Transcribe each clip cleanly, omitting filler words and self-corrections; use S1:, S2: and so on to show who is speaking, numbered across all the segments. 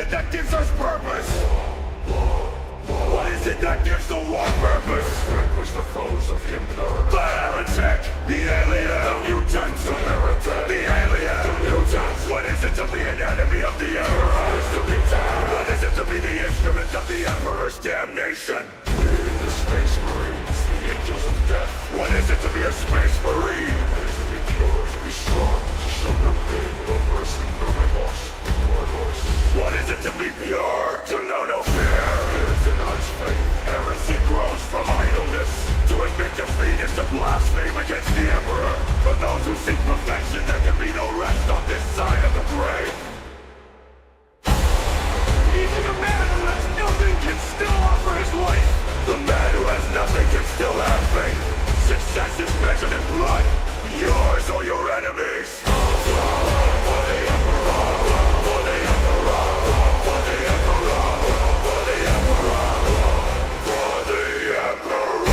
S1: it that gives us purpose? What is it that gives the war purpose? Vanquish the foes of Himmler. The heretic, the alien, the mutant, the heretic, the alien, the mutant. What is it to be an enemy of the Emperor? What is to be dead? What is it to be the instrument of the Emperor's damnation? The Space Marines, the angels of death. What is it to be a Space Marine? It is to be pure, to be strong, to show no pain, no mercy, no remorse, no remorse. What is it to be pure? To know no fear. It is an faith. Heresy grows from idleness. To admit defeat is to blaspheme against the Emperor. For those who seek perfection, there can be no rest on this side of the grave. Even a man who has nothing can still offer his life. The man who has nothing can still have faith. Success is measured in blood. Yours or your enemies. For the Emperor. For the Emperor. For the Emperor. For the Emperor. For the Emperor.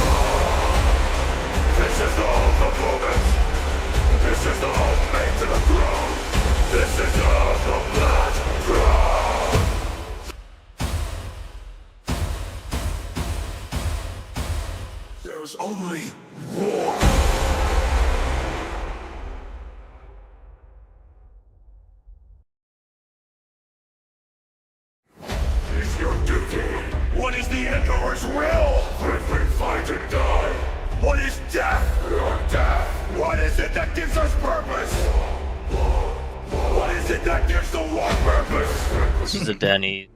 S1: This is all the moment. This is the hope made to the throne. This is all the Blackthrone. There's only war. Is your duty? What is the Emperor's will? Live and fight and die. What is death? Your death. What is it that gives us purpose? What is it that gives the war purpose?
S2: This is a Danny.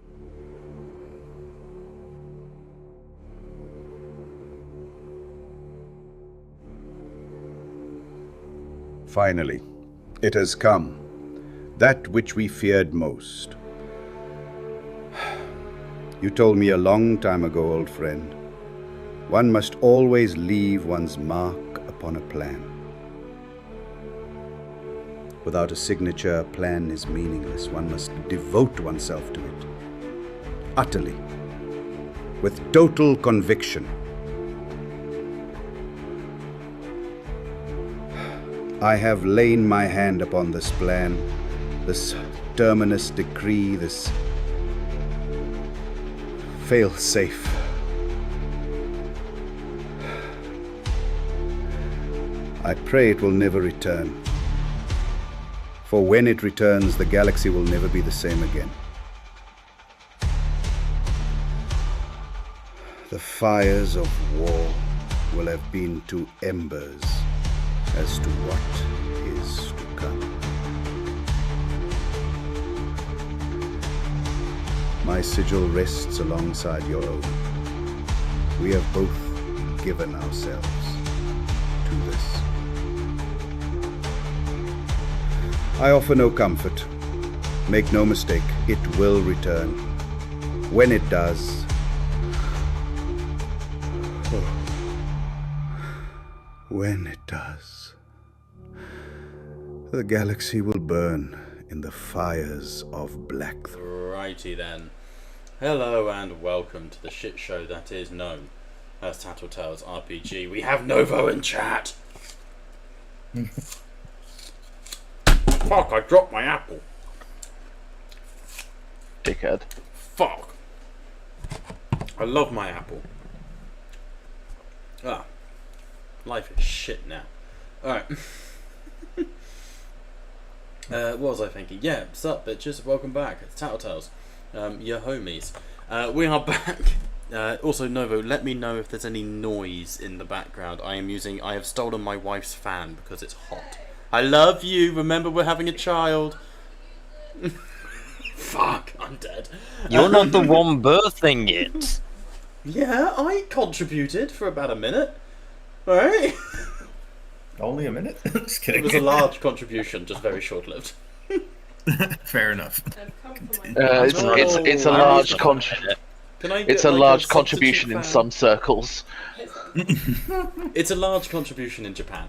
S3: Finally, it has come. That which we feared most. You told me a long time ago, old friend, one must always leave one's mark upon a plan. Without a signature, a plan is meaningless. One must devote oneself to it. Utterly. With total conviction. I have lain my hand upon this plan, this terminus decree, this fail-safe. I pray it will never return. For when it returns, the galaxy will never be the same again. The fires of war will have been to embers as to what is to come. My sigil rests alongside your own. We have both given ourselves to this. I offer no comfort. Make no mistake, it will return. When it does, when it does, the galaxy will burn in the fires of Blackthrone.
S4: Righty then. Hello and welcome to the shit show that is known as Tattletales RPG. We have Novo in chat. Fuck, I dropped my apple.
S2: Dickhead.
S4: Fuck. I love my apple. Ah. Life is shit now. Alright. What was I thinking? Yeah, sup bitches, welcome back. It's Tattletales. Your homies. We are back. Also, Novo, let me know if there's any noise in the background. I have stolen my wife's fan because it's hot. I love you. Remember, we're having a child. Fuck, I'm dead.
S2: You're not the one birthing it.
S4: Yeah, I contributed for about a minute. Alright?
S5: Only a minute? Just kidding.
S4: It was a large contribution, just very short-lived.
S5: Fair enough.
S2: It's a large contribution in some circles.
S4: It's a large contribution in Japan.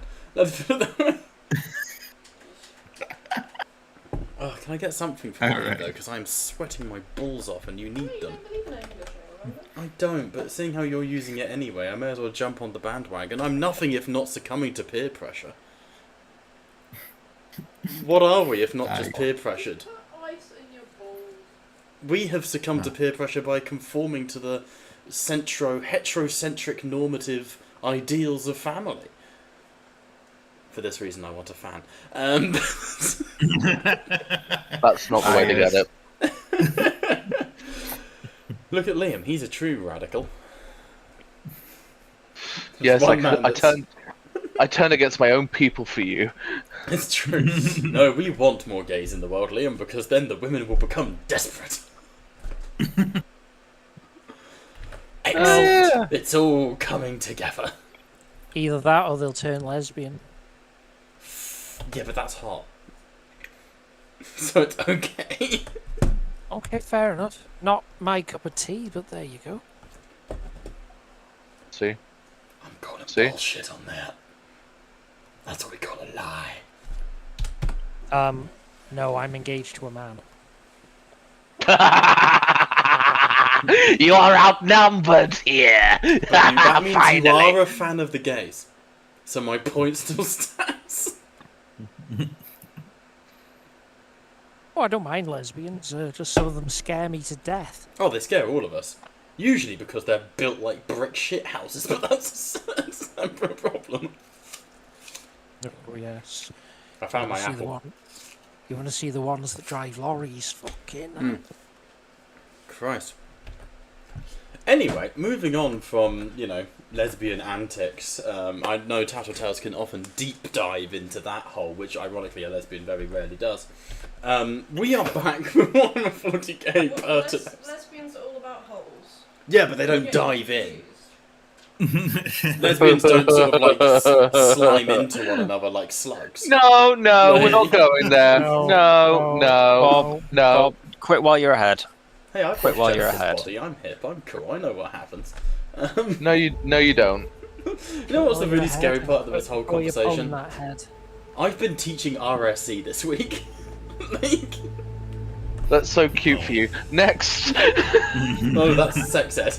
S4: Oh, can I get something from you though? Because I'm sweating my balls off and you need them. I don't, but seeing how you're using it anyway, I may as well jump on the bandwagon. I'm nothing if not succumbing to peer pressure. What are we if not just peer pressured? We have succumbed to peer pressure by conforming to the heterocentric normative ideals of family. For this reason, I want a fan.
S2: That's not the way to get it.
S4: Look at Liam. He's a true radical.
S2: Yes,
S4: one man
S2: I
S4: that's-
S2: turn against my own people for you.
S4: It's true. No, we want more gays in the world, Liam, because then the women will become desperate. Excellent. It's all coming together.
S6: Either that or they'll turn lesbian.
S4: Yeah, but that's hot. So it's okay.
S6: Okay, fair enough. Not my cup of tea, but there you go.
S2: See?
S4: I'm calling
S2: See?
S4: bullshit on that. That's what we call a lie.
S6: No, I'm engaged to a man.
S2: You are outnumbered here.
S4: That means
S2: Finally.
S4: you are a fan of the gays. So my point still stands.
S6: Oh, I don't mind lesbians. Just some of them scare me to death.
S4: Oh, they scare all of us. Usually because they're built like brick shit houses, but that's a separate problem.
S6: Oh yes.
S4: I found my
S6: You wanna see the
S4: apple.
S6: one- You want to see the ones that drive lorries? Fucking.
S4: Christ. Anyway, moving on from, lesbian antics, I know Tattletales can often deep dive into that hole, which ironically a lesbian very rarely does. We are back with 140k Pertinax.
S7: Lesbians are all about holes.
S4: Yeah, but they don't
S7: You're
S4: dive in.
S7: confused.
S4: Lesbians don't sort of like slime into one another like slugs.
S2: No, we're not going there.
S6: No,
S2: No.
S6: no.
S2: No. Quit while you're ahead.
S4: Hey, I've
S2: Quit
S4: got
S2: while you're
S4: Genesis
S2: ahead.
S4: body. I'm hip. I'm cool. I know what happens.
S2: No, you don't.
S4: You know what's the really scary part of this whole
S6: Oh, you're
S4: conversation?
S6: pulling that head.
S4: I've been teaching RSE this week. Like,
S2: That's so cute for you. Next.
S4: oh, that's sex ed.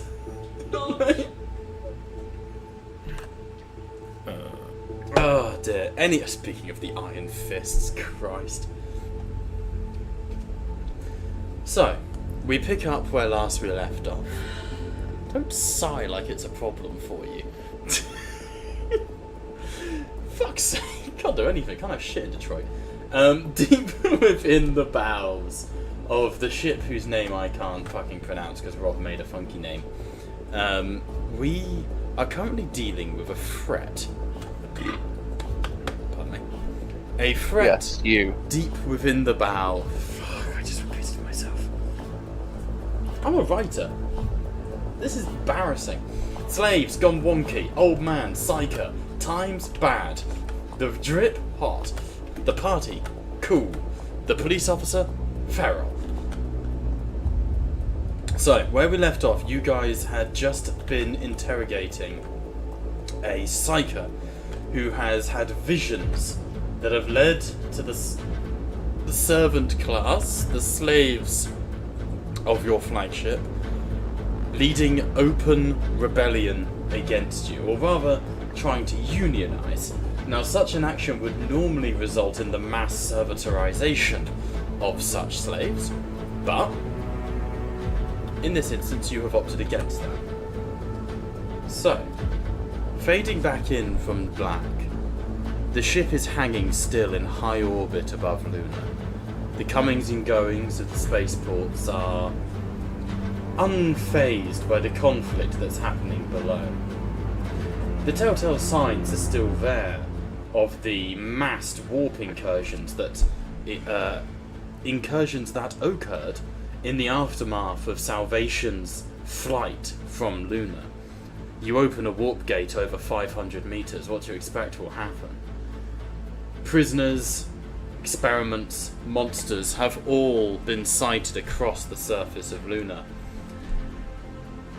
S4: Oh dear. Speaking of the iron fists, Christ. So, we pick up where last we left off. Don't sigh like it's a problem for you. Fuck's sake, can't do anything, can't have shit in Detroit. Deep within the bowels of the ship whose name I can't fucking pronounce because Rob made a funky name, we are currently dealing with a threat. Pardon me. A threat
S2: Yes, you.
S4: deep within the bow. Fuck, I just repeated myself. I'm a writer. This is embarrassing. Slaves gone wonky. Old man, psycho. Times bad. The drip hot. The party cool. The police officer feral. So, where we left off, you guys had just been interrogating a psycho who has had visions that have led to the servant class, the slaves of your flagship, leading open rebellion against you, or rather trying to unionize. Now, such an action would normally result in the mass servitorization of such slaves, but in this instance you have opted against that. So, fading back in from black, the ship is hanging still in high orbit above Luna. The comings and goings of the spaceports are unfazed by the conflict that's happening below. The telltale signs are still there of the massed warp incursions that occurred in the aftermath of Salvation's flight from Luna. You open a warp gate over 500 meters, what do you expect will happen? Prisoners, experiments, monsters have all been sighted across the surface of Luna.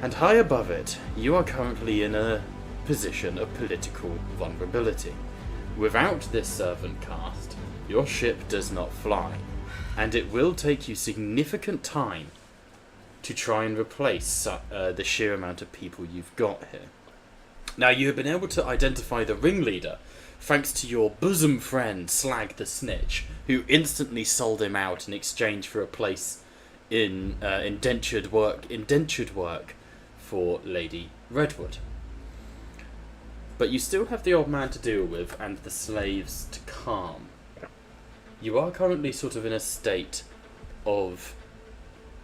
S4: And high above it, you are currently in a position of political vulnerability. Without this servant caste, your ship does not fly, and it will take you significant time to try and replace the sheer amount of people you've got here. Now, you have been able to identify the ringleader thanks to your bosom friend Slag the Snitch, who instantly sold him out in exchange for a place in indentured work for Lady Redwood. But you still have the old man to deal with and the slaves to calm. You are currently sort of in a state of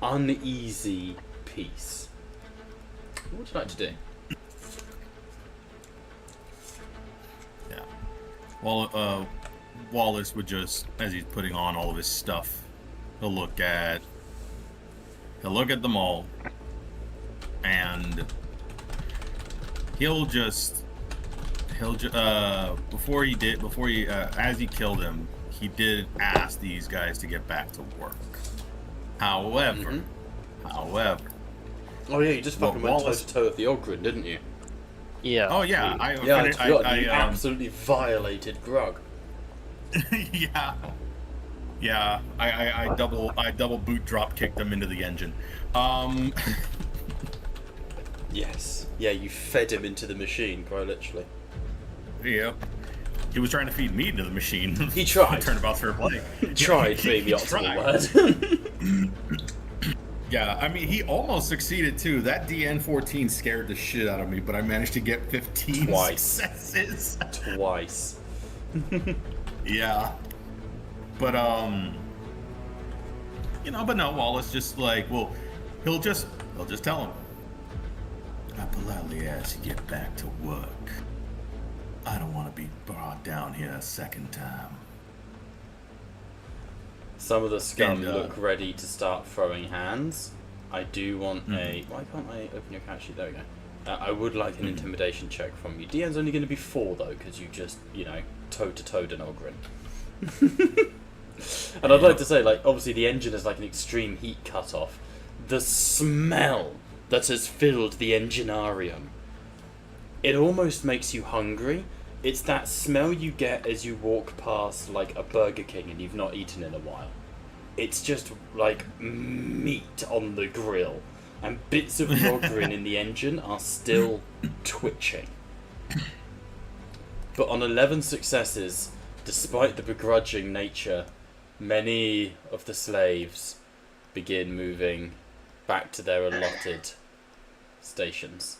S4: uneasy peace. What would you like to do?
S5: Yeah. Well, Wallace would just, as he's putting on all of his stuff, he'll look at them all, and as he killed him, he did ask these guys to get back to work. However,
S4: Oh yeah, you just fucking went toe to toe with the Ogren, didn't you?
S6: Yeah.
S5: Oh yeah,
S4: I forgot you absolutely violated Grug.
S5: Yeah. I double boot drop kicked him into the engine.
S4: Yes. Yeah, you fed him into the machine, quite literally.
S5: Yeah. He was trying to feed me into the machine.
S4: He tried.
S5: Turnabout's fair play.
S4: Tried being the optimal word.
S5: Yeah, I mean, he almost succeeded too. That DN14 scared the shit out of me, but I managed to get 15 successes.
S4: Twice.
S5: Yeah. But, but no, Wallace just like, well, he'll just tell him. I politely ask you get back to work. I don't want to be brought down here a second time.
S4: Some of the scum look ready to start throwing hands. I do want a... Why can't I open your character sheet? There we go. I would like an intimidation check from you. DN's only going to be 4 though, because you just, toe-to-toed an Ogren. And I'd like to say, obviously the engine is like an extreme heat cut-off. The smell that has filled the enginarium, it almost makes you hungry. It's that smell you get as you walk past a Burger King and you've not eaten in a while. It's just like meat on the grill, and bits of the Ogren in the engine are still twitching. But on 11 successes, despite the begrudging nature, many of the slaves begin moving back to their allotted stations.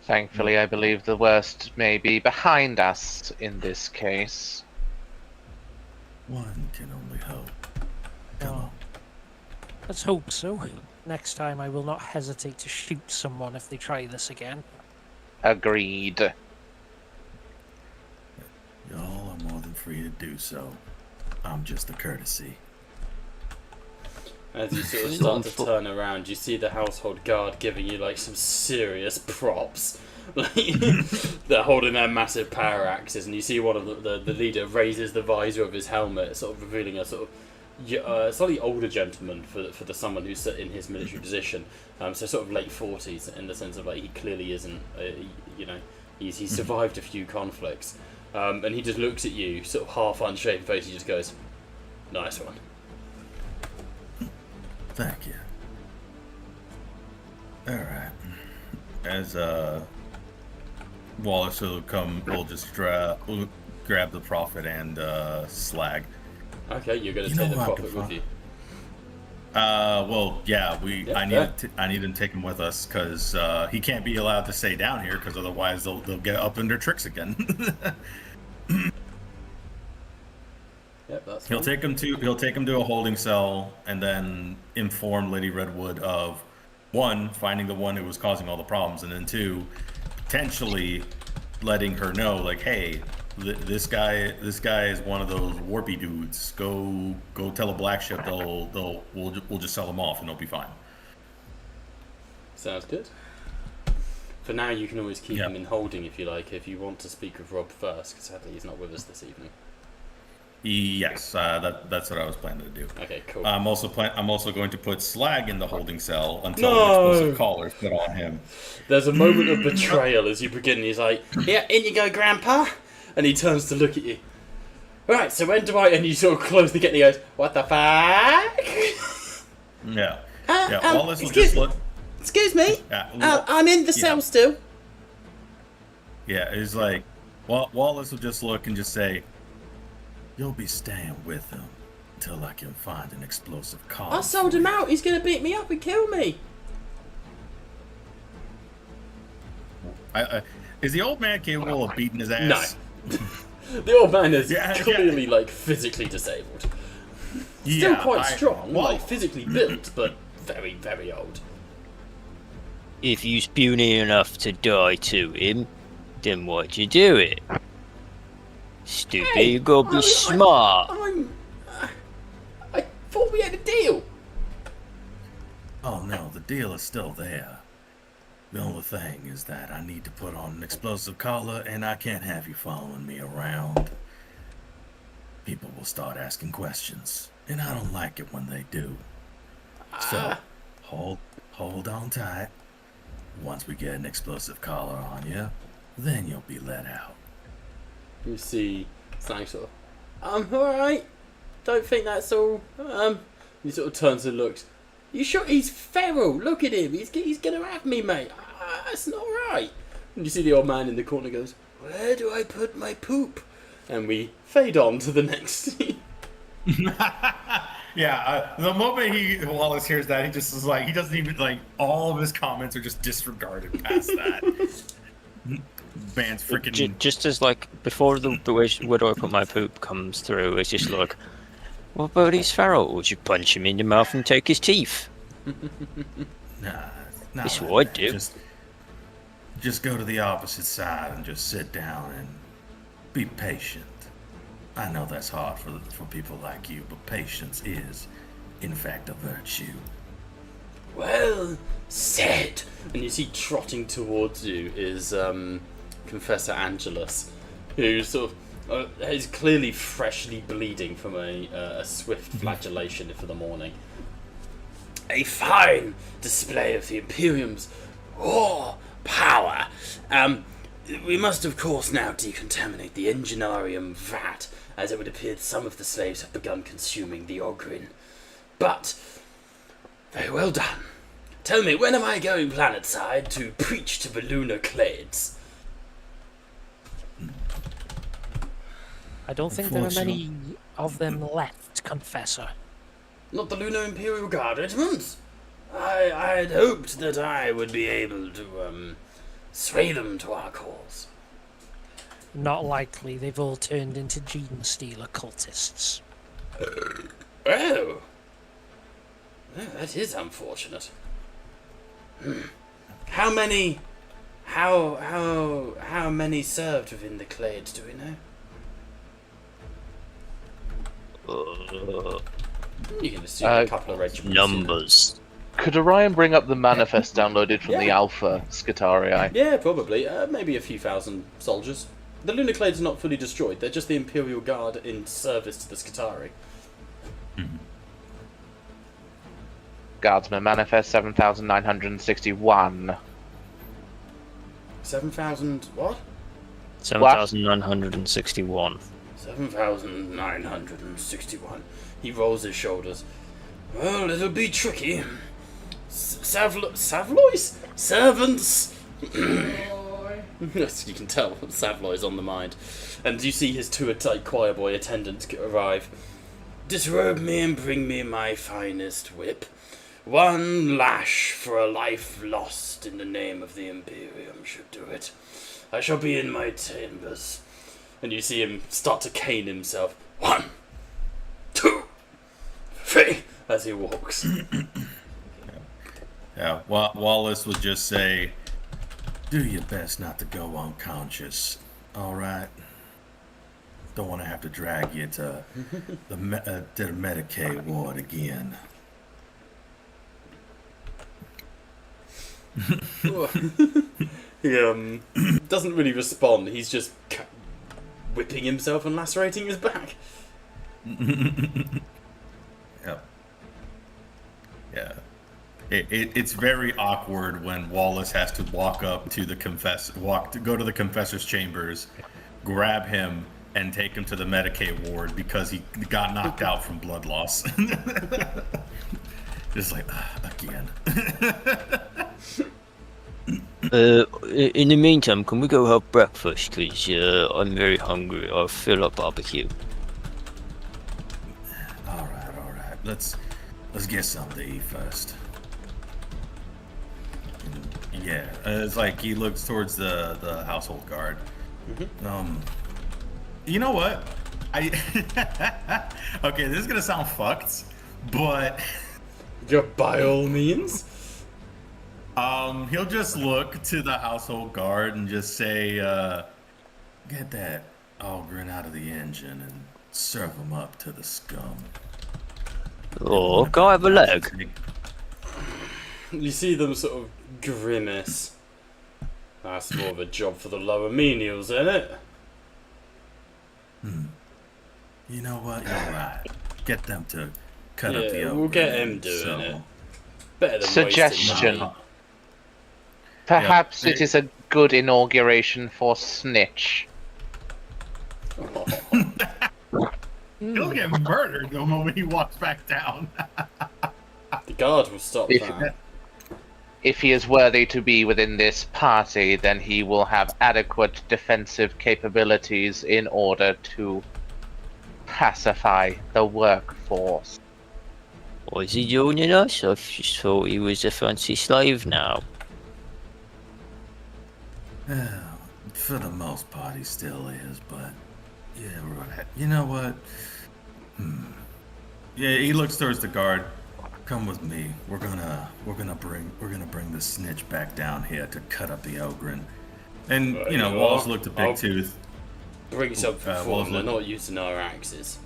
S2: Thankfully, I believe the worst may be behind us in this case.
S5: One can only hope. Come on.
S6: Let's hope so. Next time I will not hesitate to shoot someone if they try this again.
S2: Agreed.
S5: Y'all are more than free to do so. I'm just a courtesy.
S4: As you sort of start to turn around, you see the household guard giving you some serious props. They're holding their massive power axes, and you see one of the leader raises the visor of his helmet, sort of revealing a sort of slightly older gentleman for someone who's in his military position. So sort of late 40s in the sense of he clearly isn't, he's survived a few conflicts, and he just looks at you, sort of half unshaven face. He just goes, "Nice one."
S5: Thank you. Alright. As Wallace will just we'll grab the prophet and slag.
S4: Okay, you're gonna take the prophet with you.
S5: Well, yeah, I need to take him with us because he can't be allowed to stay down here because otherwise they'll get up in their tricks again.
S4: Yep, that's
S5: He'll take him to a holding cell and then inform Lady Redwood of 1, finding the one who was causing all the problems, and then 2, potentially letting her know hey, this guy is one of those warpy dudes. Go tell a black ship we'll just sell them off and they'll be fine.
S4: Sounds good. For now, you can always keep him in holding if you like. If you want to speak with Rob first, because sadly he's not with us this evening.
S5: Yes, that's what I was planning to do.
S4: Okay, cool.
S5: I'm also going to put Slag in the holding cell until the explosive collar is put on him.
S4: There's a moment of betrayal as you begin. He's like, "Yeah, in you go, Grandpa," and he turns to look at you. Right, so when do I? And you sort of close the gate and he goes, "What the fuck?"
S5: Yeah. Wallace will
S4: excuse
S5: just look.
S4: Excuse me.
S5: Yeah,
S4: I'm in the cell still.
S5: Yeah, he's like, Wallace will just look and just say, "You'll be staying with him until I can find an explosive car."
S4: I sold him out. He's gonna beat me up and kill me.
S5: Is the old man capable of beating his ass?
S4: No. The old man is
S5: Yeah,
S4: clearly like physically disabled. Still quite strong, like physically built, but very, very old.
S8: If you's puny enough to die to him, then why'd you do it? Stupid,
S4: Hey,
S8: you gotta be smart.
S4: I thought we had a deal.
S5: Oh no, the deal is still there. The only thing is that I need to put on an explosive collar, and I can't have you following me around. People will start asking questions, and I don't like it when they do. So, hold on tight. Once we get an explosive collar on you, then you'll be let out.
S4: You see, Slang sort of, alright. Don't think that's all. He sort of turns and looks. You sure he's feral? Look at him. He's gonna have me, mate. That's not right. And you see the old man in the corner goes, "Where do I put my poop?" And we fade on to the next scene.
S5: Yeah, the moment Wallace hears that, he just is like, he doesn't even, like, all of his comments are just disregarded past that. Man's freaking...
S8: Just as, like, before the where do I put my poop comes through, it's just like, what about his feral? Would you punch him in the mouth and take his teeth?
S5: Nah,
S8: That's what I'd do.
S5: Just go to the opposite side and just sit down and be patient. I know that's hard for people like you, but patience is, in fact, a virtue.
S4: Well said. And you see trotting towards you is Confessor Angelus, who sort of is clearly freshly bleeding from a swift flagellation for the morning. A fine display of the Imperium's war power. We must, of course, now decontaminate the Enginarium vat, as it would appear that some of the slaves have begun consuming the Ogrin. But, very well done. Tell me, when am I going planetside to preach to the lunar clades?
S6: I don't think there are many of them left, Confessor.
S4: Not the Lunar Imperial Guard regiments? I had hoped that I would be able to, sway them to our cause.
S6: Not likely. They've all turned into gene stealer cultists.
S4: Oh. That is unfortunate. How many served within the clades, do we know? You can assume a couple of regiments.
S8: Numbers.
S2: Could Orion bring up the manifest downloaded from the Alpha Scutarii?
S4: Yeah, probably. Maybe a few thousand soldiers. The Lunar Clades are not fully destroyed. They're just the Imperial Guard in service to the Scutarii.
S2: Guardsman manifest 7,961.
S4: 7,000 what?
S8: 7,961.
S4: 7,961. He rolls his shoulders. Well, it'll be tricky. Savlois? Servants? Yes, you can tell Savloi's on the mind. And you see his two choir boy attendants arrive. Disrobe me and bring me my finest whip. One lash for a life lost in the name of the Imperium should do it. I shall be in my chambers. And you see him start to cane himself. 1, 2, 3, as he walks.
S5: Yeah, Wallace would just say, do your best not to go unconscious, alright? Don't want to have to drag you to the Medicaid ward again.
S4: He doesn't really respond. He's just whipping himself and lacerating his back.
S5: Yeah. It's very awkward when Wallace has to walk up to the go to the confessor's chambers, grab him, and take him to the Medicaid ward because he got knocked out from blood loss. Just like, again.
S8: In the meantime, can we go have breakfast? Because I'm very hungry. I feel like barbecue.
S5: All right. Let's get something to eat first. Yeah, it's like he looks towards the household guard. You know what? Okay, this is gonna sound fucked, but
S4: By all means.
S5: he'll just look to the household guard and just say, "Get that Ogren out of the engine and serve him up to the scum."
S8: Oh, can I have a leg?
S4: You see them sort of grimace. That's more of a job for the lower menials, isn't it?
S5: You know what? You're right. Get them to cut up the
S4: Yeah,
S5: Ogren.
S4: we'll get him doing it. Better than
S2: Suggestion.
S4: wasting
S2: Perhaps
S5: Yeah.
S2: it is a good inauguration for Snitch.
S5: He'll get murdered the moment he walks back down.
S4: The guard will stop
S2: If-
S4: that.
S2: If he is worthy to be within this party, then he will have adequate defensive capabilities in order to pacify the workforce.
S8: Or is he joining us? I just thought he was a fancy slave now.
S5: For the most part, he still is, but yeah, right. You know what? Yeah, he looks towards the guard. Come with me. We're gonna bring the snitch back down here to cut up the Ogren. And you know,
S4: you
S5: Wallace
S4: are.
S5: looked at
S4: I'll-
S5: Big Tooth.
S4: Bring something for
S5: well,
S4: them. They're not using our axes.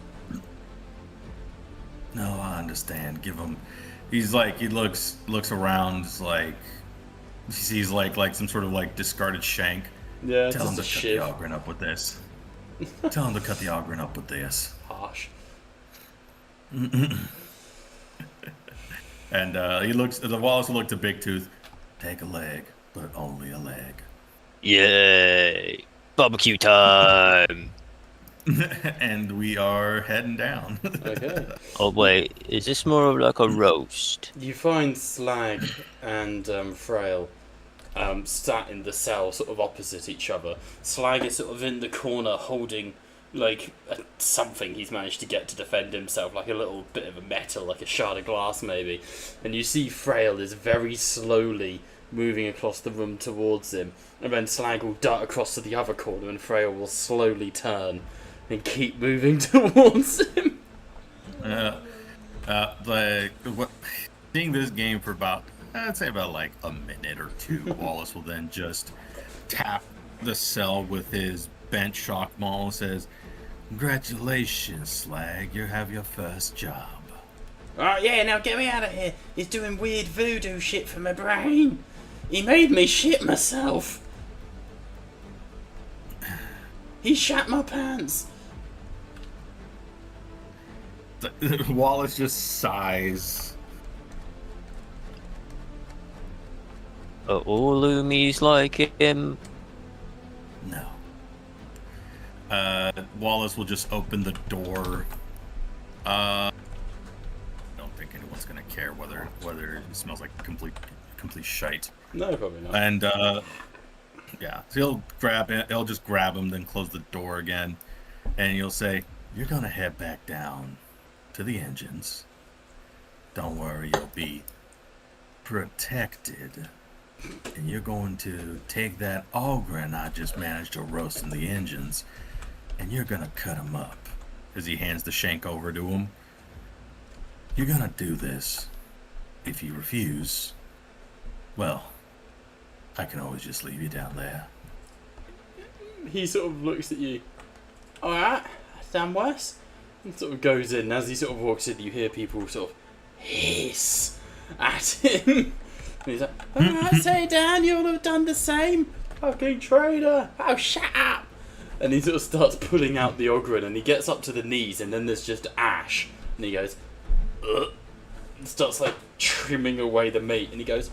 S5: No, I understand. Give him. He's like he looks around. It's like he sees like some sort of like discarded shank.
S4: Yeah,
S5: Tell him
S4: just
S5: to
S4: a
S5: cut the
S4: shiv.
S5: Ogren up with this. Tell him to cut the Ogren up with this.
S4: Harsh.
S5: And the Wallace will look to Big Tooth. Take a leg, but only a leg.
S8: Yay! Barbecue time!
S5: And we are heading down.
S4: Okay.
S8: Oh wait, is this more of like a roast?
S4: You find Slag and Frail sat in the cell, sort of opposite each other. Slag is sort of in the corner holding like something he's managed to get to defend himself, like a little bit of a metal, like a shard of glass maybe. And you see Frail is very slowly moving across the room towards him, and then Slag will dart across to the other corner, and Frail will slowly turn and keep moving towards him.
S5: Seeing this game for about, I'd say about like a minute or two, Wallace will then just tap the cell with his bent shock maul and says, "Congratulations, Slag, you have your first job."
S4: Oh yeah, now get me out of here. He's doing weird voodoo shit for my brain. He made me shit myself. He shat my pants.
S5: Wallace just sighs.
S8: Are all Loomies like him?
S5: No. Wallace will just open the door. I don't think anyone's gonna care whether it smells like complete shite.
S4: No, probably not.
S5: And yeah, so he'll just grab him, then close the door again, and he'll say, "You're gonna head back down to the engines. Don't worry, you'll be protected. And you're going to take that Ogren I just managed to roast in the engines, and you're gonna cut him up." As he hands the shank over to him. "You're gonna do this. If you refuse, well, I can always just leave you down there."
S4: He sort of looks at you. Alright, damn worse. And sort of goes in. As he sort of walks in, you hear people sort of hiss at him. And he's like, "Alright, say down, you'll have done the same. Fucking traitor. Oh, shut up." And he sort of starts pulling out the Ogren, and he gets up to the knees, and then there's just ash. And he goes, "Ugh," and starts like trimming away the meat. And he goes,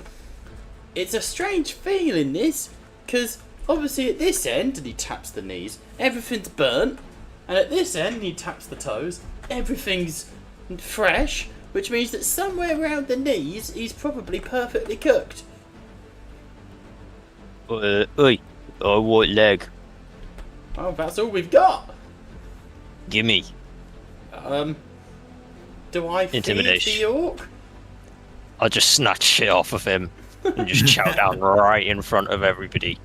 S4: "It's a strange feeling, this, because obviously at this end," and he taps the knees, "everything's burnt. And at this end," and he taps the toes, "everything's fresh, which means that somewhere around the knees, he's probably perfectly cooked."
S8: Oi, I want leg.
S4: Oh, that's all we've got.
S8: Gimme.
S4: Do I feed
S8: Intimidation.
S4: the orc?
S8: I'll just snatch shit off of him and just chow down right in front of everybody.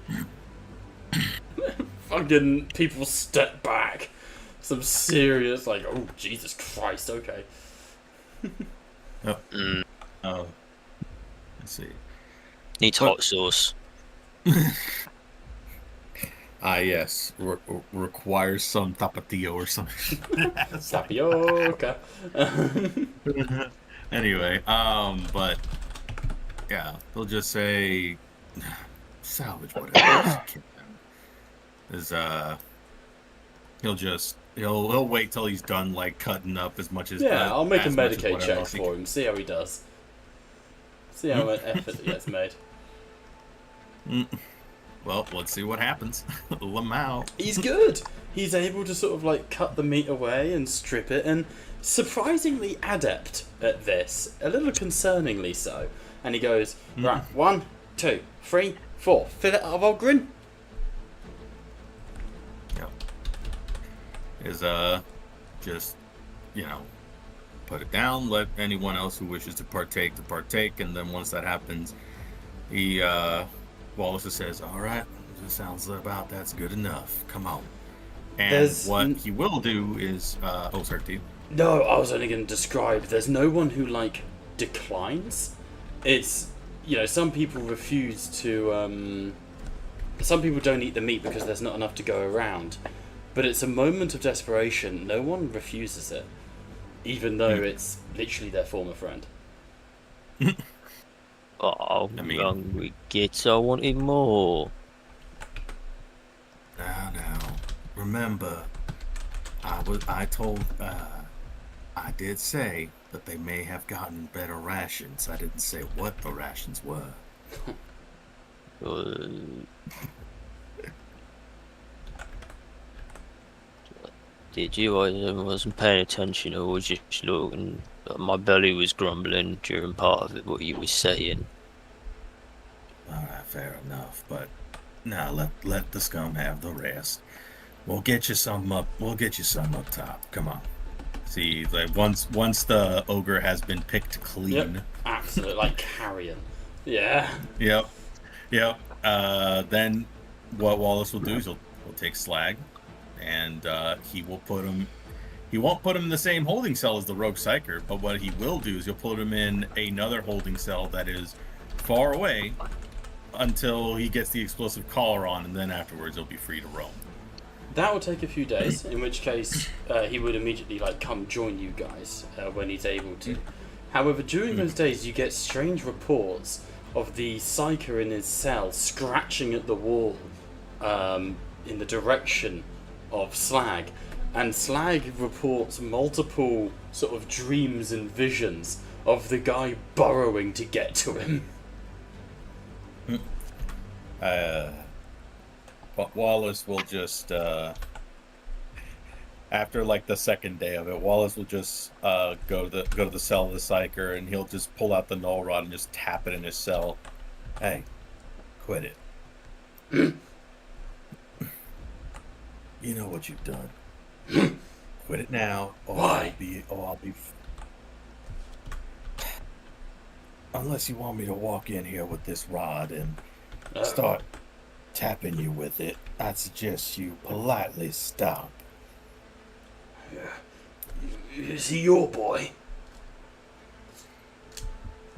S4: Fucking people step back. Some serious, like, oh, Jesus Christ, okay.
S5: Oh, let's see.
S8: Needs hot sauce.
S5: Yes, requires some tapatio or something.
S4: Tapioca.
S5: Anyway, but yeah, they'll just say salvage whatever. Is he'll wait till he's done like cutting up as much as
S4: Yeah, I'll make a
S5: as much as
S4: Medicaid
S5: whatever
S4: check
S5: else he
S4: for him, see how he does. See how much effort he gets made.
S5: Well, let's see what happens. Lamau.
S4: He's good. He's able to sort of like cut the meat away and strip it, and surprisingly adept at this. A little concerningly so. And he goes, right, 1, 2, 3, 4. Fillet of Ogrin.
S5: Yep. Is just put it down. Let anyone else who wishes to partake, and then once that happens, he Wallace just says, "All right, this sounds about that's good enough. Come on." And what he will do is, sorry, Steve.
S4: No, I was only going to describe. There's no one who like declines. It's some people refuse to. Some people don't eat the meat because there's not enough to go around. But it's a moment of desperation. No one refuses it, even though it's literally their former friend.
S8: Oh, hungry gits, I wanted more.
S5: Now, remember, I did say that they may have gotten better rations. I didn't say what the rations were.
S8: Did you? I wasn't paying attention. I was just looking. My belly was grumbling during part of it, what you were saying.
S5: Alright, fair enough. But now let the scum have the rest. We'll get you some up top. Come on. See, like once the ogre has been picked clean.
S4: Yep, absolutely, like carrion. Yeah.
S5: Yep. Then what Wallace will do is he'll take Slag, and he won't put him in the same holding cell as the rogue psyker, but what he will do is he'll put him in another holding cell that is far away until he gets the explosive collar on, and then afterwards he'll be free to roam.
S4: That will take a few days, in which case he would immediately come join you guys when he's able to. However, during those days you get strange reports of the psyker in his cell scratching at the wall in the direction of Slag. And Slag reports multiple sort of dreams and visions of the guy burrowing to get to him.
S5: Wallace will just after like the second day of it, Wallace will just go to the cell of the psyker, and he'll just pull out the null rod and just tap it in his cell. Hey, quit it. You know what you've done. Quit it now, or
S4: Why?
S5: I'll be. Unless you want me to walk in here with this rod and start tapping you with it, I suggest you politely stop.
S4: Is he your boy?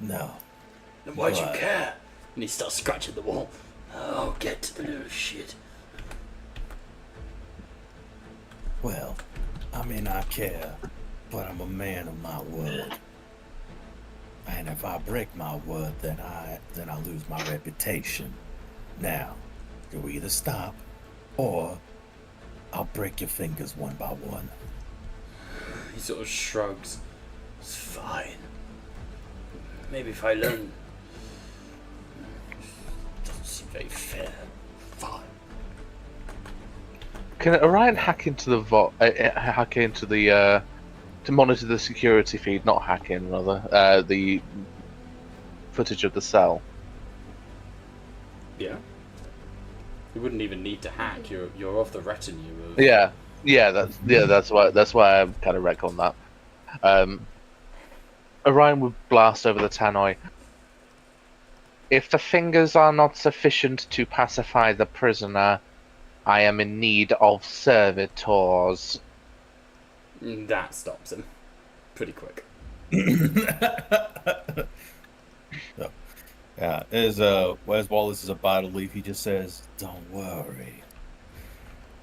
S5: No.
S4: Then why'd you care? And he starts scratching the wall. Oh, get to the little shit.
S5: Well, I may not care, but I'm a man of my word. And if I break my word, then I lose my reputation. Now, you either stop, or I'll break your fingers one by one.
S4: He sort of shrugs. It's fine. Maybe if I learn. Doesn't seem very fair. Fine.
S2: Can Orion hack into the to monitor the security feed, not hack in, rather, the footage of the cell?
S4: Yeah. You wouldn't even need to hack. You're of the retinue of.
S2: That's why I'm kind of wreck on that. Orion would blast over the tannoy. If the fingers are not sufficient to pacify the prisoner, I am in need of servitors.
S4: That stops him pretty quick.
S5: So, yeah, as Wallace is about to leave, he just says, "Don't worry,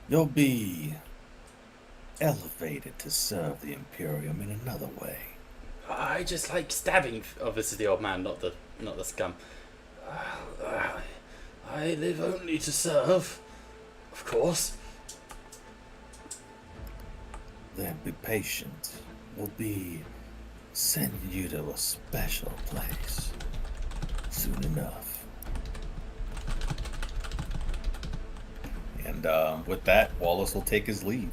S5: you'll be elevated to serve the Imperium in another way."
S4: I just like stabbing. Obviously, the old man, not the scum. I live only to serve, of course.
S5: Then be patient. We'll be sending you to a special place soon enough. And with that, Wallace will take his leave.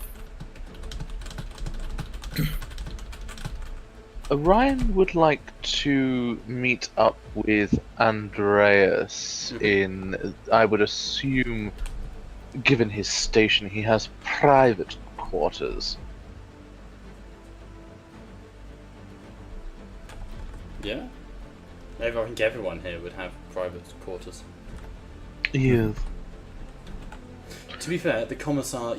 S2: Orion would like to meet up with Andreas in, I would assume, given his station, he has private quarters.
S4: Yeah. I think everyone here would have private quarters.
S2: Yes.
S4: To be fair, the Commissar,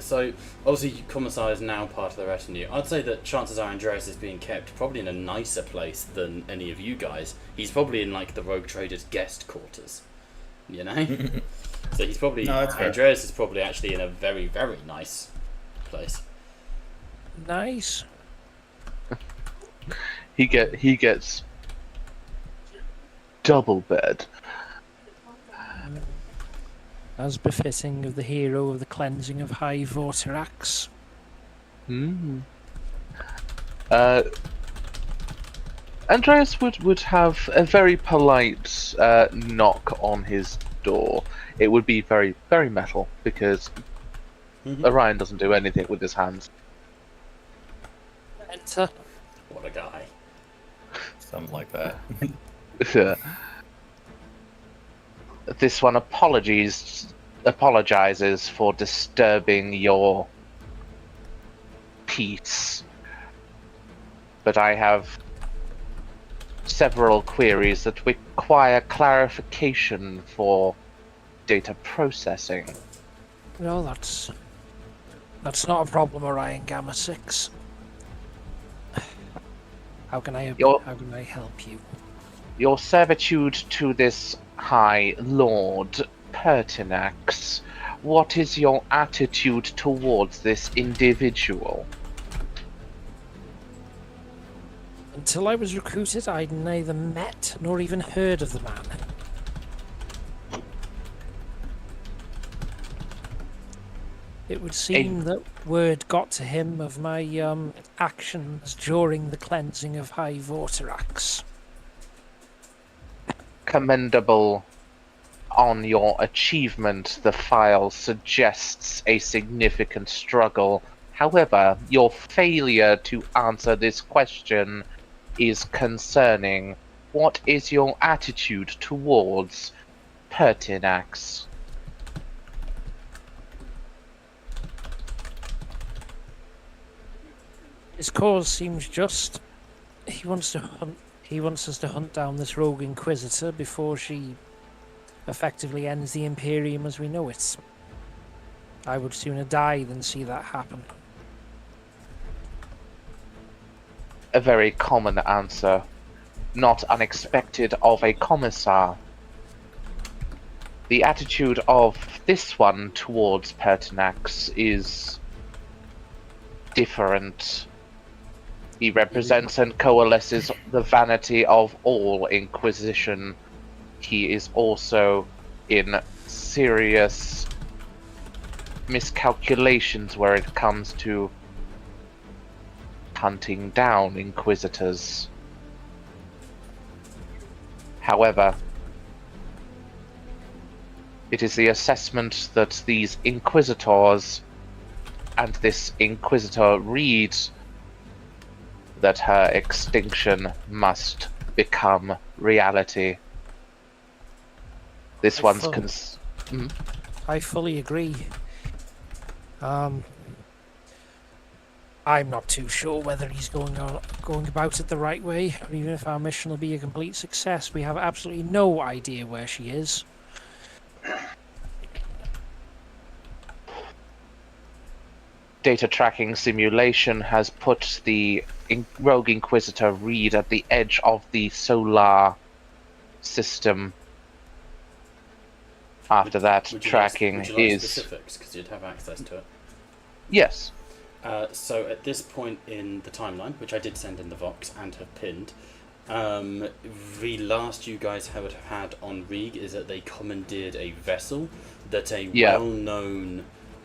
S4: so obviously Commissar is now part of the retinue. I'd say that chances are Andreas is being kept probably in a nicer place than any of you guys. He's probably in like the Rogue Trader's guest quarters, you know? So he's probably, Andreas is probably actually in a very, very nice place.
S6: Nice.
S2: He gets double bed.
S6: As befitting of the hero of the cleansing of High Vorterax.
S2: Andreas would have a very polite knock on his door. It would be very, very metal, because Orion doesn't do anything with his hands.
S6: Enter.
S4: What a guy.
S5: Something like that.
S2: This one apologizes for disturbing your peace, but I have several queries that require clarification for data processing.
S6: No, that's not a problem, Orion Gamma 6. How can I help you?
S2: Your servitude to this High Lord Pertinax, what is your attitude towards this individual?
S6: Until I was recruited, I'd neither met nor even heard of the man. It would seem that word got to him of my actions during the cleansing of High Vorterax.
S2: Commendable on your achievement. The file suggests a significant struggle. However, your failure to answer this question is concerning. What is your attitude towards Pertinax?
S6: His cause seems just. He wants us to hunt down this rogue Inquisitor before she effectively ends the Imperium as we know it. I would sooner die than see that happen.
S2: A very common answer, not unexpected of a commissar. The attitude of this one towards Pertinax is different. He represents and coalesces the vanity of all Inquisition. He is also in serious miscalculations where it comes to hunting down Inquisitors. However, it is the assessment that these Inquisitors and this Inquisitor reads that her extinction must become reality. This one's
S6: I fully agree. I'm not too sure whether he's going about it the right way, or even if our mission will be a complete success. We have absolutely no idea where she is.
S2: Data tracking simulation has put the Rogue Inquisitor Reed at the edge of the solar system. After that,
S4: Would you
S2: tracking
S4: like, would you like
S2: is...
S4: specifics, because you'd have access to it.
S2: Yes.
S4: So at this point in the timeline, which I did send in the Vox and have pinned, the last you guys have had on Rig is that they commandeered a vessel that a well-known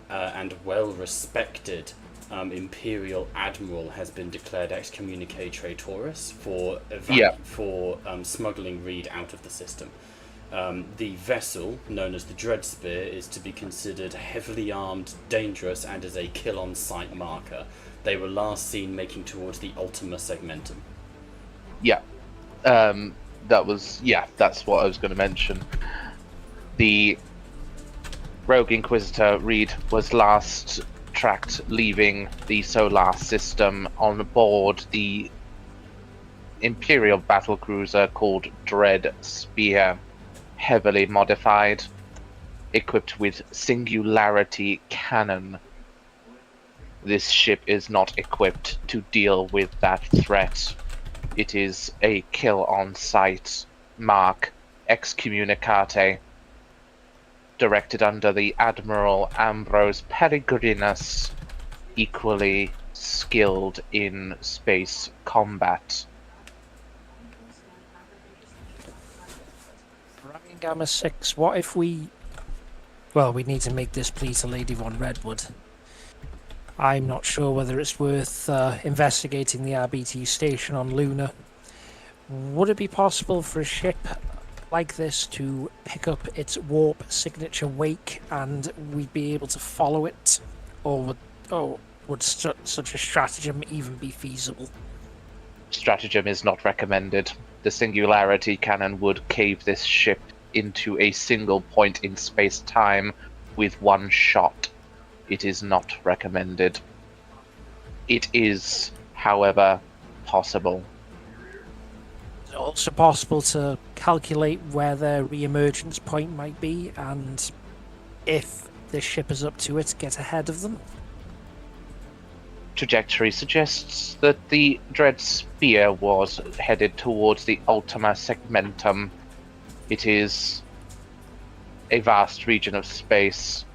S4: and well-respected Imperial Admiral has been declared excommunicate Taurus for smuggling Reed out of the system. The vessel, known as the Dreadspear, is to be considered heavily armed, dangerous, and is a kill-on-sight marker. They were last seen making towards the Ultima Segmentum.
S2: Yeah. That's what I was going to mention. The Rogue Inquisitor Reed was last tracked leaving the solar system on board the Imperial battlecruiser called Dreadspear, heavily modified, equipped with singularity cannon. This ship is not equipped to deal with that threat. It is a kill-on-sight mark excommunicate, directed under the Admiral Ambrose Peregrinus, equally skilled in space combat.
S6: Brian Gamma 6, what if we... Well, we need to make this plea to Lady Von Redwood. I'm not sure whether it's worth investigating the RBT station on Luna. Would it be possible for a ship like this to pick up its warp signature wake and we'd be able to follow it? Or would such a stratagem even be feasible?
S2: Stratagem is not recommended. The singularity cannon would cave this ship into a single point in space-time with one shot. It is not recommended. It is, however, possible.
S6: Is it also possible to calculate where their re-emergence point might be, and if this ship is up to it, get ahead of them?
S2: Trajectory suggests that the Dreadspear was headed towards the Ultima Segmentum. It is a vast region of space.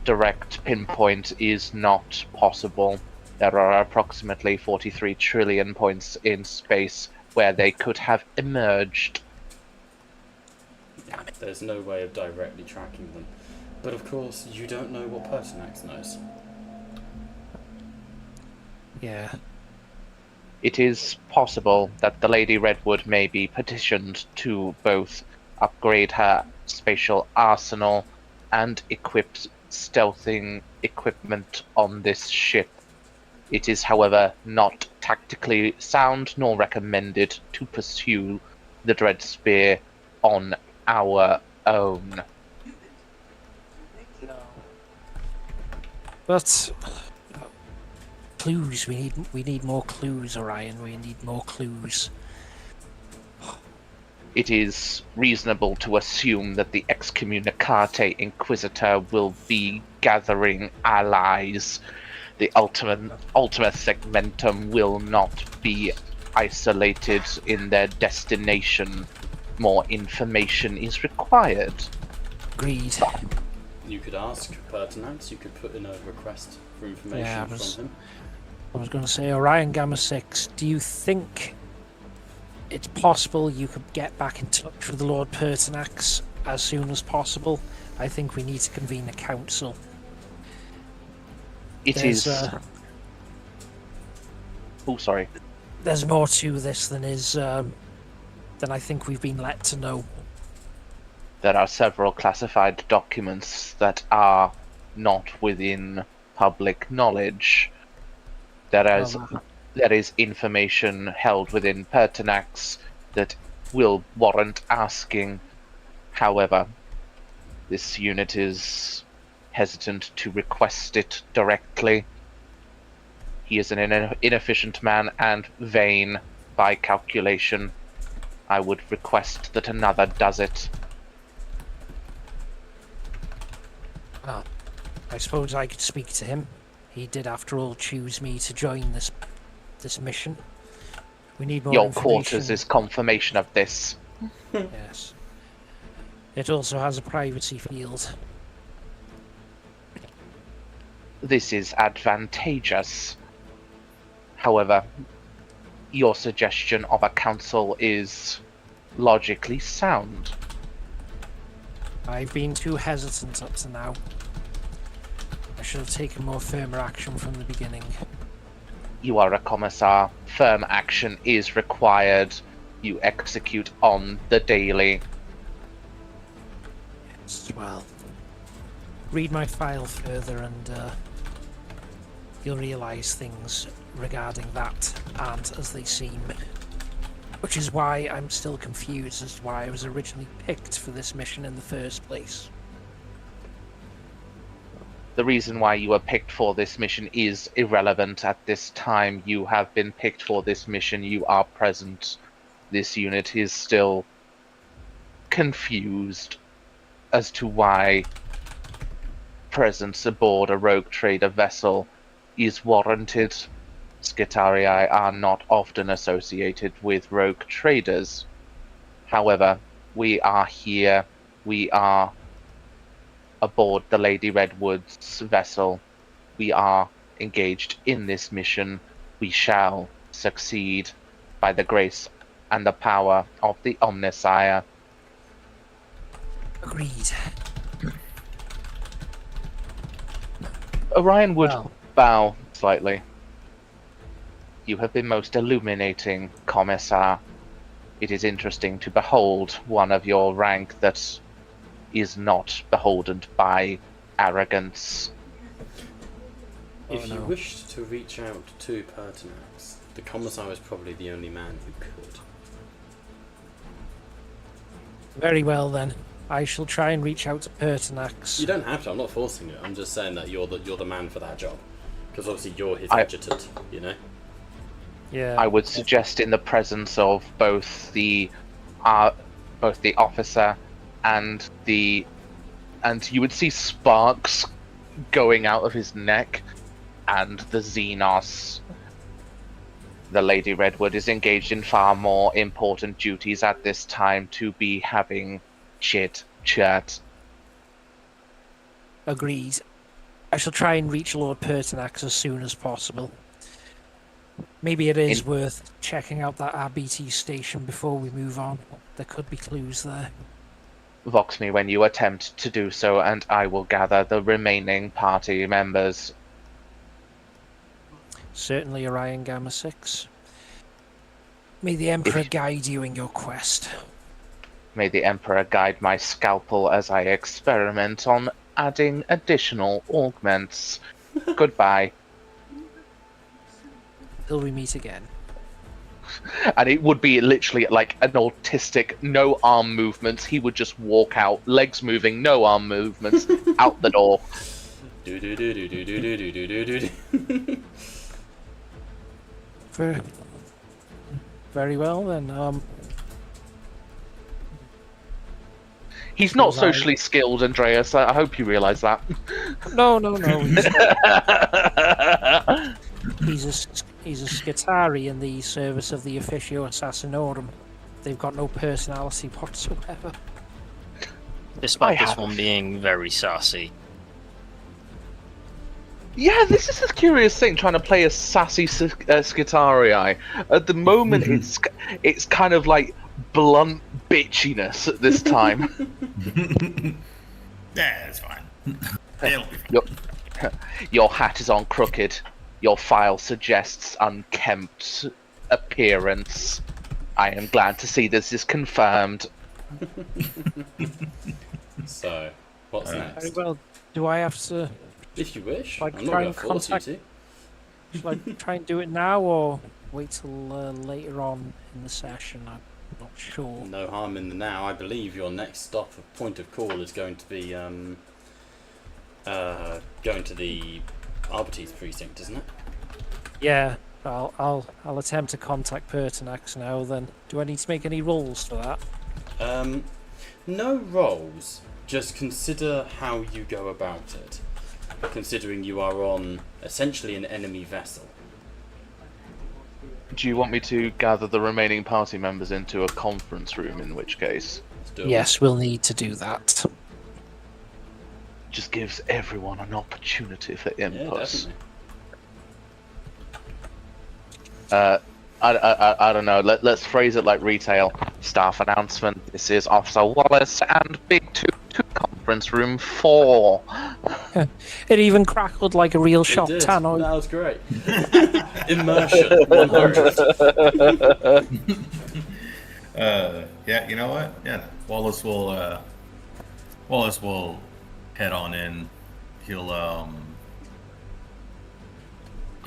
S2: Direct pinpoint is not possible. There are approximately 43 trillion points in space where they could have emerged.
S4: There's no way of directly tracking them. But of course, you don't know what Pertinax knows.
S6: Yeah.
S2: It is possible that the Lady Redwood may be petitioned to both upgrade her spatial arsenal and equip stealthing equipment on this ship. It is, however, not tactically sound nor recommended to pursue the Dreadspear on our own.
S6: But clues, we need more clues, Orion. We need more clues.
S2: It is reasonable to assume that the excommunicate Inquisitor will be gathering allies. The Ultima Segmentum will not be isolated in their destination. More information is required.
S6: Agreed.
S4: You could ask Pertinax, you could put in a request for information from him.
S6: I was going to say, Orion Gamma 6, do you think it's possible you could get back in touch with the Lord Pertinax as soon as possible? I think we need to convene a council.
S2: Oh, sorry.
S6: There's more to this than I think we've been led to know.
S2: There are several classified documents that are not within public knowledge. There is information held within Pertinax that will warrant asking. However, This unit is hesitant to request it directly. He is an inefficient man and vain by calculation. I would request that another does it.
S6: Well, I suppose I could speak to him. He did, after all, choose me to join this mission. We need more
S2: Your
S6: information.
S2: quarters is confirmation of this.
S6: Yes. It also has a privacy field.
S2: This is advantageous. However, your suggestion of a council is logically sound.
S6: I've been too hesitant up to now. I should have taken more firmer action from the beginning.
S2: You are a commissar. Firm action is required. You execute on the daily.
S6: Yes, well, read my file further and you'll realise things regarding that aren't as they seem. Which is why I'm still confused as to why I was originally picked for this mission in the first place.
S2: The reason why you were picked for this mission is irrelevant at this time. You have been picked for this mission. You are present. This unit is still confused as to why presence aboard a rogue trader vessel is warranted. Skitarii are not often associated with rogue traders. However, we are here. We are aboard the Lady Redwood's vessel. We are engaged in this mission. We shall succeed by the grace and the power of the Omnisire.
S6: Agreed.
S2: Orion would
S6: Well.
S2: bow slightly. You have been most illuminating, Commissar. It is interesting to behold one of your rank that is not beholden by arrogance.
S4: If you
S6: no.
S4: wished to reach out to Pertinax, the Commissar is probably the only man who could.
S6: Very well then. I shall try and reach out to Pertinax.
S4: You don't have to. I'm not forcing it. I'm just saying that you're the man for that job, because obviously you're his
S2: I-
S4: adjutant. You know.
S6: Yeah.
S2: I would suggest in the presence of both the officer and you would see sparks going out of his neck, and the Xenos. The Lady Redwood is engaged in far more important duties at this time to be having chit-chat.
S6: Agreed. I shall try and reach Lord Pertinax as soon as possible. Maybe it is worth checking out that RBT station before we move on. There could be clues there.
S2: Vox me when you attempt to do so, and I will gather the remaining party members.
S6: Certainly Orion Gamma 6. May the Emperor guide you in your quest.
S2: May the Emperor guide my scalpel as I experiment on adding additional augments. Goodbye.
S6: Till we meet again.
S2: And it would be literally like an autistic, no arm movements. He would just walk out, legs moving, no arm movements, out the door.
S4: Do do do do do do do do do do.
S6: Very well then.
S2: He's not
S6: Suppose I-
S2: socially skilled, Andreas. I hope you realise that.
S6: No. He's a Skitari in the service of the Officio Assassinorum. They've got no personality whatsoever.
S8: Despite
S2: I
S8: this
S2: have.
S8: one being very sassy.
S2: Yeah, this is a curious thing, trying to play a sassy Skitarii. At the moment, it's kind of like blunt bitchiness at this time.
S5: Yeah, it's fine. It'll be fine.
S2: Your hat is on crooked. Your file suggests unkempt appearance. I am glad to see this is confirmed.
S4: So, what's
S6: Very
S4: next?
S6: well. Do I have to?
S4: If you wish,
S6: Like,
S4: I'm not
S6: try
S4: going to
S6: and
S4: force you
S6: contact-
S4: to.
S6: Shall I try and do it now, or wait till later on in the session? Not sure.
S4: No harm in the now. I believe your next stop of point of call is going to be going to the Arbites precinct, isn't it?
S6: Yeah, I'll attempt to contact Pertinax now. Then, do I need to make any rolls for that?
S4: No rolls. Just consider how you go about it. Considering you are on essentially an enemy vessel.
S2: Do you want me to gather the remaining party members into a conference room, in which case?
S4: Let's do it.
S6: Yes, we'll need to do that.
S2: Just gives everyone an opportunity for input.
S4: Yeah, definitely.
S2: I don't know. Let's phrase it like retail. Staff announcement. This is Officer Wallace and Big Two to conference room 4.
S6: It even crackled like a real shop,
S4: It did.
S6: Tannoy.
S4: That was great. Immersion 100.
S5: Yeah, you know what? Yeah, Wallace will head on in. He'll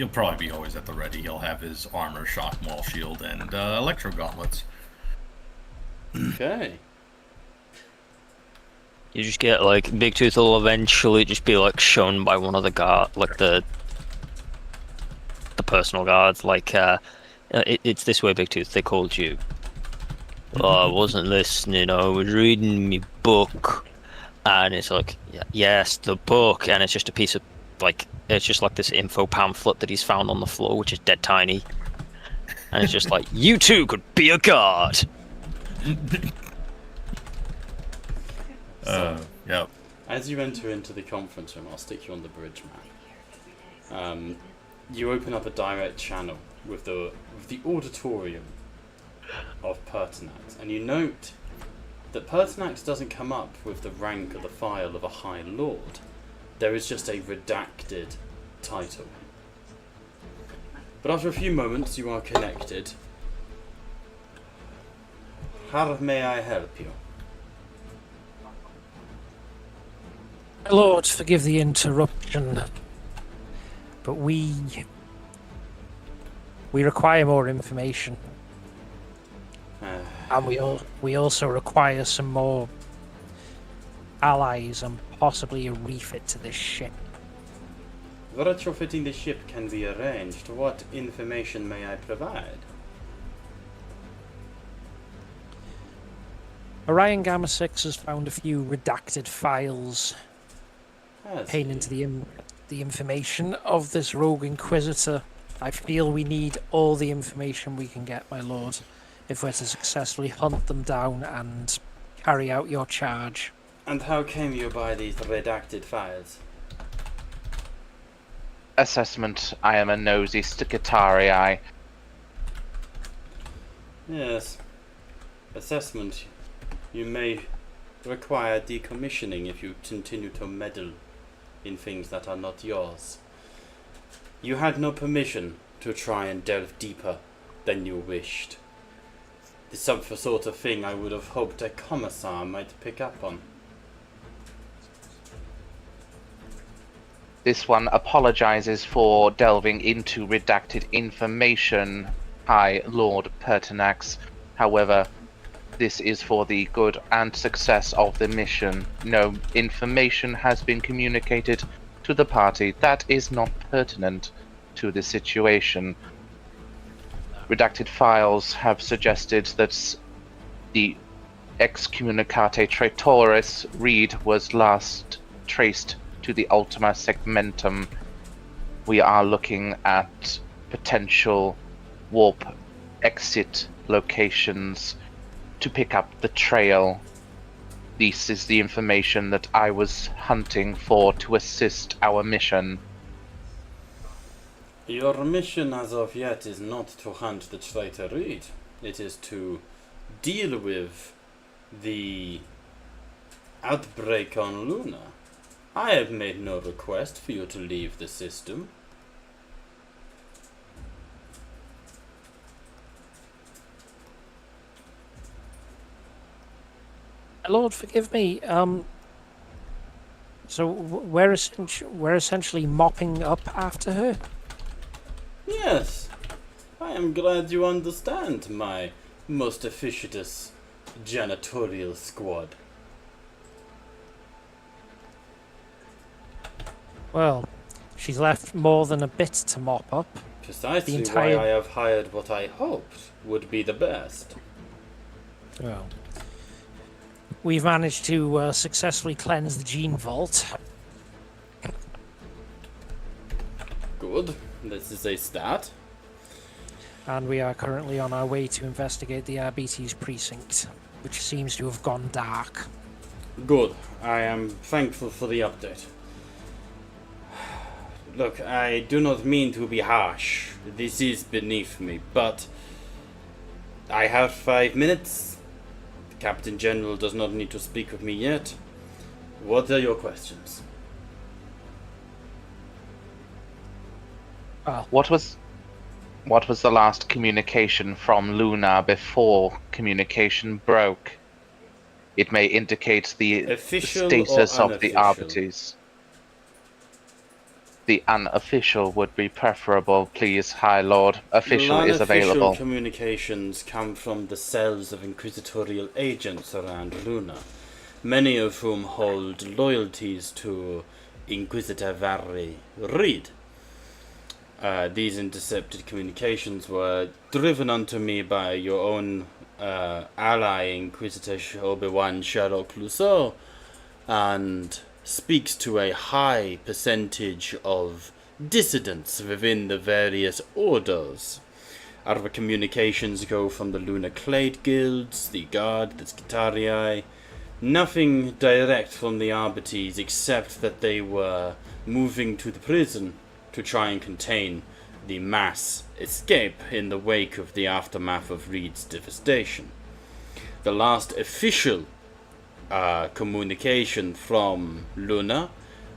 S5: probably be always at the ready. He'll have his armor, shock wall shield, and electro gauntlets.
S4: Okay.
S8: You just get like Big Tooth will eventually just be like shown by one of the guard, like the personal guards. Like it's this way, Big Tooth. They called you. Oh, I wasn't listening. I was reading my book, and it's like, yes, the book, and it's just a piece of like it's just like this info pamphlet that he's found on the floor, which is dead tiny, and it's just like, you too could be a guard.
S5: Yep.
S4: As you enter into the conference room, I'll stick you on the bridge map. You open up a direct channel with the auditorium of Pertinax, and you note that Pertinax doesn't come up with the rank or the file of a High Lord. There is just a redacted title. But after a few moments, you are connected. How may I help you?
S6: My lord, forgive the interruption, but we require more information, and we also require some more allies and possibly a refit to this ship.
S4: Retrofitting the ship can be arranged. What information may I provide?
S6: Orion Gamma 6 has found a few redacted files pertaining to the information of this rogue Inquisitor. I feel we need all the information we can get, my lord, if we're to successfully hunt them down and carry out your charge.
S4: And how came you by these redacted files?
S2: Assessment. I am a nosy Skitarii.
S4: Yes. Assessment. You may require decommissioning if you continue to meddle in things that are not yours. You had no permission to try and delve deeper than you wished. It's some sort of thing I would have hoped a commissar might pick up on.
S2: This one apologizes for delving into redacted information, High Lord Pertinax. However, this is for the good and success of the mission. No information has been communicated to the party that is not pertinent to the situation. Redacted files have suggested that the excommunicate traitoris read was last traced to the Ultima Segmentum. We are looking at potential warp exit locations to pick up the trail. This is the information that I was hunting for to assist our mission.
S4: Your mission as of yet is not to hunt the traitor Reed. It is to deal with the outbreak on Luna. I have made no request for you to leave the system.
S6: Lord, forgive me. So we're essentially mopping up after her.
S4: Yes, I am glad you understand my most officious janitorial squad.
S6: Well, she's left more than a bit to mop up.
S4: Precisely
S6: entire-
S4: why I have hired what I hoped would be the best.
S6: Well, we've managed to successfully cleanse the gene vault.
S4: Good. This is a start.
S6: And we are currently on our way to investigate the RBT's precinct, which seems to have gone dark.
S4: Good. I am thankful for the update. Look, I do not mean to be harsh. This is beneath me, but I have 5 minutes. The Captain General does not need to speak with me yet. What are your questions?
S6: Well,
S2: What was the last communication from Luna before communication broke? It may indicate the
S4: Official
S2: status
S4: or
S2: of the
S4: unofficial?
S2: Arbiters. The unofficial would be preferable, please, High Lord. Official is
S4: Non-official
S2: available.
S4: communications come from the cells of inquisitorial agents around Luna, many of whom hold loyalties to Inquisitor Varry Reed. These intercepted communications were driven onto me by your own ally, Inquisitor Obi-Wan Sherlock Clouseau, and speaks to a high percentage of dissidents within the various orders. Our communications go from the Lunar Clade Guilds, the Guard, the Skitarii. Nothing direct from the Arbites except that they were moving to the prison to try and contain the mass escape in the wake of the aftermath of Reed's devastation. The last official communication from Luna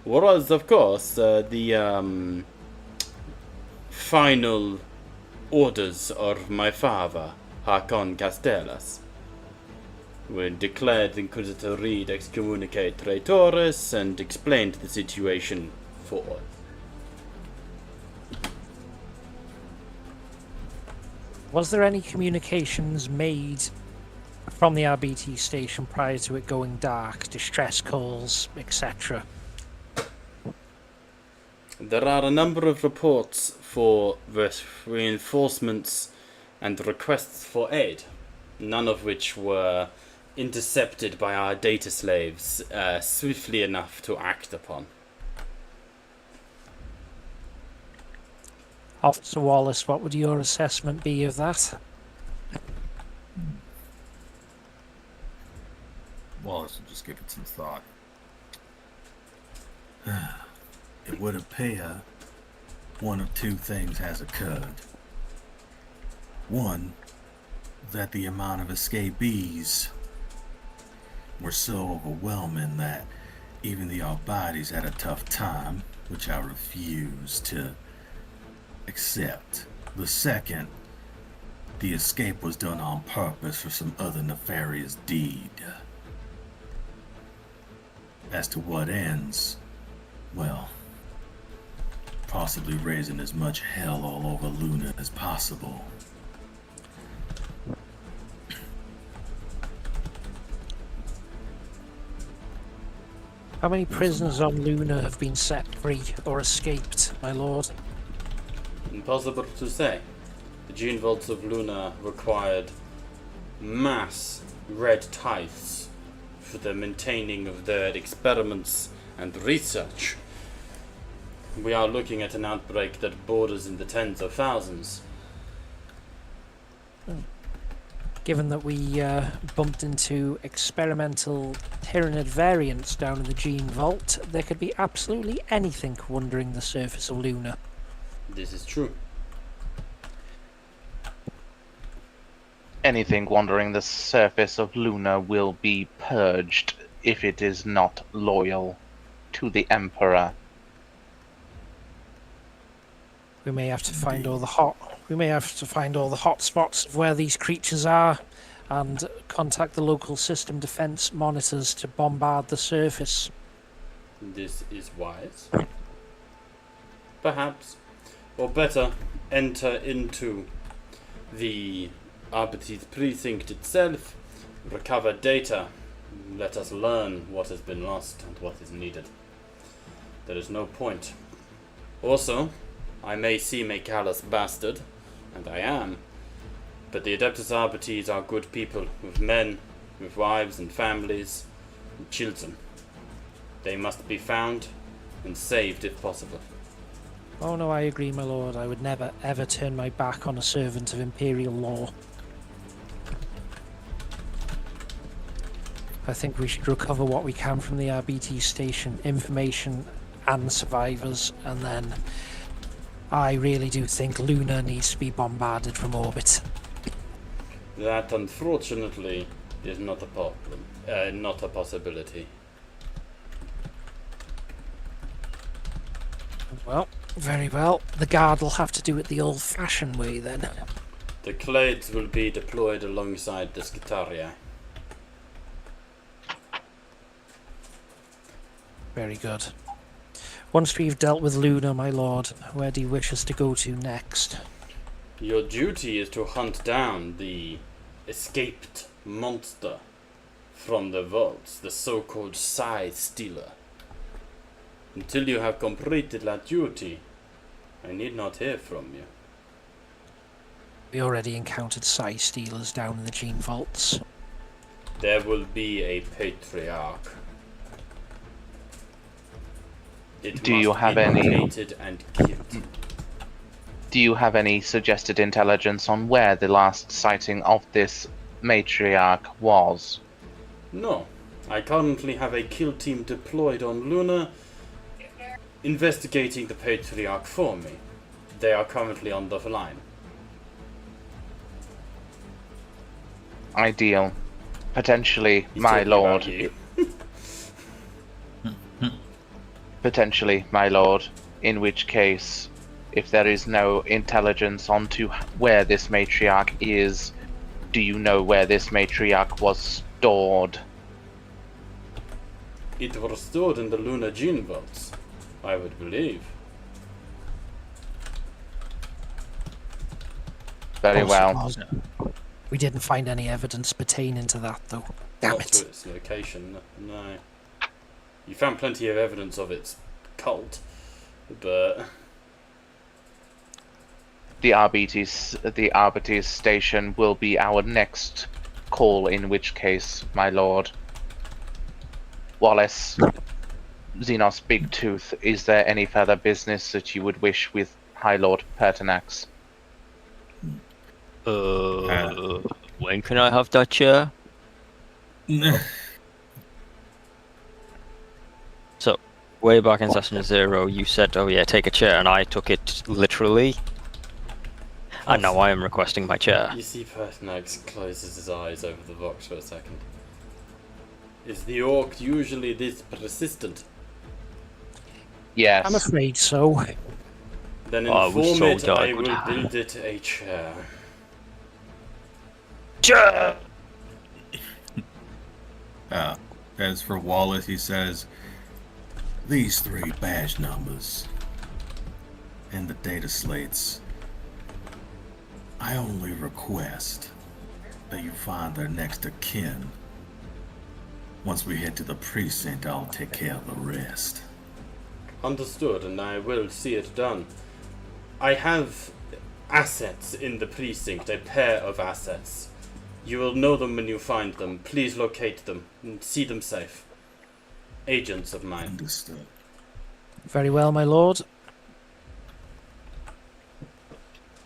S4: was, of course, the final orders of my father, Hakon Castellas, when declared Inquisitor Reed excommunicate traitores and explained the situation for us.
S6: was there any communications made from the RBT station prior to it going dark? Distress calls, etc.
S4: There are a number of reports for reinforcements and requests for aid, none of which were intercepted by our data slaves swiftly enough to act upon.
S6: Officer Wallace, what would your assessment be of that?
S5: Wallace will just give it some thought. It would appear one of two things has occurred. One, that the amount of escapees were so overwhelming that even the Arbites had a tough time, which I refuse to accept. The second, the escape was done on purpose for some other nefarious deed. As to what ends, well, possibly raising as much hell all over Luna as possible.
S6: How many prisoners on Luna have been set free or escaped, my lord?
S4: Impossible to say. The gene vaults of Luna required mass red tithes for the maintaining of their experiments and research. We are looking at an outbreak that borders in the tens of thousands.
S6: Given that we bumped into experimental Tyranid variants down in the gene vault, there could be absolutely anything wandering the surface of Luna.
S4: This is true.
S2: Anything wandering the surface of Luna will be purged if it is not loyal to the Emperor.
S6: We may have to find all the hot spots of where these creatures are, and contact the local system defense monitors to bombard the surface.
S4: This is wise. Perhaps. Or better, enter into the Arbites precinct itself, recover data. Let us learn what has been lost and what is needed. There is no point. Also, I may seem a callous bastard, and I am, but the Adeptus Arbites are good people, with men, with wives and families, and children. They must be found and saved if possible.
S6: Oh no, I agree, my lord. I would never ever turn my back on a servant of Imperial law. I think we should recover what we can from the RBT station, information and survivors, and then I really do think Luna needs to be bombarded from orbit.
S4: That, unfortunately, is not a problem. Not a possibility.
S6: Well, very well. The guard will have to do it the old-fashioned way then.
S4: The Clades will be deployed alongside the Skitarii.
S6: Very good. Once we've dealt with Luna, my lord, where do you wish us to go to next?
S4: Your duty is to hunt down the escaped monster from the vaults, the so-called Psi Stealer. Until you have completed that duty, I need not hear from you.
S6: We already encountered Psi Stealers down in the Gene Vaults.
S4: There will be a Patriarch. It
S2: Do you
S4: must
S2: have
S4: be
S2: any-
S4: located and killed.
S2: Do you have any suggested intelligence on where the last sighting of this matriarch was?
S4: No. I currently have a kill team deployed on Luna, investigating the Patriarch for me. They are currently on the line.
S2: Ideal. Potentially,
S4: He's
S2: my
S4: talking about
S2: lord.
S4: you.
S2: Potentially, my lord. In which case, if there is no intelligence onto where this matriarch is, do you know where this matriarch was stored?
S4: It was stored in the Luna Gene Vaults, I would believe.
S2: Very
S6: Also,
S2: well.
S6: we didn't find any evidence pertaining to that, though. Damn
S4: Not
S6: it.
S4: to its location, no. You found plenty of evidence of its cult, but
S2: The Arbites station will be our next call, in which case, my lord. Wallace, Xenos Big Tooth, is there any further business that you would wish with High Lord Pertinax?
S8: When can I have that chair? So, way back in Session Zero, you said, "Oh yeah, take a chair," and I took it literally. And now I am requesting my chair.
S4: you see Pertinax closes his eyes over the box for a second. Is the orc usually this persistent?
S2: Yes.
S6: I'm afraid so.
S4: Then
S8: I was
S4: inform
S8: told
S4: it
S8: that I
S4: I
S8: would
S4: will
S8: have.
S4: build it a chair.
S8: Chair!
S5: As for Wallace, he says, these 3 badge numbers and the data slates, I only request that you find their next of kin. Once we head to the precinct, I'll take care of the rest.
S4: Understood, and I will see it done. I have assets in the precinct, a pair of assets. You will know them when you find them. Please locate them and see them safe. Agents of mine.
S5: Understood.
S6: Very well, my lord.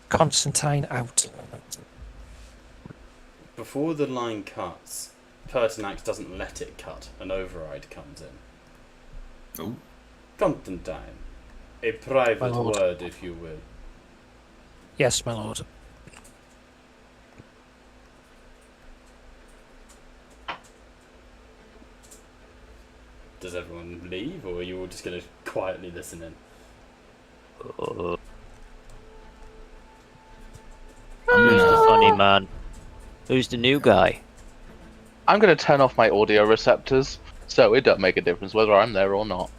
S6: Constantine out.
S4: Before the line cuts, Pertinax doesn't let it cut. An override comes in.
S5: Oh,
S4: Constantine. A private
S6: My lord.
S4: word, if you will.
S6: Yes, my lord.
S4: Does everyone leave, or are you all just going to quietly listen in?
S8: Who's the funny man? Who's the new guy?
S2: I'm going to turn off my audio receptors, so it don't make a difference whether I'm there or not.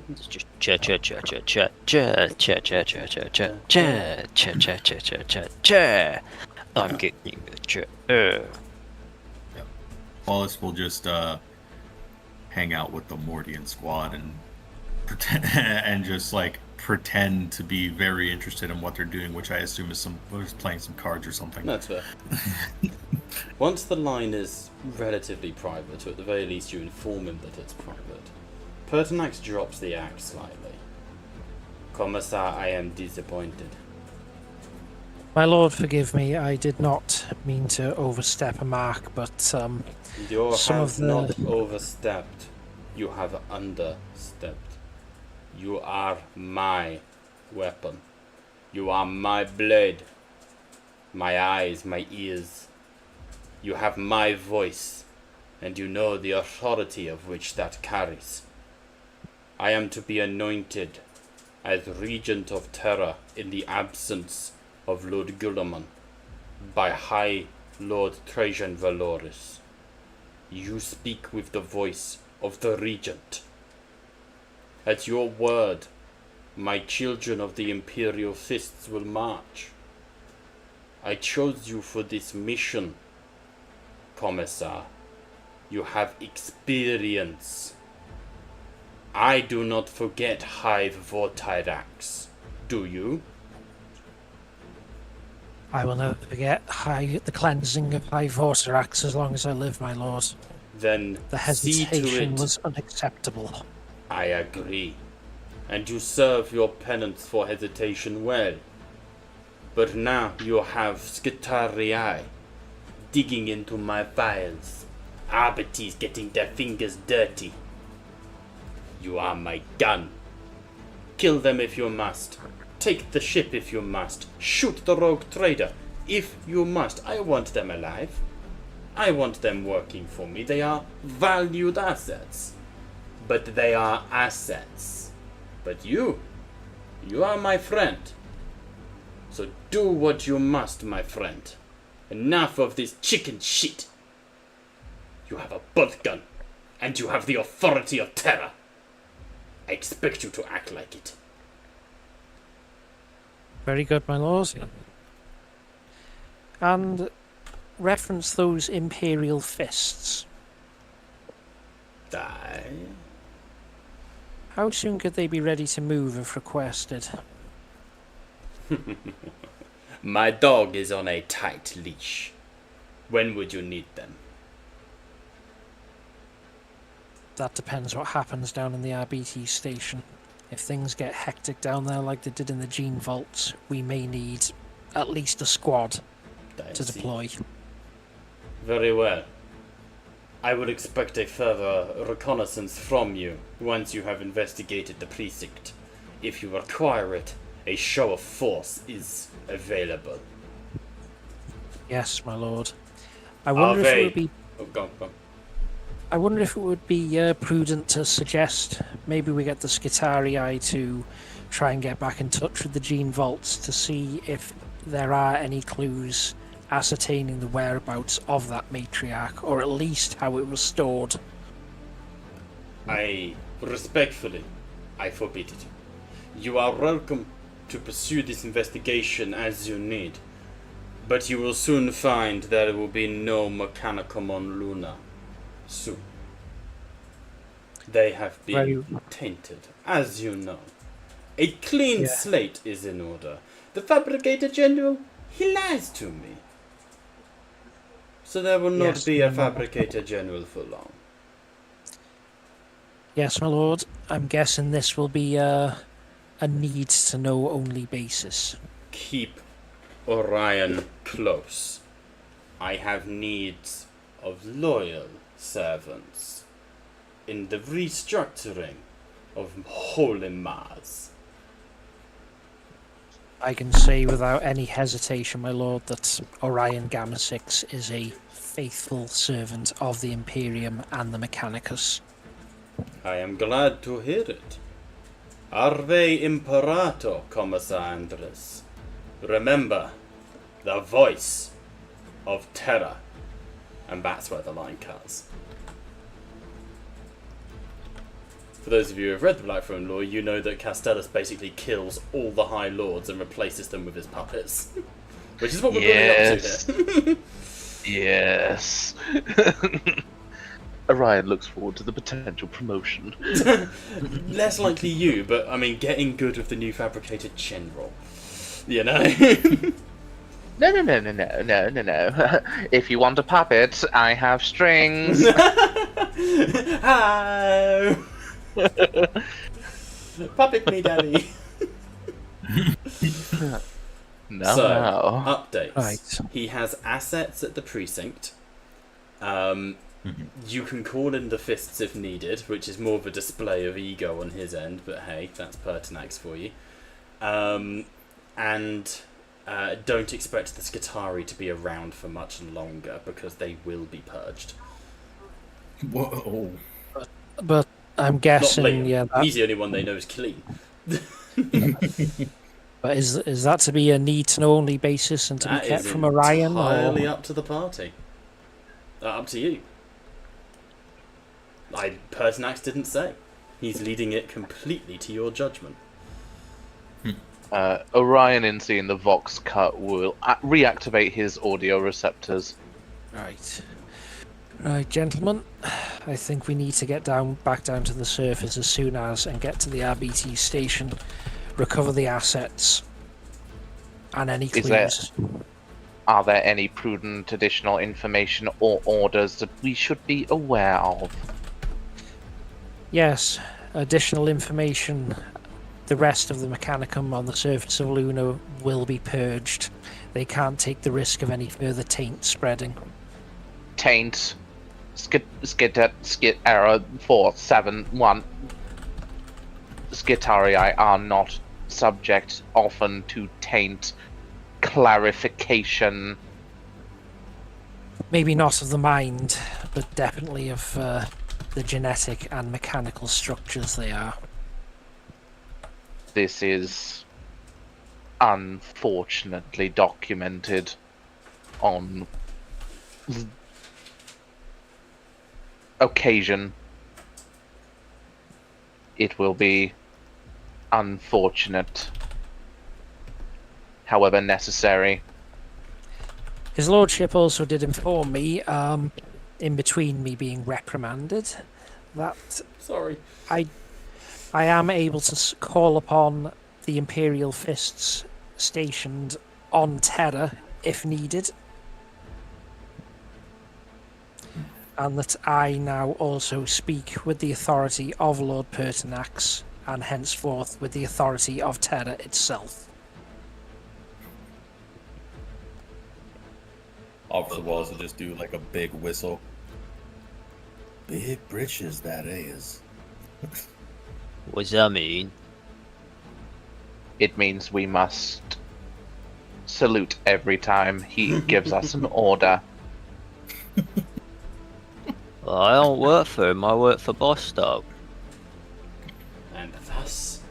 S8: It's just chair, chair, chair, chair, chair, chair, chair, chair, chair, chair, chair, chair, chair, chair, chair, chair, chair, chair. I'm getting you a chair.
S5: Wallace will just hang out with the Mordian squad and pretend and just like pretend to be very interested in what they're doing, which I assume is playing some cards or something.
S4: That's fair. Once the line is relatively private, or at the very least you inform him that it's private, Pertinax drops the axe slightly. Commissar, I am disappointed.
S6: My lord, forgive me. I did not mean to overstep a mark, but
S4: You
S6: some
S4: have
S6: of the
S4: not overstepped. You have understepped. You are my weapon. You are my blade. My eyes, my ears. You have my voice, and you know the authority of which that carries. I am to be anointed as Regent of Terra in the absence of Lord Guilliman by High Lord Trajan Valoris. You speak with the voice of the Regent. At your word, my children of the Imperial Fists will march. I chose you for this mission, Commissar. You have experience. I do not forget Hive Vortirax. Do you?
S6: I will never forget the cleansing of High Vortirax as long as I live, my lord.
S4: Then
S6: The
S4: see to
S6: hesitation
S4: it.
S6: was unacceptable.
S4: I agree. And you serve your penance for hesitation well. But now you have Skitarii digging into my files. Arbites getting their fingers dirty. You are my gun. Kill them if you must. Take the ship if you must. Shoot the rogue trader if you must. I want them alive. I want them working for me. They are valued assets. But they are assets. But you are my friend. So do what you must, my friend. Enough of this chicken shit. You have a bolt gun, and you have the authority of Terra. I expect you to act like it.
S6: Very good, my lord. And reference those Imperial Fists.
S4: Die.
S6: How soon could they be ready to move if requested?
S4: My dog is on a tight leash. When would you need them?
S6: That depends what happens down in the RBT station. If things get hectic down there like they did in the Gene Vaults, we may need at least a squad
S4: I
S6: to
S4: see.
S6: deploy.
S4: Very well. I would expect a further reconnaissance from you once you have investigated the precinct. If you require it, a show of force is available.
S6: Yes, my lord. I wonder if it would be
S4: Oh, go on.
S6: I wonder if it would be prudent to suggest maybe we get the Skitarii to try and get back in touch with the Gene Vaults to see if there are any clues ascertaining the whereabouts of that matriarch, or at least how it was stored.
S4: I respectfully, I forbid it. You are welcome to pursue this investigation as you need, but you will soon find there will be no Mechanicum on Luna. Soon. They have been tainted, as you know. A clean slate is in order. The Fabricator General, he lies to me. So there will not be a Fabricator General for long.
S6: Yes, my lord. I'm guessing this will be a needs-to-know only basis.
S4: Keep Orion close. I have needs of loyal servants in the restructuring of Holy Mars.
S6: I can say without any hesitation, my lord, that Orion Gamma 6 is a faithful servant of the Imperium and the Mechanicus.
S4: I am glad to hear it. Arve Imperator, Commissar Andres. Remember, the voice of Terra. And that's where the line cuts. For those of you who have read the Blackthrone lore, you know that Castellus basically kills all the High Lords and replaces them with his puppets. which is what we're building up to here.
S2: Yes. Orion looks forward to the potential promotion.
S4: Less likely you, but I mean, getting good with the new fabricated chin roll. You know?
S2: No. If you want a puppet, I have strings.
S4: Hello! Puppet me, daddy.
S2: No.
S4: So, updates.
S6: Right.
S4: He has assets at the precinct. You can call in the fists if needed, which is more of a display of ego on his end, but hey, that's Pertinax for you. And don't expect the Skitari to be around for much longer, because they will be purged.
S5: Whoa.
S6: But I'm
S4: Not
S6: guessing,
S4: Liam.
S6: yeah.
S4: He's the only one they know is clean.
S6: But is that to be a need to know only basis and to
S4: That
S6: be kept
S4: is
S6: from Orion?
S4: entirely
S6: Or...
S4: up to the party. Up to you. Pertinax didn't say. He's leading it completely to your judgment.
S2: Orion, in seeing the Vox cut, will reactivate his audio receptors.
S6: Right. Right, gentlemen. I think we need to get back down to the surface as soon as and get to the RBT station, recover the assets, and any clues.
S2: Are there any prudent additional information or orders that we should be aware of?
S6: Yes, additional information. The rest of the Mechanicum on the surface of Luna will be purged. They can't take the risk of any further taint spreading.
S2: Taint. Skit error 471. Skitarii are not subject often to taint. Clarification.
S6: Maybe not of the mind, but definitely of the genetic and mechanical structures they are.
S2: This is unfortunately documented on occasion. It will be unfortunate, however necessary.
S6: His lordship also did inform me, in between me being reprimanded, that
S4: Sorry.
S6: I am able to call upon the Imperial Fists stationed on Terra if needed. And that I now also speak with the authority of Lord Pertinax, and henceforth with the authority of Terra itself.
S5: Officer Walls will just do like a big whistle. Big britches, that is.
S8: What's that mean?
S2: It means we must salute every time he gives us an order.
S8: Well, I don't work for him, I work for Bostock.
S4: And thus...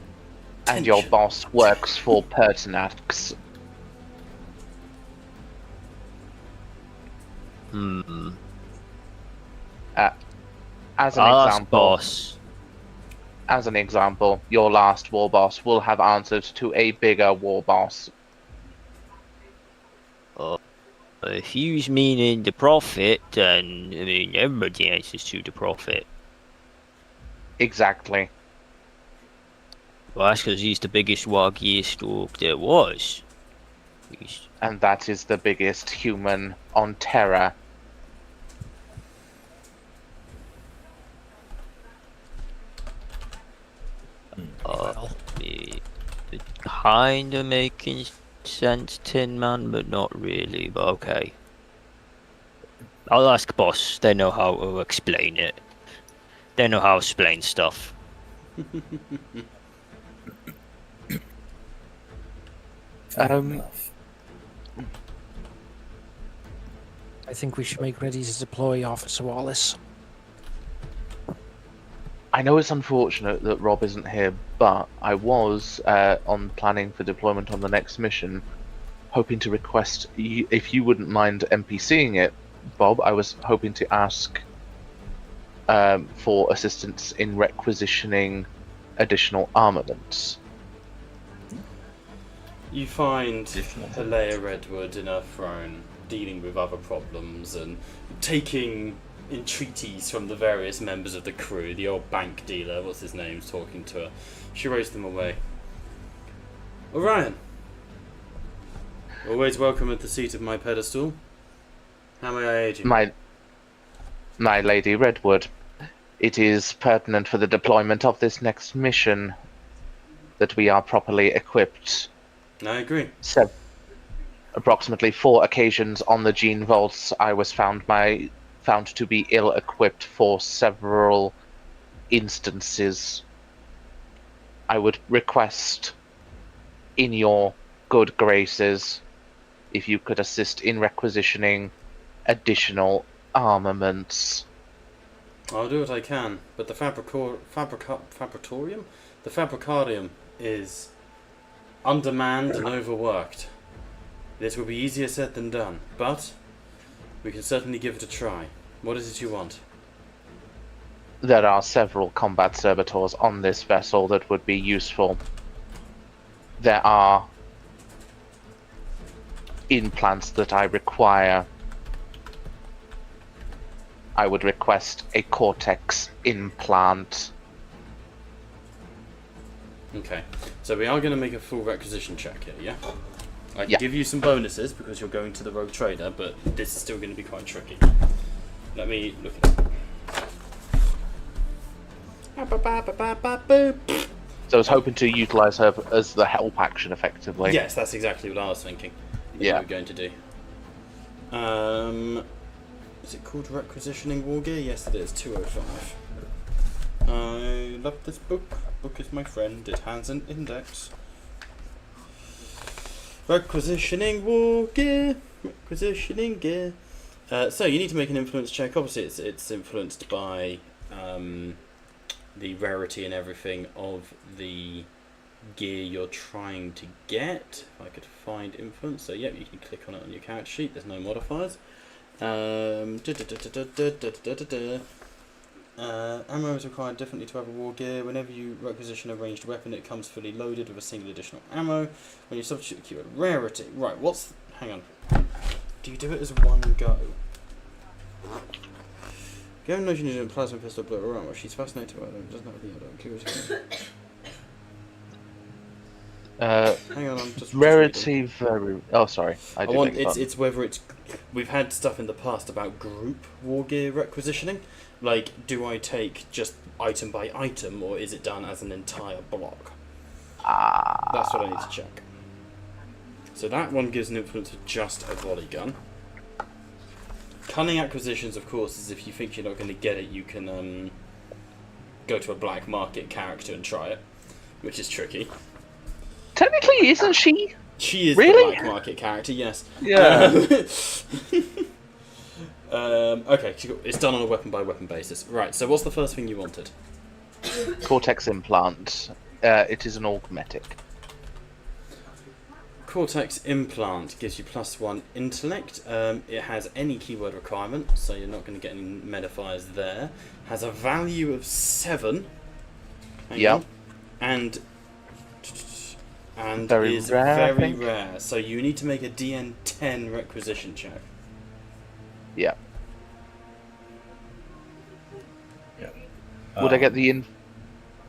S2: And your
S4: tension.
S2: boss works for Pertinax. As an
S8: I'll ask
S2: example,
S8: boss.
S2: As an example, your last war boss will have answered to a bigger war boss.
S8: If he's meaning the prophet, then, I mean, everybody answers to the prophet.
S2: Exactly.
S8: Well, that's because he's the biggest, waggiest orc there was.
S2: And that is the biggest human on Terra.
S8: It kinda making sense, Tin Man, but not really, but okay. I'll ask boss, they know how to explain it. They know how to explain stuff.
S6: I think we should make ready to deploy Officer Wallace.
S2: I know it's unfortunate that Rob isn't here, but I was on planning for deployment on the next mission, hoping to request, if you wouldn't mind NPCing it, Bob, I was hoping to ask for assistance in requisitioning additional armaments.
S4: You find
S5: Additional
S4: Alea Redwood in her throne, dealing with other problems and taking entreaties from the various members of the crew. The old bank dealer, what's his name, talking to her. She raised them away. Orion, always welcome at the seat of my pedestal. How may I aid you?
S2: My Lady Redwood, it is pertinent for the deployment of this next mission that we are properly equipped.
S4: I agree.
S2: Approximately 4 occasions on the Gene Vaults, I was found to be ill-equipped for several instances. I would request, in your good graces, if you could assist in requisitioning additional armaments.
S4: I'll do what I can, but the fabricatorium? The fabricarium is undermanned and overworked. This will be easier said than done, but we can certainly give it a try. What is it you want?
S2: There are several combat servitors on this vessel that would be useful. There are implants that I require. I would request a cortex implant.
S4: Okay, so we are going to make a full requisition check here, yeah? I can
S2: Yeah.
S4: give you some bonuses because you're going to the Rogue Trader, but this is still going to be quite tricky. Let me look at it.
S2: So I was hoping to utilize her as the help action effectively.
S4: Yes, that's exactly what I was thinking.
S2: Yeah.
S4: We were going to do. Is it called Requisitioning War Gear? Yes, it is. 205. I love this book. Book is my friend. It has an index. Requisitioning War Gear. Requisitioning Gear. So you need to make an influence check. Obviously, it's influenced by the rarity and everything of the gear you're trying to get. If I could find influence, so yep, you can click on it on your character sheet. There's no modifiers. Ammo is required differently to other war gear. Whenever you requisition a ranged weapon, it comes fully loaded with a single additional ammo. When you substitute the keyword rarity, right? Hang on. Do you do it as one go? Given notion using a plasma pistol, blow her armor. She's fascinated by them. Doesn't have the other. Hang on, I'm just
S2: Rarity very. Oh, sorry. I do beg your pardon.
S4: It's whether it's. We've had stuff in the past about group war gear requisitioning. Like, do I take just item by item, or is it done as an entire block? That's what I need to check. So that one gives an influence of just a volley gun. Cunning acquisitions, of course, is if you think you're not going to get it, you can go to a black market character and try it, which is tricky.
S2: Technically, isn't she?
S4: She is
S2: Really?
S4: the black market character, yes.
S2: Yeah.
S4: Okay, it's done on a weapon by weapon basis. Right, so what's the first thing you wanted?
S2: Cortex implant. It is an augmetic.
S4: Cortex implant gives you +1 intellect. It has any keyword requirement, so you're not going to get any modifiers there. Has a value of 7.
S2: Yep.
S4: And
S2: Very
S4: is
S2: rare, I
S4: very
S2: think.
S4: rare. So you need to make a DN10 requisition check.
S2: Yeah.
S5: Yeah.
S2: Would I get the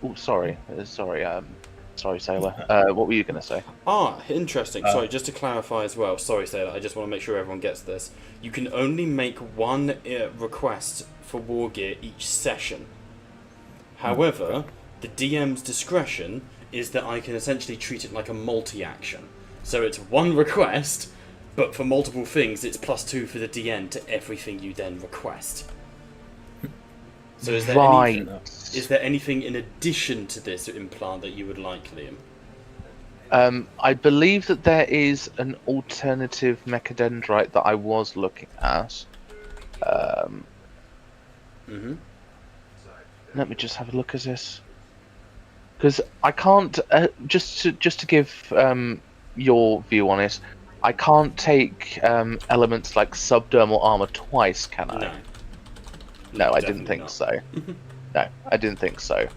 S2: Oh, sorry. Sorry, Sailor. What were you going to say?
S4: Interesting. Sorry, just to clarify as well. Sorry, Sailor. I just want to make sure everyone gets this. You can only make one request for war gear each session. However, the DM's discretion is that I can essentially treat it like a multi-action. So it's one request, but for multiple things, it's +2 for the DN to everything you then request. So is there anything in addition to this implant that you would like, Liam?
S2: I believe that there is an alternative mechadendrite that I was looking at. Let me just have a look at this, because I can't. Just to give your view on it, I can't take elements like subdermal armor twice, can I? No, I didn't think so. No, I didn't think so.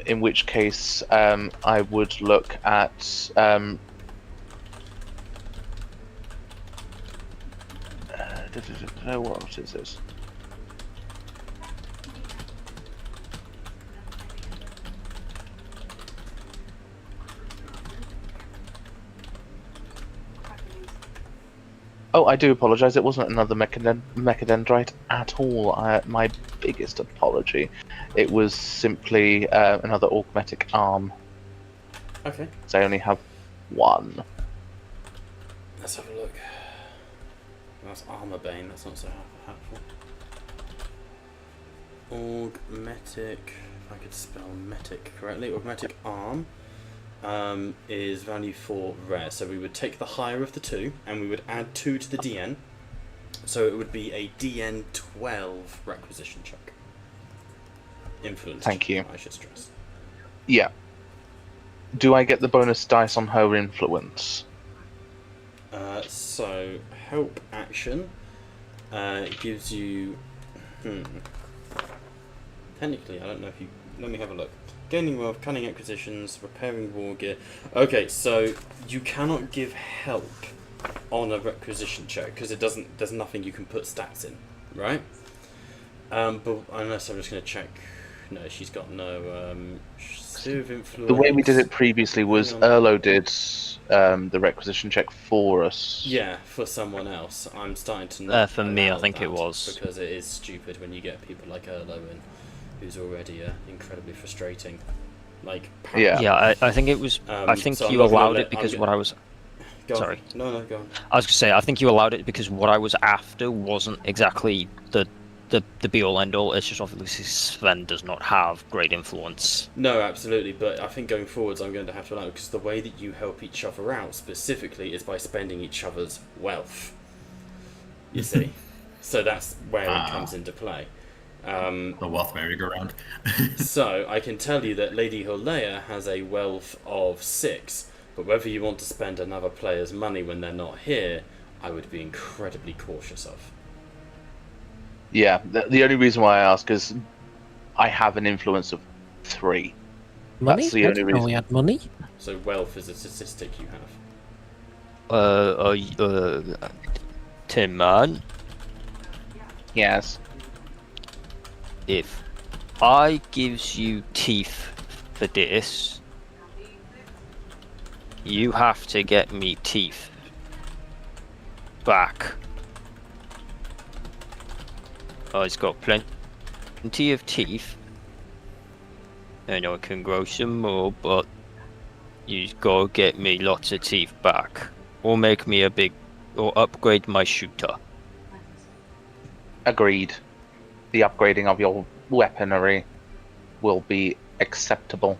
S2: In which case, I would look at What is this? Oh, I do apologise. It wasn't another mechadendrite at all. My biggest apology. It was simply another augmetic arm.
S4: Okay.
S2: So I only have one.
S4: Let's have a look. That's armor bane. That's not so helpful. Augmetic. If I could spell metic correctly. Augmetic arm. Is value 4 rare, so we would take the higher of the two and we would add 2 to the DN, so it would be a DN 12 requisition check. Influence.
S2: Thank you.
S4: I should stress.
S2: Yeah. Do I get the bonus dice on her influence?
S4: So help action gives you. Technically, I don't know if you. Let me have a look. Gaining wealth, cunning acquisitions, repairing war gear. Okay, so you cannot give help on a requisition check because it doesn't. There's nothing you can put stats in, right? But unless I'm just going to check. No, she's got no sphere of influence.
S2: The way we did it previously was Erlo did the requisition check for us.
S4: Yeah, for someone else. I'm starting to not
S8: For me, I
S4: allow
S8: think it
S4: that
S8: was.
S4: because it is stupid when you get people like Erlo in, who's already incredibly frustrating. Like
S2: Yeah.
S8: Yeah, I think it was. I think
S4: so I'm
S8: you
S4: not gonna
S8: allowed
S4: let-
S8: it because
S4: I'm
S8: what I was.
S4: Go on.
S8: Sorry.
S4: No, go on.
S8: I was gonna say I think you allowed it because what I was after wasn't exactly the be all end all. It's just obviously Sven does not have great influence.
S4: No, absolutely, but I think going forwards I'm going to have to allow it because the way that you help each other out specifically is by spending each other's wealth. You see? So that's where it comes into play.
S5: The wealth merry-go-round.
S4: So I can tell you that Lady Holea has a wealth of 6, but whether you want to spend another player's money when they're not here, I would be incredibly cautious of.
S2: Yeah, the only reason why I ask is I have an influence of 3.
S6: Money?
S2: That's the
S6: I
S2: only
S6: didn't know we
S2: reason.
S6: had money.
S4: So wealth is a statistic you have.
S8: Tim man,
S2: Yes.
S8: if I gives you teeth for this, you have to get me teeth back. I've got plenty of teeth, and I can grow some more, but you gotta get me lots of teeth back, or make me or upgrade my shooter.
S2: Agreed. The upgrading of your weaponry will be acceptable.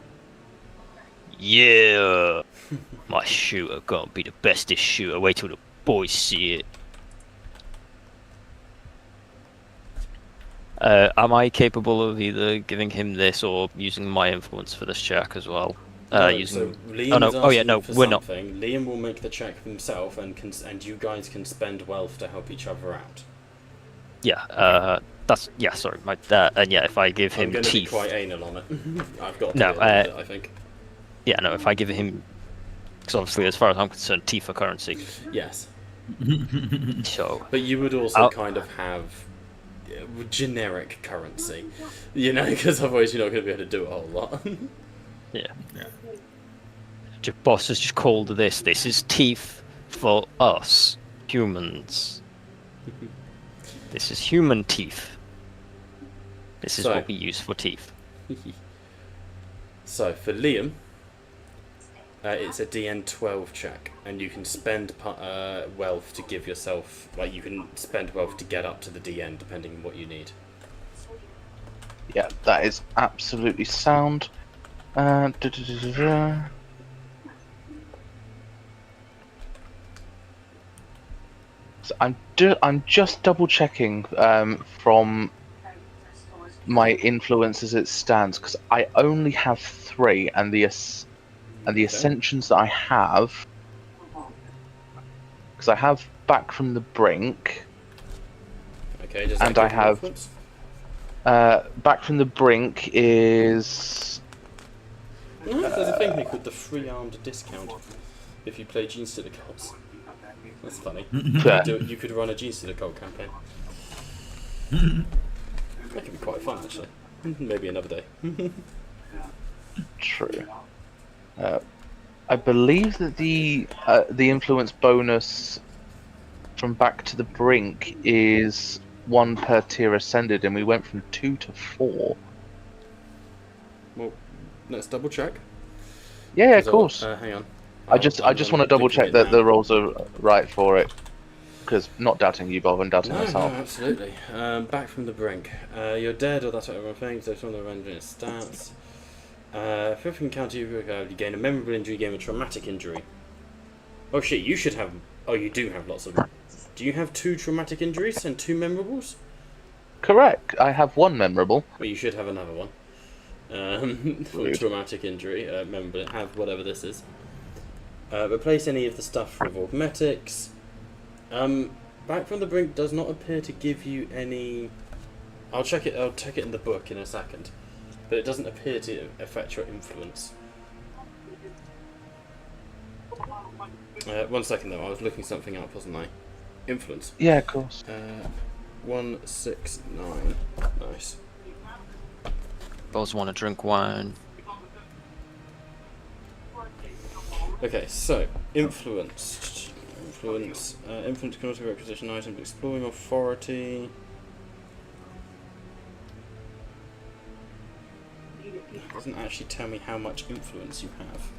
S8: Yeah, my shooter gonna be the bestest shooter. Wait till the boys see it. Am I capable of either giving him this or using my influence for this check as well?
S4: So
S8: Using.
S4: Liam
S8: Oh no!
S4: is
S8: Oh yeah,
S4: asking
S8: no,
S4: for
S8: we're not.
S4: something. Liam will make the check himself, and you guys can spend wealth to help each other out.
S8: Yeah. That's yeah. Sorry, my and yeah. If I give
S4: I'm
S8: him
S4: going to be
S8: teeth.
S4: quite anal on it. I've got to
S8: No,
S4: be a little bit, I think.
S8: Yeah, no. If I give him, because obviously, as far as I'm concerned, teeth are currency.
S4: Yes,
S8: So.
S4: but you would also
S8: I'll-
S4: kind of have generic currency, you know, because otherwise you're not going to be able to do a whole lot.
S8: Yeah.
S5: Yeah.
S8: Your boss has just called this. This is teeth for us humans. This is human teeth. This is
S4: So-
S8: what we use for teeth.
S4: So for Liam, it's a DN 12 check, and you can spend wealth to give yourself, like you can spend wealth to get up to the DN depending on what you need.
S2: Yeah, that is absolutely sound. So I'm just double checking from my influence as it stands because I only have 3, and the ascensions that I have, because I have Back from the Brink.
S4: Okay, does
S2: And
S4: that
S2: I
S4: give you
S2: have-
S4: influence?
S2: Back from the Brink is
S4: No, there's a thing here called the free armed discount if you play Gene Syndicates. That's funny.
S2: Yeah.
S4: You could run a G-Stealer cult campaign. That could be quite fun, actually. Maybe another day.
S2: True. I believe that the influence bonus from Back to the Brink is 1 per tier ascended, and we went from 2 to 4.
S4: Well, let's double check.
S2: Yeah, of course.
S4: Hang on.
S2: I just want to double check that the rolls are right for it, because not doubting you, Bob, and doubting
S4: No,
S2: myself.
S4: absolutely. Back from the brink. You're dead, or that's what everyone thinks. There's one of the random stats. Fifth encounter, you gain a memorable injury, you gain a traumatic injury. Oh shit, you should have. Oh, you do have lots of them. Do you have 2 traumatic injuries and 2 memorables?
S2: Correct. I have 1 memorable.
S4: Well, you should have another one. For traumatic injury, remember, have whatever this is. Replace any of the stuff for evolved metics. Back from the brink does not appear to give you any. I'll check it in the book in a second, but it doesn't appear to affect your influence. 1 second though, I was looking something up, wasn't I? Influence.
S2: Yeah, of course.
S4: 169. Nice.
S8: Both want to drink wine.
S4: Okay, so influence can also be requisition items. Exploring authority. It doesn't actually tell me how much influence you have.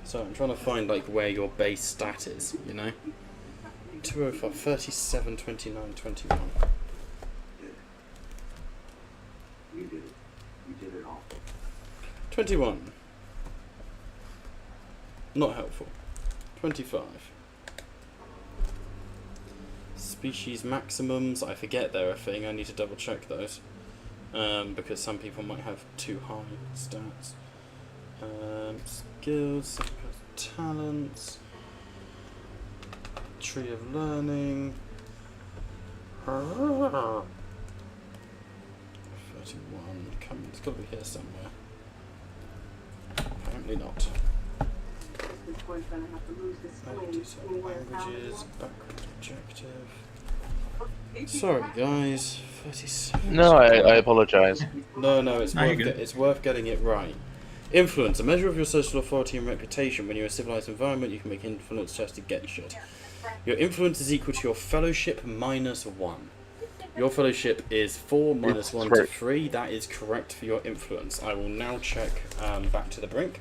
S4: So I'm trying to find like where your base stat is, you know? 205, 37, 29, 21. 21. Not helpful. 25. Species maximums, I forget they're a thing, I need to double check those. Because some people might have too high stats. Skills, talents, tree of learning. 31, come on, it's got to be here somewhere. Apparently not. Languages, background objective. Sorry guys, 37.
S2: No, I apologise.
S4: No, it's worth getting it right. Influence, a measure of your social authority and reputation. When you're in a civilized environment, you can make influence tests to get shit. Your influence is equal to your fellowship minus 1. Your fellowship is 4 minus 1 to 3. That is correct for your influence. I will now check Back to the Brink.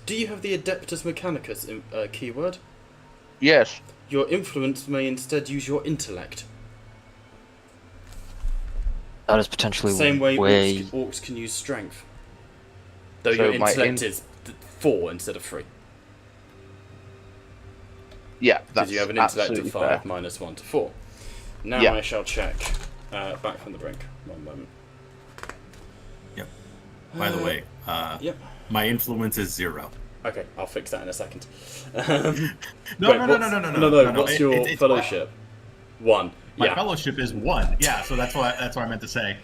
S4: Do you have the Adeptus Mechanicus keyword?
S2: Yes.
S4: Your influence may instead use your intellect.
S8: That is potentially
S4: Same way
S8: way...
S4: orcs can use strength. Though
S2: So
S4: your
S2: my
S4: intellect is 4 instead of 3.
S2: Yeah,
S4: Because
S2: that's
S4: you have an intellect of
S2: absolutely
S4: 5
S2: fair.
S4: minus 1 to 4. Now
S2: Yeah.
S4: I shall check Back from the Brink. One moment.
S5: Yep. By the way,
S4: Yep.
S5: my influence is 0.
S4: Okay, I'll fix that in a second.
S5: No.
S4: What's your fellowship? 1.
S5: My
S4: Yeah.
S5: fellowship is 1. Yeah, so that's what I meant to say.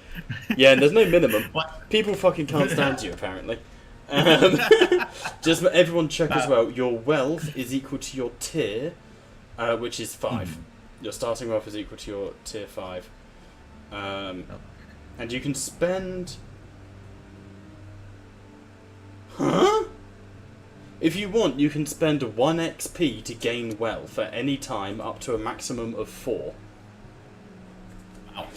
S4: Yeah, and there's no minimum.
S5: What?
S4: People fucking can't stand you, apparently. Just everyone check as well. Your wealth is equal to your tier, which is 5. Your starting wealth is equal to your tier 5. And you can spend... Huh? If you want, you can spend 1 XP to gain wealth at any time up to a maximum of 4.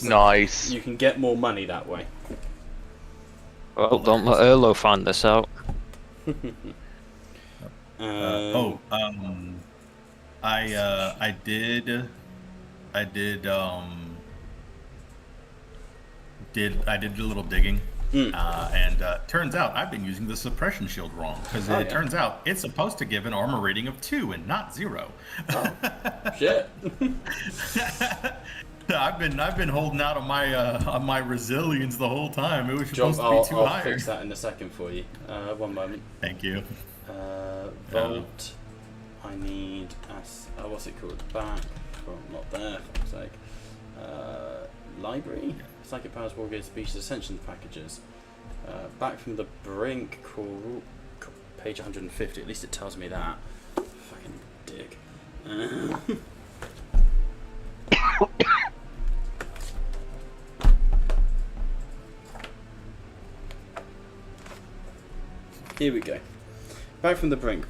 S2: Nice.
S4: You can get more money that way.
S8: Well, don't let Erlo find this out.
S5: I did a little digging, and turns out I've been using the suppression shield wrong, because it turns out it's supposed to give an armor rating of 2 and not 0.
S4: Oh, shit.
S5: I've been holding out on my resilience the whole time. It was supposed to be too
S4: I'll
S5: high.
S4: fix that in a second for you. One moment.
S5: Thank you.
S4: Vault. I need what's it called? Back. Well, not there. For fuck's sake. Library. Psychic powers, war gear, species, ascension packages. Back from the brink, cool. Page 150, at least it tells me that. Fucking dick. Here we go. Back from the brink.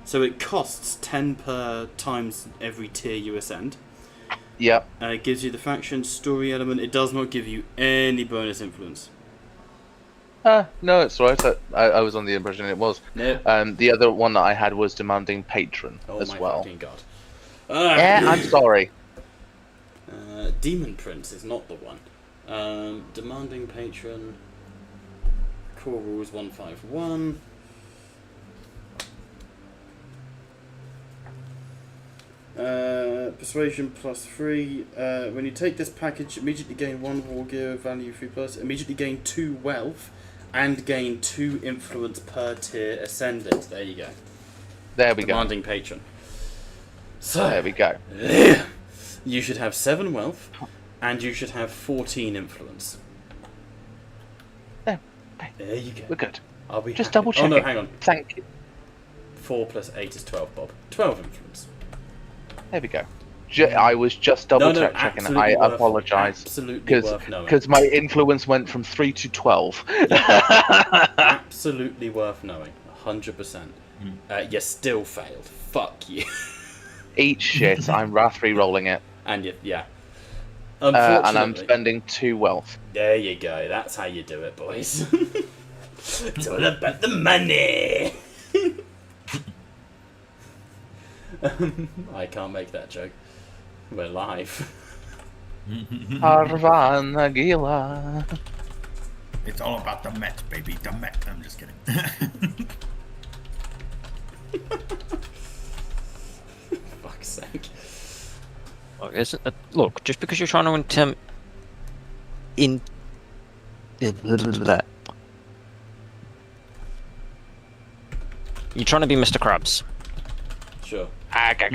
S4: So it costs 10 per times every tier you ascend.
S2: Yep.
S4: It gives you the faction story element. It does not give you any bonus influence.
S2: No, it's right. I was on the impression it was.
S4: No.
S2: The other one that I had was demanding patron as
S4: my
S2: well.
S4: fucking god.
S2: Yeah, I'm sorry.
S4: Demon Prince is not the one. Demanding patron. Core rules 151. Persuasion +3. When you take this package, immediately gain 1 war gear value 3+. Immediately gain 2 wealth, and gain 2 influence per tier ascended. There you go.
S2: There we go.
S4: Demanding patron. So
S2: There we go.
S4: you should have 7 wealth, and you should have 14 influence.
S2: There.
S4: There you go.
S2: We're good.
S4: I'll be
S2: Just
S4: happy.
S2: double checking.
S4: Oh no, hang on.
S2: Thank you.
S4: 4 + 8 is 12, Bob. 12 influence.
S2: There we go. I was just double checking.
S4: absolutely
S2: I
S4: worth-
S2: apologise
S4: Absolutely worth knowing.
S2: because my influence went from 3 to 12.
S4: Absolutely worth knowing. 100%. You still failed. Fuck you.
S2: Eat shit. I'm wrath re-rolling it,
S4: And yeah.
S2: and
S4: Unfortunately,
S2: I'm spending 2 wealth.
S4: there you go. That's how you do it, boys. It's all about the money. I can't make that joke. We're live.
S2: Arvan Aguila.
S5: It's all about the Met, baby. The Met. I'm just kidding.
S4: Fuck's sake.
S8: Look, just because you're trying to you're trying to be Mr. Krabs.
S4: Sure.
S8: Money.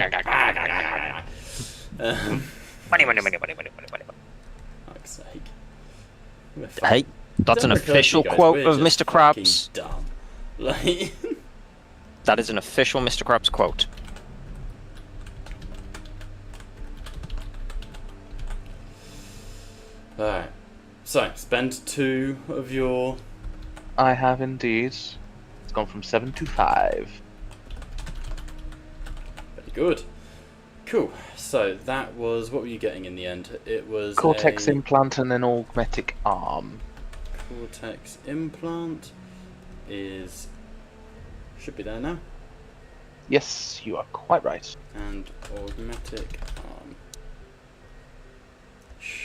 S4: Fuck's sake.
S8: Hey, that's an
S4: Don't occur to
S8: official
S4: you guys,
S8: quote
S4: we're
S8: of
S4: just
S8: Mr. Krabs.
S4: fucking Dumb. Like.
S8: That is an official Mr. Krabs quote.
S4: Alright. So, spend 2 of your...
S2: I have indeed. It's gone from 7 to 5.
S4: Very good. Cool. So, that was... What were you getting in the end? It was
S2: Cortex
S4: a
S2: implant and an augmetic arm.
S4: Cortex implant is... Should be there now.
S2: Yes, you are quite right.
S4: And augmetic arm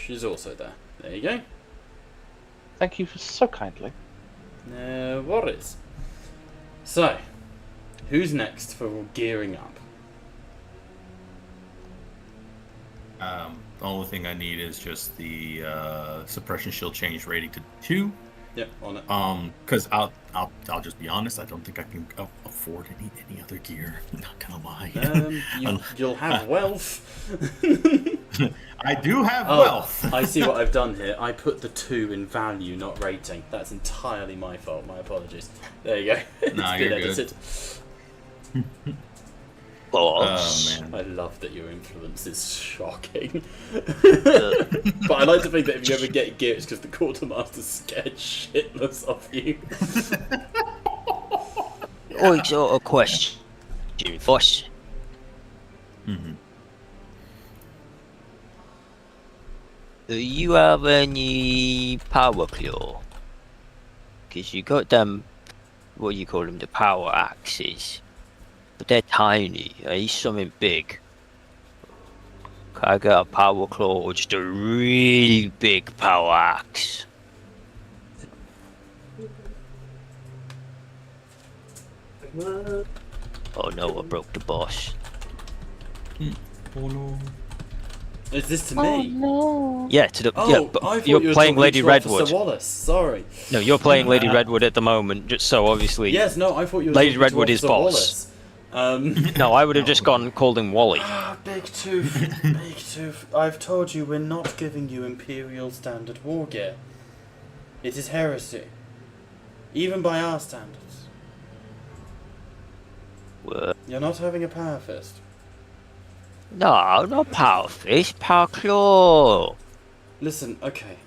S4: is also there. There you go.
S2: Thank you for so kindly.
S4: No worries. So, who's next for gearing up?
S5: The only thing I need is just the suppression shield change rating to 2.
S4: Yep, on it.
S5: Because I'll just be honest. I don't think I can afford any other gear. I'm not gonna lie.
S4: You'll have wealth.
S5: I do have wealth.
S4: I see what I've done here. I put the 2 in value, not rating. That's entirely my fault. My apologies. There you go.
S5: Nah,
S4: It's
S5: you're
S4: been
S5: good.
S4: edited.
S8: Boss.
S5: man.
S4: I love that your influence is shocking. But I like to think that if you ever get gear, it's because the quartermaster's scared shitless of you.
S8: I got a question, boss. Do you have any power claw? Because you got them, what you call them, the power axes. But they're tiny. I need something big. Can I get a power claw or just a really big power axe? Oh no, I broke the boss.
S5: Oh no.
S4: Is this to me?
S8: Yeah, to the
S4: Oh,
S8: yeah,
S4: I
S8: but
S4: thought
S8: you're
S4: you were
S8: playing
S4: talking
S8: Lady
S4: to Officer
S8: Redwood.
S4: Wallace. Sorry.
S8: No, you're playing Lady Redwood at the moment, just so obviously.
S4: Yes, no, I thought you were
S8: Lady
S4: talking
S8: Redwood
S4: to
S8: is
S4: Officer
S8: boss.
S4: Wallace.
S8: No, I would have just gone and called him Wally.
S4: Big Tooth, Big Tooth, I've told you we're not giving you Imperial Standard war gear. It is heresy. Even by our standards.
S8: What?
S4: You're not having a power fist.
S8: No, not Power Fist, Power Claw.
S4: Listen, okay.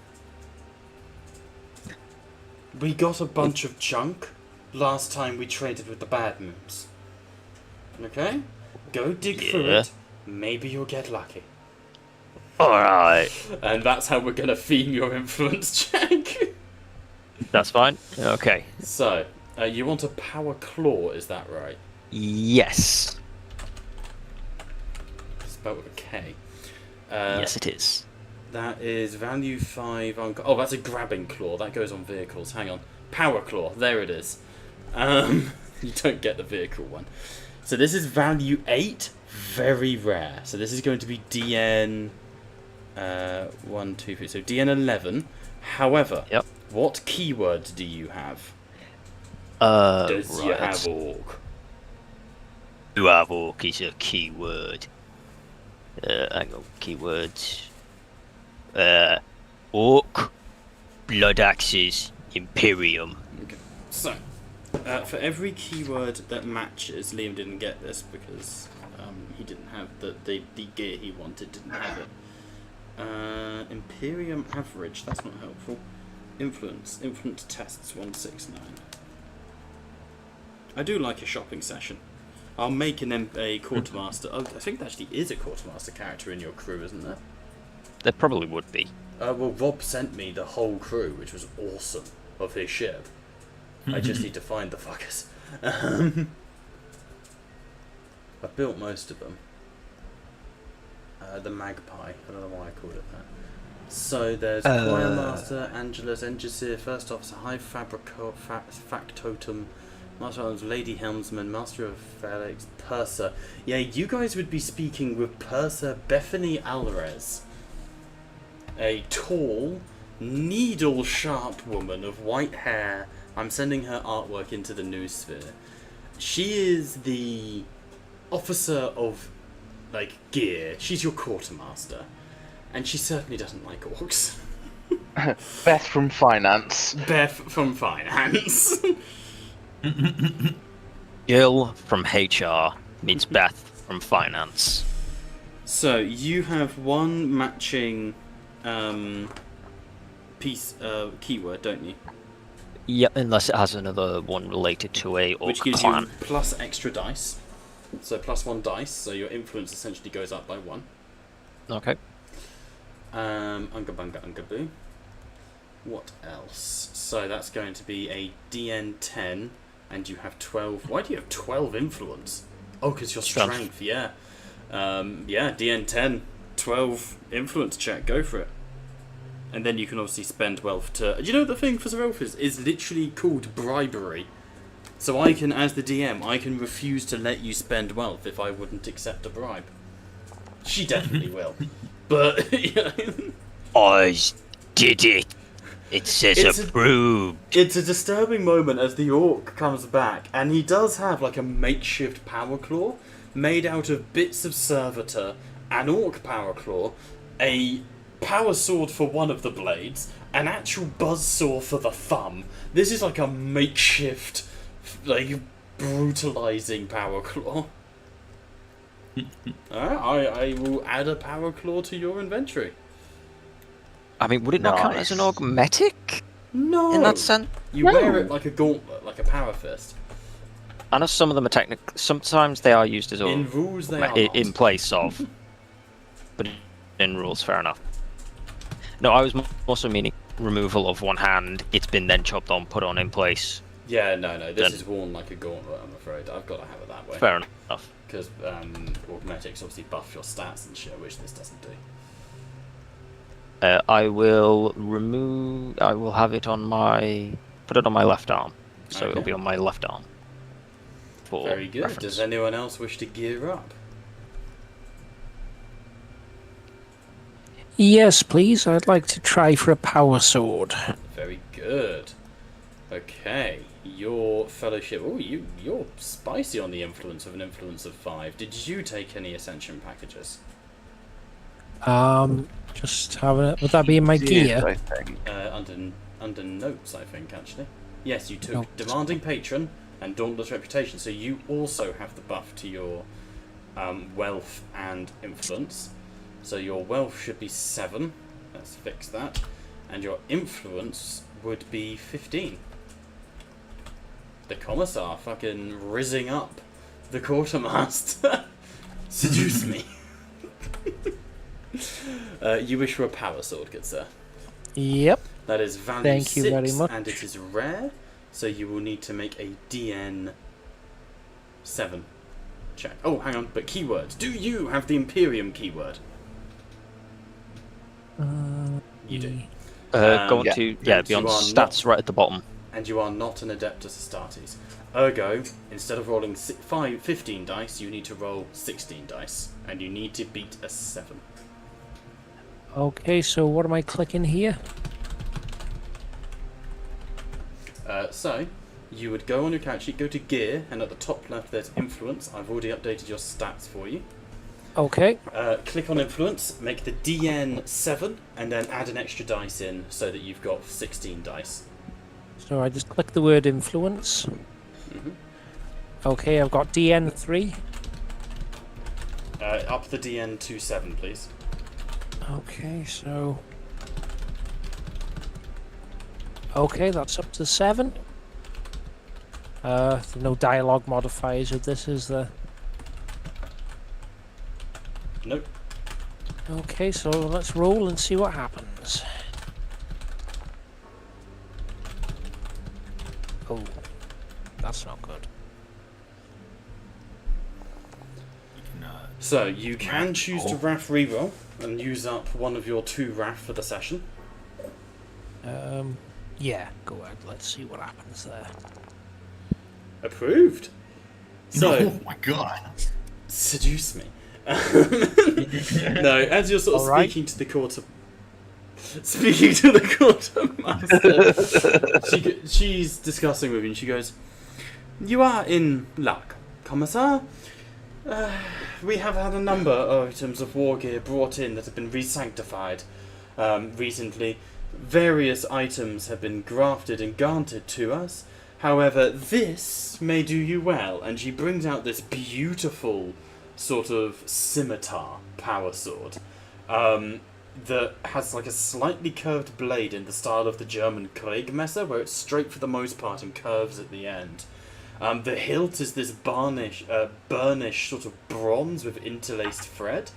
S4: We got a bunch of junk last time we traded with the bad moons. Okay? Go dig through
S8: Yeah.
S4: it. Maybe you'll get lucky.
S8: Alright,
S4: And that's how we're gonna theme your influence check.
S8: that's fine. Okay.
S4: So, you want a power claw, is that right?
S8: Yes.
S4: Spelled with a K.
S8: Yes, it is.
S4: That is value 5 on... Oh, that's a grabbing claw. That goes on vehicles. Hang on. Power claw. There it is. You don't get the vehicle one. So this is value 8. Very rare. So this is going to be DN... 1, 2, 3. So DN 11. However,
S8: Yep.
S4: what keyword do you have? Does you
S8: right.
S4: have orc?
S8: You have orc is a keyword. Hang on, keywords. Orc, blood axes, Imperium.
S4: Okay. So, for every keyword that matches, Liam didn't get this because he didn't have the gear he wanted, didn't have it. Imperium average, that's not helpful. Influence tests 169. I do like a shopping session. I'll make a quartermaster. Oh, I think there actually is a quartermaster character in your crew, isn't there?
S8: There probably would be.
S4: Well, Rob sent me the whole crew, which was awesome, of his ship. I just need to find the fuckers. I built most of them. The Magpie. I don't know why I called it that. So there's Choir Master, Angelus, Engisir, First Officer, High Factotum, Master of Lady Helmsman, Master of Felix, Purser. Yeah, you guys would be speaking with Purser Bethany Alvarez. A tall, needle-sharp woman of white hair. I'm sending her artwork into the news sphere. She is the officer of, like, gear. She's your quartermaster. And she certainly doesn't like orcs.
S2: Beth from finance.
S4: Beth from finance.
S8: Jill from HR meets Beth from finance.
S4: So, you have one matching keyword, don't you?
S8: Yeah, unless it has another one related to a orc
S4: Which gives
S8: clan.
S4: you plus extra dice. So plus 1 dice, so your influence essentially goes up by 1.
S8: Okay.
S4: Unga bunga unga boo. What else? So that's going to be a DN 10, and you have 12. Why do you have 12 influence? Oh, because your strength, yeah. Yeah, DN 10, 12 influence check, go for it. And then you can obviously spend wealth to... Do you know what the thing for Sir Elf is literally called bribery? So I can, as the DM, I can refuse to let you spend wealth if I wouldn't accept a bribe. She definitely will. But, you know...
S8: I did it. It says approved.
S4: It's a disturbing moment as the orc comes back, and he does have like a makeshift power claw made out of bits of servitor, an orc power claw, a power sword for one of the blades, an actual buzzsaw for the thumb. This is like a makeshift, like, brutalizing power claw. I will add a power claw to your inventory.
S8: I mean, would it not count as an augmetic
S4: No!
S8: in that sense?
S4: You wear it like a gauntlet, like a power fist.
S8: I know some of them are sometimes they are used as
S4: In rules they are not.
S8: in place of, but in rules, fair enough. No, I was also meaning removal of one hand. It's been then chopped on, put on in place.
S4: Yeah, no, this is worn like a gauntlet, I'm afraid. I've got to have it that way.
S8: Fair enough.
S4: Because augmetics obviously buff your stats and shit, which this doesn't do.
S8: I will have it on put it on my left arm. So
S4: Okay.
S8: it'll be on my left arm. For
S4: Very good.
S8: reference.
S4: Does anyone else wish to gear up?
S6: Yes, please. I'd like to try for a power sword.
S4: Very good. Okay. your fellowship. Oh, you're spicy on the influence with an influence of 5. Did you take any ascension packages?
S6: Just having it. Would that be in my
S2: Did,
S6: gear?
S2: I think.
S4: Under notes, I think, actually. Yes, you took
S6: Notes.
S4: Demanding Patron and Dauntless Reputation, so you also have the buff to your wealth and influence. So your wealth should be 7. Let's fix that. And your influence would be 15. The Commissar fucking rizzing up the Quartermaster. Seduce me. You wish for a power sword, good sir.
S6: Yep.
S4: That is value
S6: Thank
S4: 6,
S6: you very much.
S4: and it is rare, so you will need to make a DN 7 check. Oh, hang on, but keywords. Do you have the Imperium keyword? You do.
S8: Go on
S2: yeah.
S8: to
S4: And
S8: be
S4: you
S8: on
S4: are
S8: stats right at the bottom.
S4: And you are not an Adeptus Astartes. Ergo, instead of rolling 15 dice, you need to roll 16 dice, and you need to beat a 7.
S6: Okay, so what am I clicking here?
S4: So, you would go on your character sheet, go to gear, and at the top left there's influence. I've already updated your stats for you.
S6: Okay.
S4: Click on influence, make the DN 7, and then add an extra dice in so that you've got 16 dice.
S6: So I just click the word influence.
S4: Mhm.
S6: Okay, I've got DN3.
S4: Up the DN to 7, please.
S6: Okay, so... Okay, that's up to 7. No dialogue modifiers with this, is there?
S4: Nope.
S6: Okay, so let's roll and see what happens. Oh, that's not good.
S4: So, you can
S5: Wrath
S4: choose to
S5: roll.
S4: Wrath reroll and use up one of your 2 Wrath for the session.
S6: Yeah, go ahead. Let's see what happens there.
S4: Approved! So,
S5: Oh my god.
S4: seduce me. No, as you're sort of
S6: All right.
S4: speaking to the quartermaster, she's discussing with you and she goes, "You are in luck, Commissar. We have had a number of items of war gear brought in that have been re-sanctified recently. Various items have been grafted and granted to us. However, this may do you well." And she brings out this beautiful sort of scimitar power sword that has like a slightly curved blade in the style of the German Kriegmesser, where it's straight for the most part and curves at the end. The hilt is this burnished sort of bronze with interlaced thread,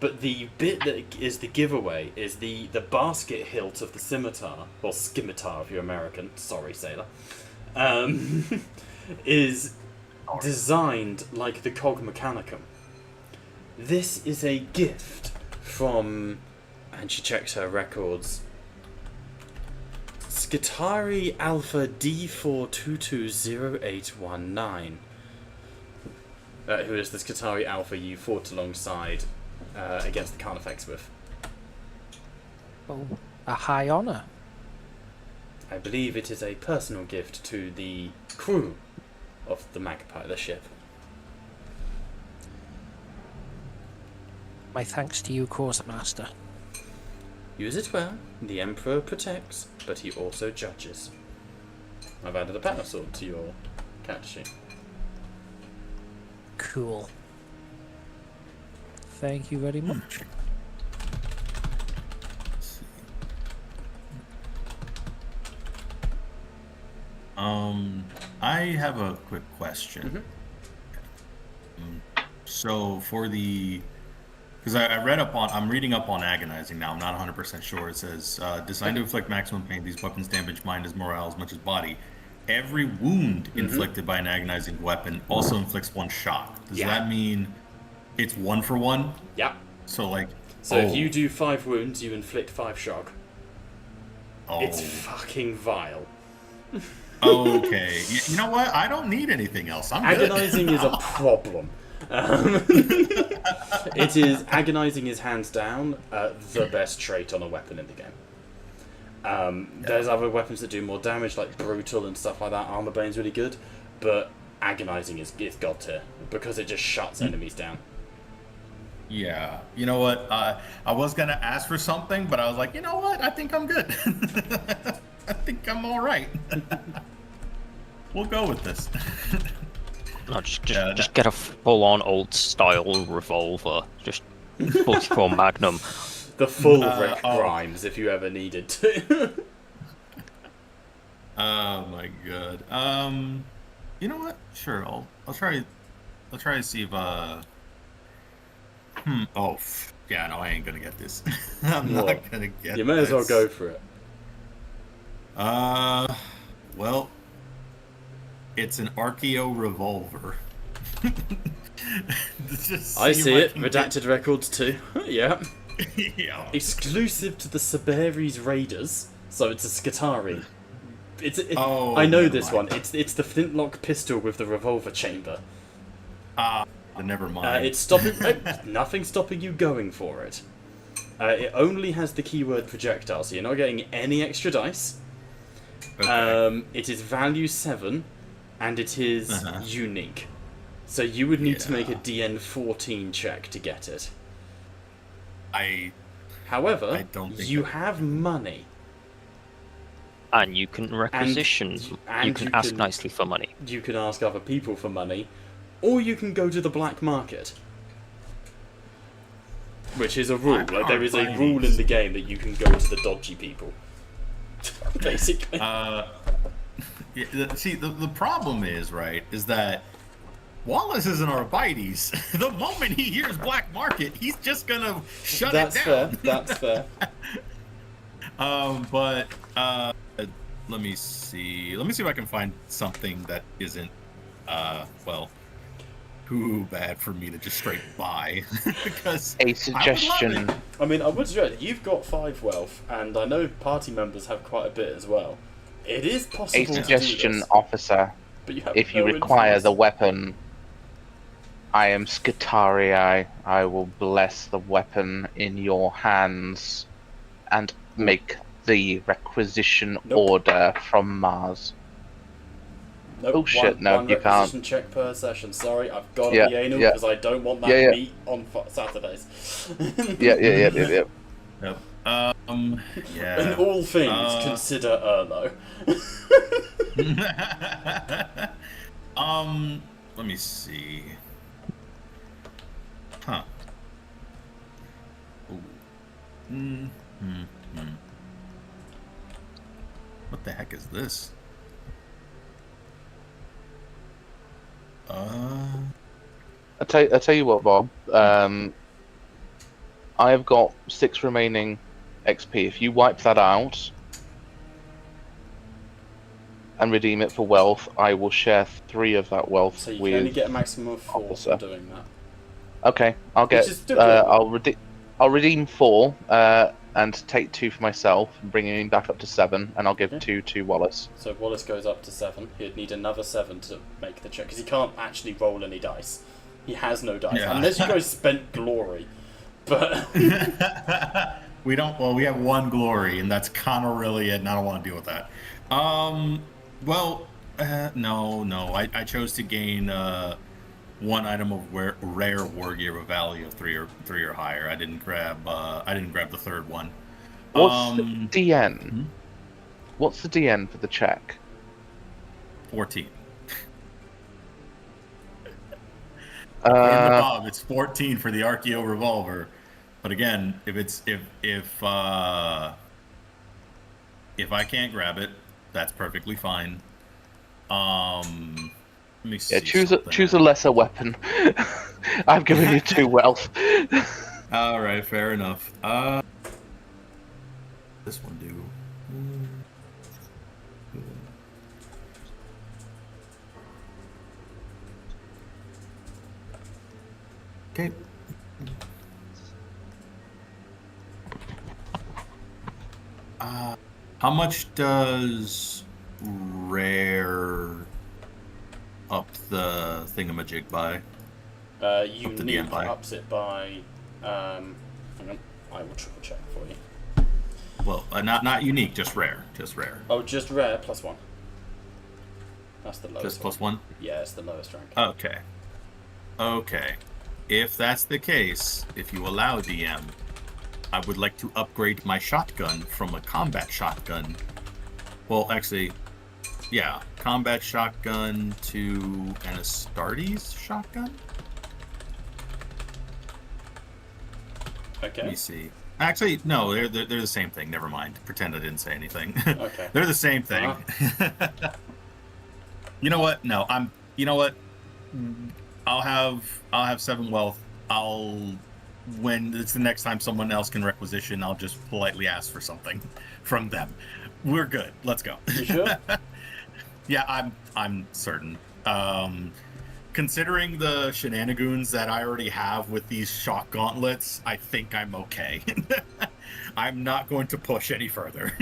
S4: but the bit that is the giveaway is the basket hilt of the scimitar, or scimitar if you're American, sorry sailor, is designed like the Cog Mechanicum. This is a gift from, and she checks her records, Skitari Alpha D4220819, who is the Skitari Alpha you fought alongside against the Carnifex with.
S6: Oh, a high honor.
S4: I believe it is a personal gift to the crew of the Magpie, the ship.
S6: My thanks to you, Quartermaster.
S4: Use it well. The Emperor protects, but he also judges. I've added a power sword to your character sheet.
S6: Cool. Thank you very much.
S5: I have a quick question. So for the, because I read up on, I'm reading up on agonizing now. I'm not 100% sure. It says designed to inflict maximum pain. These weapons damage mind as morale as much as body. Every wound inflicted by an agonizing weapon also inflicts 1 shock. Does that mean it's 1 for 1?
S4: Yeah.
S5: So like,
S4: So if you do 5 wounds, you inflict 5 shock.
S5: oh,
S4: It's fucking vile.
S5: okay. You know what? I don't need anything else. I'm good.
S4: Agonizing is a problem. It is agonizing is hands down the best trait on a weapon in the game. There's other weapons that do more damage, like Brutal and stuff like that. Armor Bane's really good, but Agonizing is god tier because it just shuts enemies down.
S5: Yeah, you know what? I was gonna ask for something, but I was like, you know what? I think I'm good. I think I'm all right. We'll go with this.
S8: No, just get a full-on old-style revolver. Just 44 Magnum.
S4: The full Rick Grimes, if you ever needed to.
S5: Oh my god. You know what? Sure, I'll try to see if yeah, no, I ain't gonna get this. I'm not gonna get.
S4: You may as well go for it.
S5: Well, it's an Archeo revolver.
S4: I see it. Redacted Records too. Yeah.
S5: Yeah.
S4: Exclusive to the Sabaris Raiders, so it's a Skitari.
S5: Oh,
S4: I know
S5: never
S4: this
S5: mind.
S4: one. It's the flintlock pistol with the revolver chamber.
S5: Never mind.
S4: It's stopping. Nothing stopping you going for it. It only has the keyword projectile, so you're not getting any extra dice.
S5: Okay.
S4: It is value 7, and it is unique. So you would need to make a DN 14 check to get it. However,
S5: I don't think
S4: you have money.
S8: And you can requisition. You can ask nicely for money.
S4: You can ask other people for money, or you can go to the black market. Which is a rule. Like, there is a rule in the game that you can go to the dodgy people. Basically.
S5: See, the problem is that Wallace is an Arbites. The moment he hears black market, he's just gonna shut it down.
S4: That's fair.
S5: But let me see. Let me see if I can find something that isn't too bad for me to just straight buy. Because
S2: A suggestion.
S4: I mean, I would suggest you've got 5 wealth, and I know party members have quite a bit as well. It is possible
S2: A
S4: to do
S2: suggestion,
S4: this,
S2: officer.
S4: but you have
S2: If you
S4: no
S2: require
S4: influence.
S2: the weapon, I am Skitarii. I will bless the weapon in your hands and make the requisition order from Mars.
S4: Nope,
S2: Oh shit, no,
S4: one
S2: you can't.
S4: requisition check per session. Sorry, I've got to be anal because I don't want that meat on Saturdays.
S2: Yeah.
S5: Yep.
S4: In all things, consider Erlo.
S5: Let me see. Huh. Ooh. What the heck is this?
S2: I'll tell you what, Bob. I've got 6 remaining XP. If you wipe that out and redeem it for wealth, I will share 3 of that wealth
S4: So you
S2: with
S4: can only get a maximum of 4
S2: officer.
S4: from doing that.
S2: Okay, I'll get.
S4: Which is still good.
S2: I'll redeem 4 and take 2 for myself, bringing him back up to 7, and I'll give 2 to Wallace.
S4: So if Wallace goes up to 7, he'd need another 7 to make the check, because he can't actually roll any dice. He has no dice, unless you guys spent glory. But
S5: we don't. Well, we have 1 glory, and that's kind of really it. And I don't want to deal with that. No. I chose to gain 1 item of rare war gear with value of 3 or higher. I didn't grab the 3rd one.
S2: What's the DN? What's the DN for the check?
S5: 14. Bob, it's 14 for the Archeo revolver. But again, if I can't grab it, that's perfectly fine. Let me see.
S2: Yeah, choose a lesser weapon. I've given you 2 wealth.
S5: All right, fair enough. This one do. Okay. How much does rare up the thingamajig by?
S4: Unique ups it by. Hang on, I will triple check for you.
S5: Well, not unique, just rare. Just rare.
S4: Oh, just rare, +1. That's the lowest.
S5: Just +1?
S4: Yeah, it's the lowest rank.
S5: Okay. Okay. If that's the case, if you allow, DM, I would like to upgrade my shotgun from a combat shotgun. Well, actually, yeah, combat shotgun to an Astartes shotgun?
S4: Okay.
S5: Let me see. Actually, no, they're the same thing. Never mind. Pretend I didn't say anything.
S4: Okay.
S5: They're the same thing. You know what? No, you know what? I'll have 7 wealth. When it's the next time someone else can requisition, I'll just politely ask for something from them. We're good. Let's go.
S4: You sure?
S5: Yeah, I'm certain. Considering the shenanigans that I already have with these shock gauntlets, I think I'm okay. I'm not going to push any further.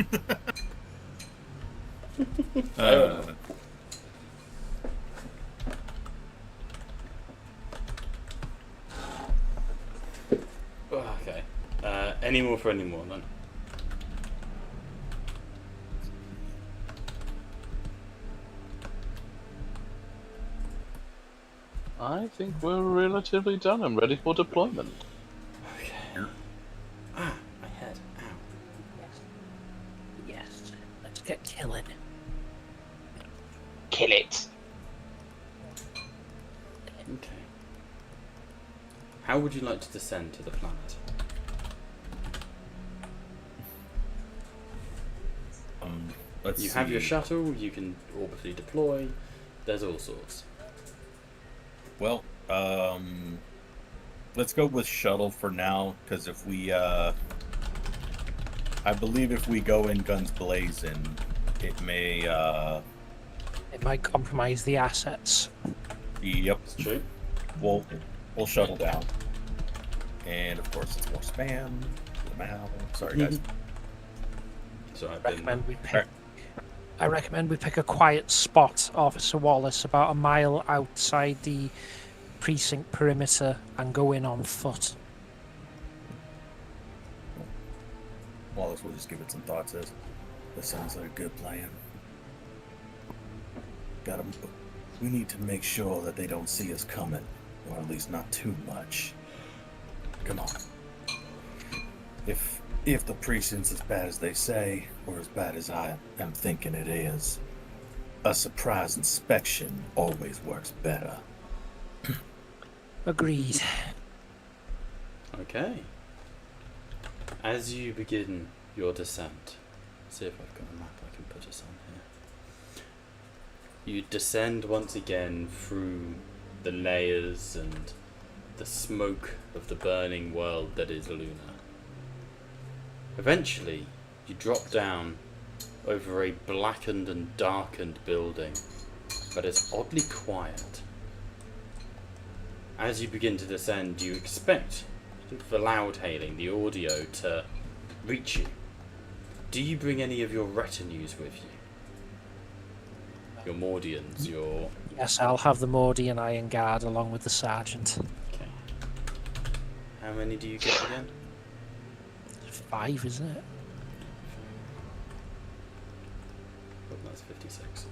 S4: Okay. Any more for any more then?
S2: I think we're relatively done and ready for deployment.
S4: Okay. My head. Ow.
S6: Yes. Let's get killing.
S2: Kill it!
S4: Okay. How would you like to descend to the planet?
S5: Let's
S4: You have your
S5: see.
S4: shuttle, you can orbitally deploy, there's all sorts.
S5: Well, let's go with shuttle for now, because if we, I believe if we go in guns blazing, it may,
S6: It might compromise the assets.
S5: yep,
S4: It's true.
S5: we'll shuttle down. And of course, it's more spam. Sorry, guys.
S4: So I've
S6: I recommend we pick a quiet spot, Officer Wallace, about a mile outside the precinct perimeter, and go in on foot.
S5: Wallace will just give it some thought. Says, "That sounds like a good plan. We need to make sure that they don't see us coming, or at least not too much. Come on. If the precinct's as bad as they say, or as bad as I am thinking it is, a surprise inspection always works better."
S6: Agreed.
S4: Okay. As you begin your descent, see if I've got a map I can put us on here. You descend once again through the layers and the smoke of the burning world that is Luna. Eventually, you drop down over a blackened and darkened building, but it's oddly quiet. As you begin to descend, you expect the loud hailing, the audio, to reach you. Do you bring any of your retinues with you? Your Mordians, your...
S6: Yes, I'll have the Mordian Iron Guard along with the Sergeant.
S4: Okay. How many do you get again?
S6: 5, isn't it?
S4: Oh, that's 56.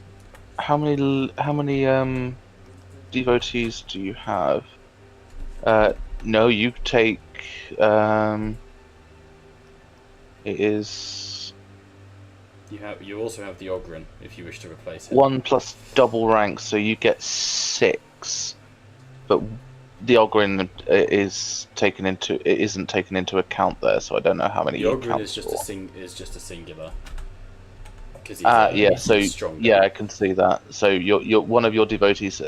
S2: How many devotees do you have? No, you take. It is
S4: You also have the Ogren if you wish to replace him.
S2: 1 plus double rank, so you get 6. But the Ogren isn't taken into account there, so I don't know how many.
S4: The
S2: you
S4: Ogren
S2: count
S4: is just
S2: for.
S4: a singular. Because
S2: Yeah, so
S4: stronger.
S2: yeah, I can see that. So your one of your devotees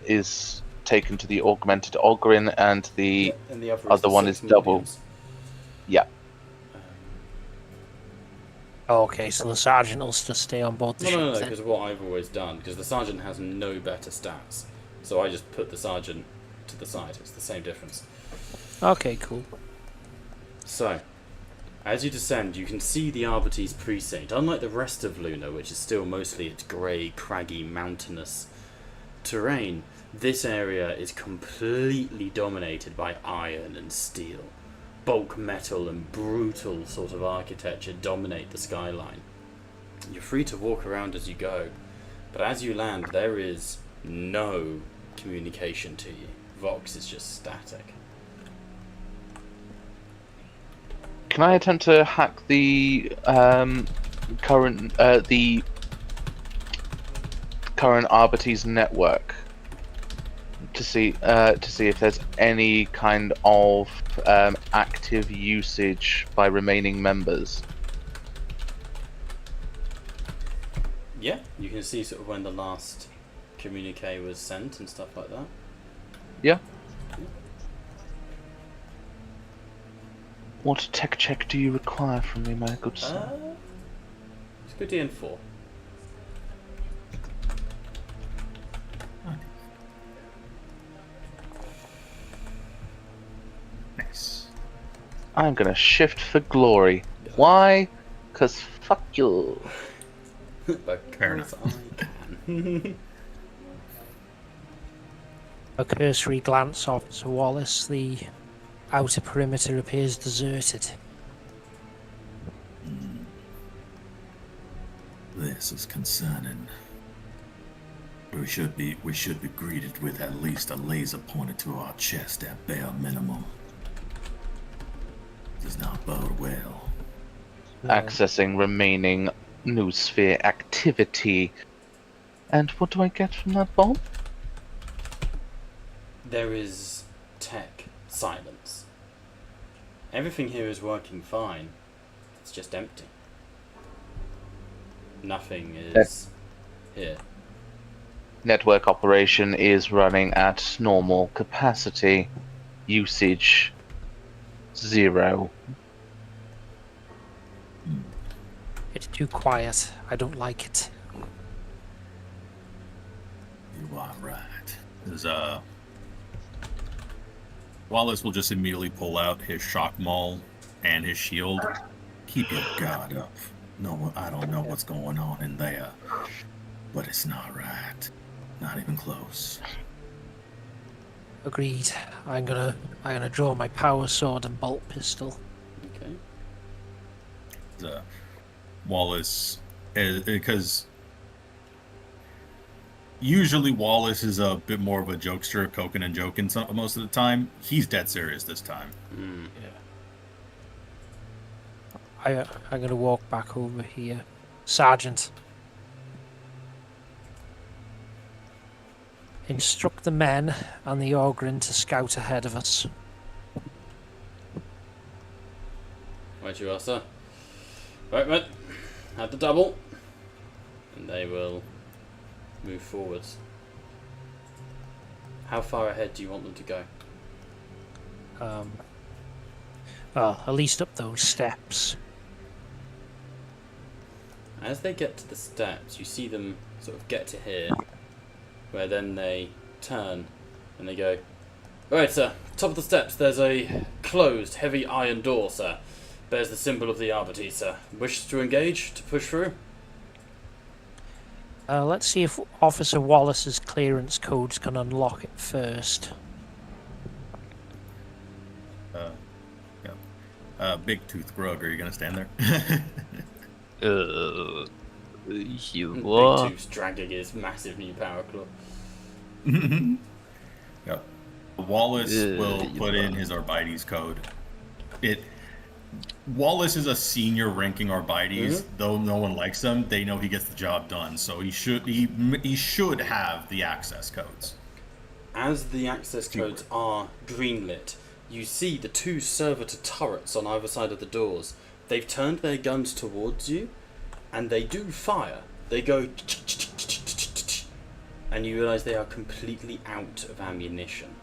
S2: is taken to the augmented Ogren, and the
S4: and the
S2: other one is double.
S4: Mordians.
S2: Yeah.
S6: Okay, so the Sergeant will just stay on board the
S4: No,
S6: ship then.
S4: because what I've always done, because the Sergeant has no better stats, so I just put the Sergeant to the side. It's the same difference.
S6: Okay, cool.
S4: So, as you descend, you can see the Arbites precinct. Unlike the rest of Luna, which is still mostly its grey, craggy, mountainous terrain, this area is completely dominated by iron and steel. bulk metal and brutal sort of architecture dominate the skyline. You're free to walk around as you go, but as you land, there is no communication to you. Vox is just static.
S2: Can I attempt to hack the current Arbites network to see if there's any kind of active usage by remaining members?
S4: Yeah, you can see sort of when the last communique was sent and stuff like that.
S2: Yeah. What tech check do you require from me, my good sir?
S4: It's good DN4.
S5: Nice.
S2: I'm gonna shift for glory. Why? 'Cause fuck you.
S5: Fair enough.
S4: I can.
S6: A cursory glance off to Wallace. The outer perimeter appears deserted.
S9: This is concerning. We should be greeted with at least a laser pointed to our chest at bare minimum. Does not bode well.
S2: Accessing remaining noosphere activity. And what do I get from that bomb?
S4: There is tech silence. Everything here is working fine. It's just empty. Nothing is here.
S2: Network operation is running at normal capacity. Usage 0.
S6: It's too quiet. I don't like it.
S9: You are right.
S5: There's Wallace will just immediately pull out his shock maul and his shield.
S9: Keep your guard up. No, I don't know what's going on in there, but it's not right. Not even close.
S6: Agreed. I'm gonna draw my power sword and bolt pistol.
S4: Okay.
S5: Wallace, because usually Wallace is a bit more of a jokester, coking and joking most of the time. He's dead serious this time.
S6: I'm gonna walk back over here. Sergeant. Instruct the men and the Ogryn to scout ahead of us.
S4: Right you are, sir. Right, men. Have the double. And they will move forwards. How far ahead do you want them to go?
S6: Well, at least up those steps.
S4: As they get to the steps, you see them sort of get to here, where then they turn and they go, "Right, sir, top of the steps, there's a closed, heavy iron door, sir. Bears the symbol of the Arbites, sir. Wish to engage, to push through?"
S6: Let's see if Officer Wallace's clearance codes can unlock it first.
S5: Big Tooth Grug, are you gonna stand there?
S8: You
S4: Big
S8: what?
S4: Tooth's dragging his massive new power claw.
S5: Yeah. Wallace will
S8: you
S5: put in his Arbites code. Wallace is a senior ranking Arbites, though no one likes him. They know he gets the job done, so he should have the access codes.
S4: As the access codes are greenlit, you see the two servitor turrets on either side of the doors. They've turned their guns towards you, and they do fire. They go, and you realise they are completely out of ammunition.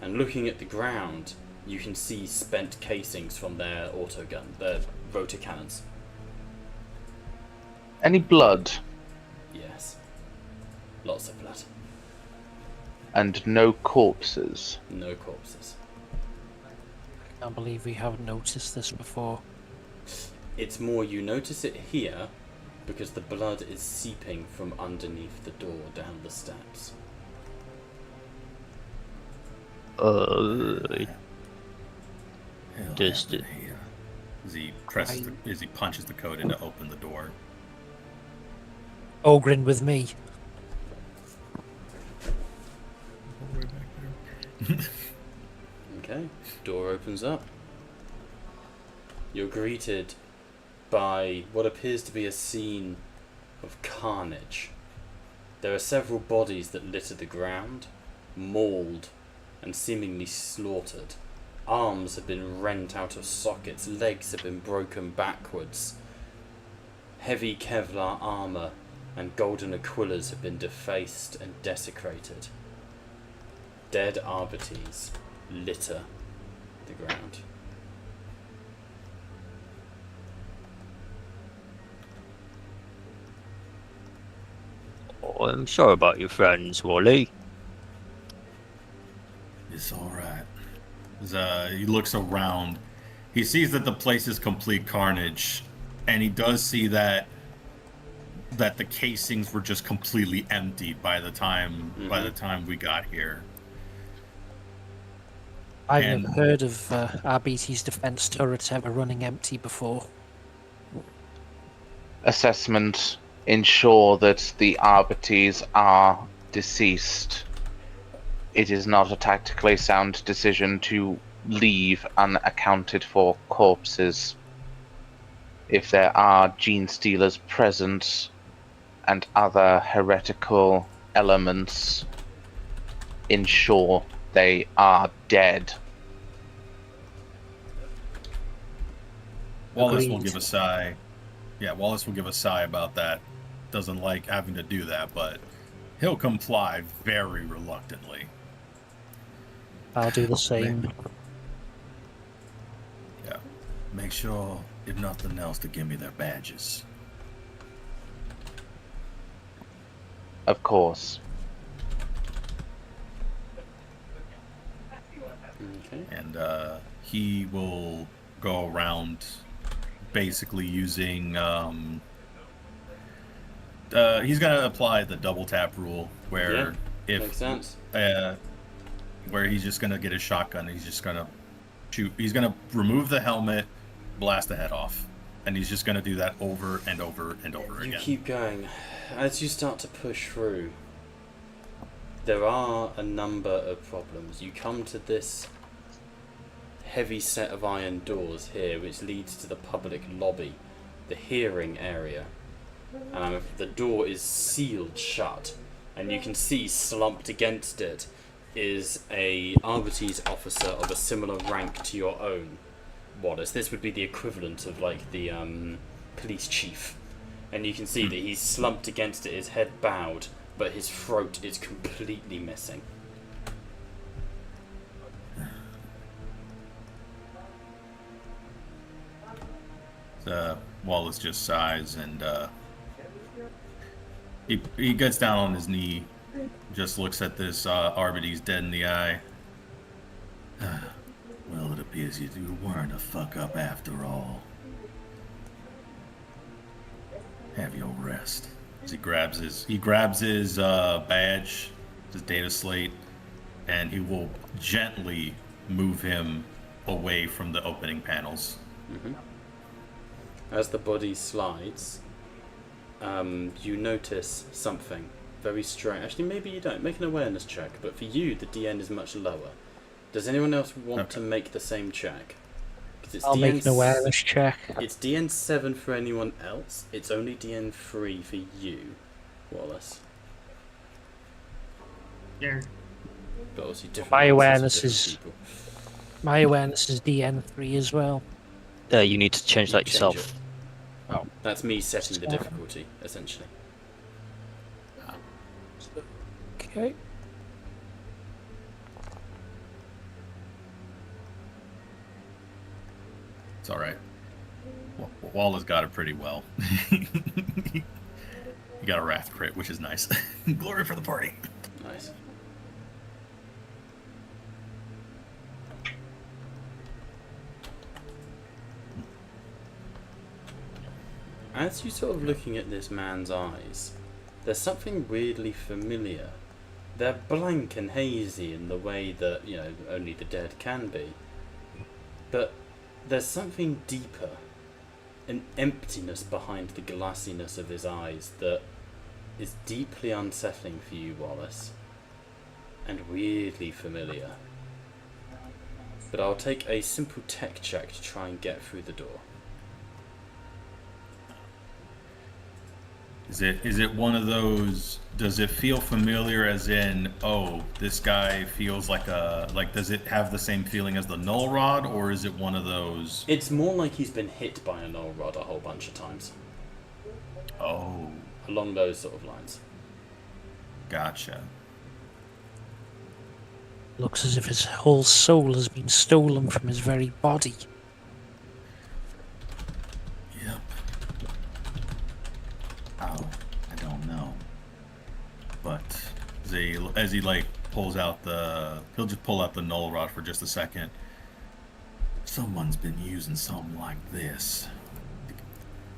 S4: And looking at the ground, you can see spent casings from their autogun, their rotor cannons.
S2: Any blood?
S4: Yes. Lots of blood.
S2: And no corpses?
S4: No corpses.
S6: I can't believe we haven't noticed this before.
S4: It's more you notice it here because the blood is seeping from underneath the door down the steps.
S9: hell
S8: Just
S9: happened here?
S5: As he punches the code in to open the door.
S6: Ogrin with me.
S4: Okay, door opens up. You're greeted by what appears to be a scene of carnage. There are several bodies that litter the ground, mauled and seemingly slaughtered. Arms have been rent out of sockets, legs have been broken backwards. Heavy Kevlar armor and golden aquillas have been defaced and desecrated. Dead Arbites litter the ground.
S8: Oh, I'm sorry about your friends, Wally.
S9: It's all right.
S5: As he looks around, he sees that the place is complete carnage, and he does see that the casings were just completely empty by the time we got here.
S6: I've
S5: And-
S6: never heard of RBT's defense turrets ever running empty before.
S2: Assessment ensure that the Arbites are deceased. It is not a tactically sound decision to leave unaccounted for corpses. If there are gene stealers present and other heretical elements, ensure they are dead.
S5: Wallace will
S6: Agreed.
S5: give a sigh. Yeah, Wallace will give a sigh about that. Doesn't like having to do that, but he'll comply very reluctantly.
S6: I'll do the same.
S5: Yeah.
S9: Make sure, if nothing else, to give me their badges.
S2: Of course.
S4: Okay.
S5: And he will go around basically using he's gonna apply the double tap rule where
S4: Makes sense.
S5: where he's just gonna get his shotgun and he's just gonna shoot. He's gonna remove the helmet, blast the head off, and he's just gonna do that over and over and over
S4: You
S5: again.
S4: keep going. As you start to push through, there are a number of problems. You come to this heavy set of iron doors here, which leads to the public lobby, the hearing area. And the door is sealed shut, and you can see slumped against it is a Arbites officer of a similar rank to your own, Wallace. This would be the equivalent of like the police chief. And you can see that he's slumped against it, his head bowed, but his throat is completely missing.
S5: Wallace just sighs and he gets down on his knee, just looks at this Arbites dead in the eye.
S9: Well, it appears you weren't a fuck up after all. Have your rest.
S5: As he grabs his badge, his data slate, and he will gently move him away from the opening panels.
S4: As the body slides, you notice something very strange. Actually, maybe you don't. Make an awareness check, but for you, the DN is much lower. Does anyone else want to make the same check? 'Cause it's
S6: I'll make an awareness check.
S4: It's DN7 for anyone else. It's only DN3 for you, Wallace.
S10: Yeah.
S4: But obviously different
S6: My
S4: answers for
S6: awareness
S4: different
S6: is-
S4: people.
S6: My awareness is DN3 as well.
S8: You need to change that
S4: Change
S8: yourself.
S4: it. That's me setting the difficulty, essentially.
S6: Okay.
S5: It's all right. Wallace got it pretty well. He got a wrath crit, which is nice. Glory for the party.
S4: Nice. As you're sort of looking at this man's eyes, there's something weirdly familiar. They're blank and hazy in the way that, only the dead can be. But there's something deeper, an emptiness behind the glassiness of his eyes that is deeply unsettling for you, Wallace, and weirdly familiar. But I'll take a simple tech check to try and get through the door.
S5: Is it one of those? Does it feel familiar? As in, oh, this guy feels like does it have the same feeling as the null rod, or is it one of those?
S4: It's more like he's been hit by a null rod a whole bunch of times.
S5: Oh,
S4: Along those sort of lines.
S5: gotcha.
S6: Looks as if his whole soul has been stolen from his very body.
S9: Yep. How? I don't know.
S5: But as he like pulls out he'll just pull out the null rod for just a second.
S9: Someone's been using something like this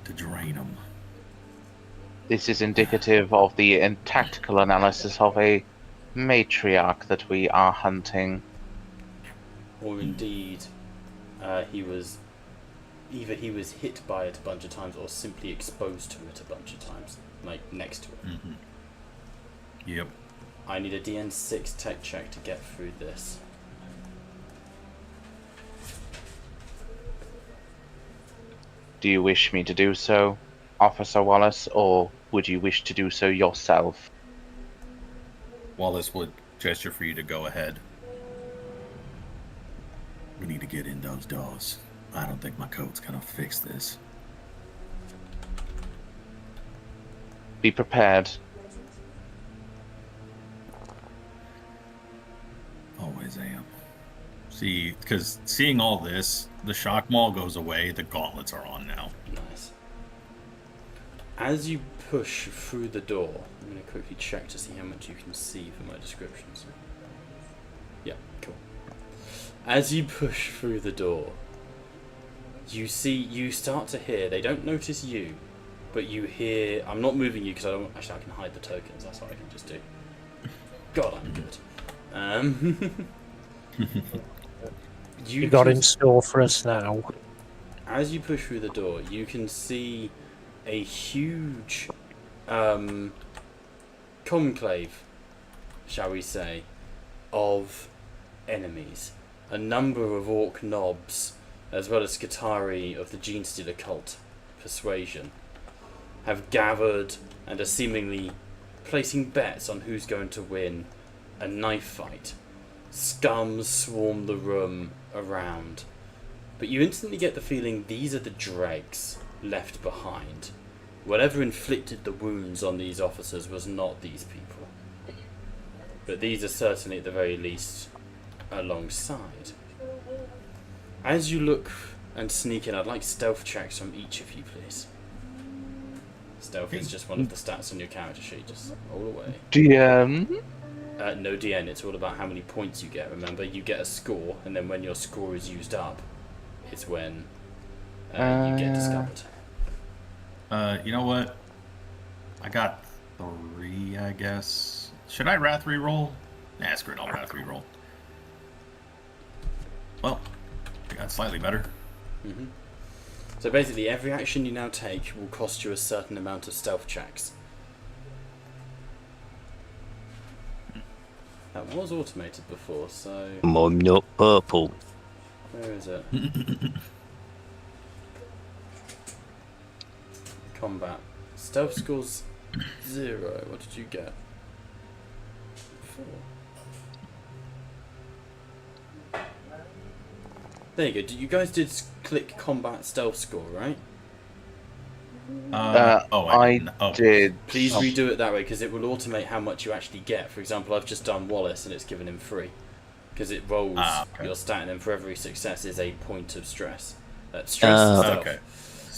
S9: to drain them.
S2: This is indicative of the tactical analysis of a matriarch that we are hunting.
S4: Or indeed, he was hit by it a bunch of times, or simply exposed to it a bunch of times, like next to it.
S5: Mm-hmm. Yep.
S4: I need a DN6 tech check to get through this.
S2: Do you wish me to do so, Officer Wallace, or would you wish to do so yourself?
S5: Wallace would gesture for you to go ahead.
S9: We need to get in those doors. I don't think my code's gonna fix this.
S2: Be prepared.
S9: Always am.
S5: See, because seeing all this, the shock maul goes away. The gauntlets are on now.
S4: Nice. As you push through the door, I'm going to quickly check to see how much you can see from my descriptions. Yeah, cool. As you push through the door, you start to hear, they don't notice you, but you hear, I'm not moving you because I can hide the tokens, that's what I can just do. God, I'm good.
S6: You got in store for us now.
S4: As you push through the door, you can see a huge conclave, shall we say, of enemies. A number of orc knobs, as well as Skitarii of the Gene Stealer cult Persuasion, have gathered and are seemingly placing bets on who's going to win a knife fight. Scum swarm the room around, but you instantly get the feeling these are the dregs left behind. Whatever inflicted the wounds on these officers was not these people, but these are certainly at the very least alongside. As you look and sneak in, I'd like stealth checks from each of you, please. Stealth is just one of the stats on your character sheet, just roll away.
S2: DM?
S4: No DN, it's all about how many points you get. Remember, you get a score, and then when your score is used up, it's when you get discovered.
S5: You know what? I got 3, I guess. Should I Wrath reroll? Nah, screw it, I'll Wrath reroll. Well, I got slightly better.
S4: Mm-hmm. So basically, every action you now take will cost you a certain amount of stealth checks. That was automated before, so...
S8: I'm not purple.
S4: Where is it? Combat. Stealth scores 0. What did you get? 4. There you go. You guys did click combat stealth score, right?
S2: I did.
S4: Please redo it that way, because it will automate how much you actually get. For example, I've just done Wallace and it's given him 3. Because it rolls your stat, and then for every success is a point of stress. Stress stuff.
S5: Okay.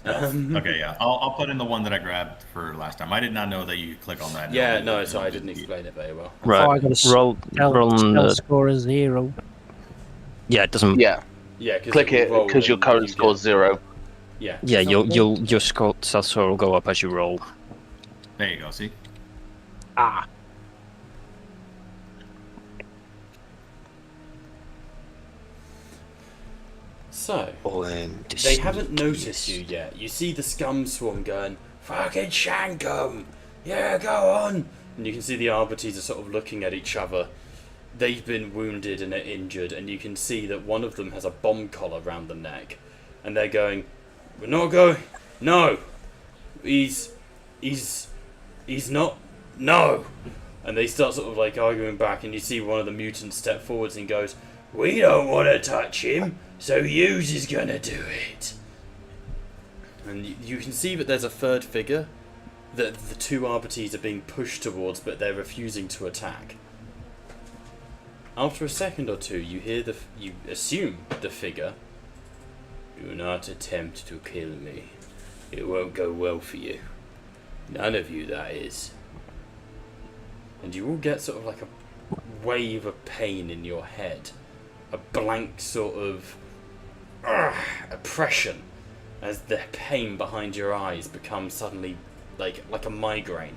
S5: Okay, yeah. I'll put in the one that I grabbed for last time. I did not know that you could click on that.
S4: Yeah, no, so I didn't explain it very well.
S8: Right.
S6: Oh, I got a
S8: roll on the...
S6: score is 0.
S8: Yeah, it doesn't...
S2: Yeah.
S4: Yeah,
S2: click it because your current score is 0.
S4: Yeah.
S8: Yeah, your score will go up as you roll.
S5: There you go, see?
S6: Ah.
S4: So,
S8: I'm
S4: they haven't
S8: the
S4: noticed you yet. You see the scum swarm going, fucking shank 'em! Yeah, go on! And you can see the Arbites are sort of looking at each other. They've been wounded and are injured, and you can see that one of them has a bomb collar round the neck. And they're going, we're not going. No! He's not. No! And they start sort of like arguing back, and you see one of the mutants step forwards and goes, we don't want to touch him, so yous is gonna do it. And you can see that there's a third figure that the two Arbites are being pushed towards, but they're refusing to attack. After a second or two, you assume the figure, do not attempt to kill me. It won't go well for you. None of you, that is. And you all get sort of like a wave of pain in your head. A blank sort of oppression as the pain behind your eyes becomes suddenly like a migraine.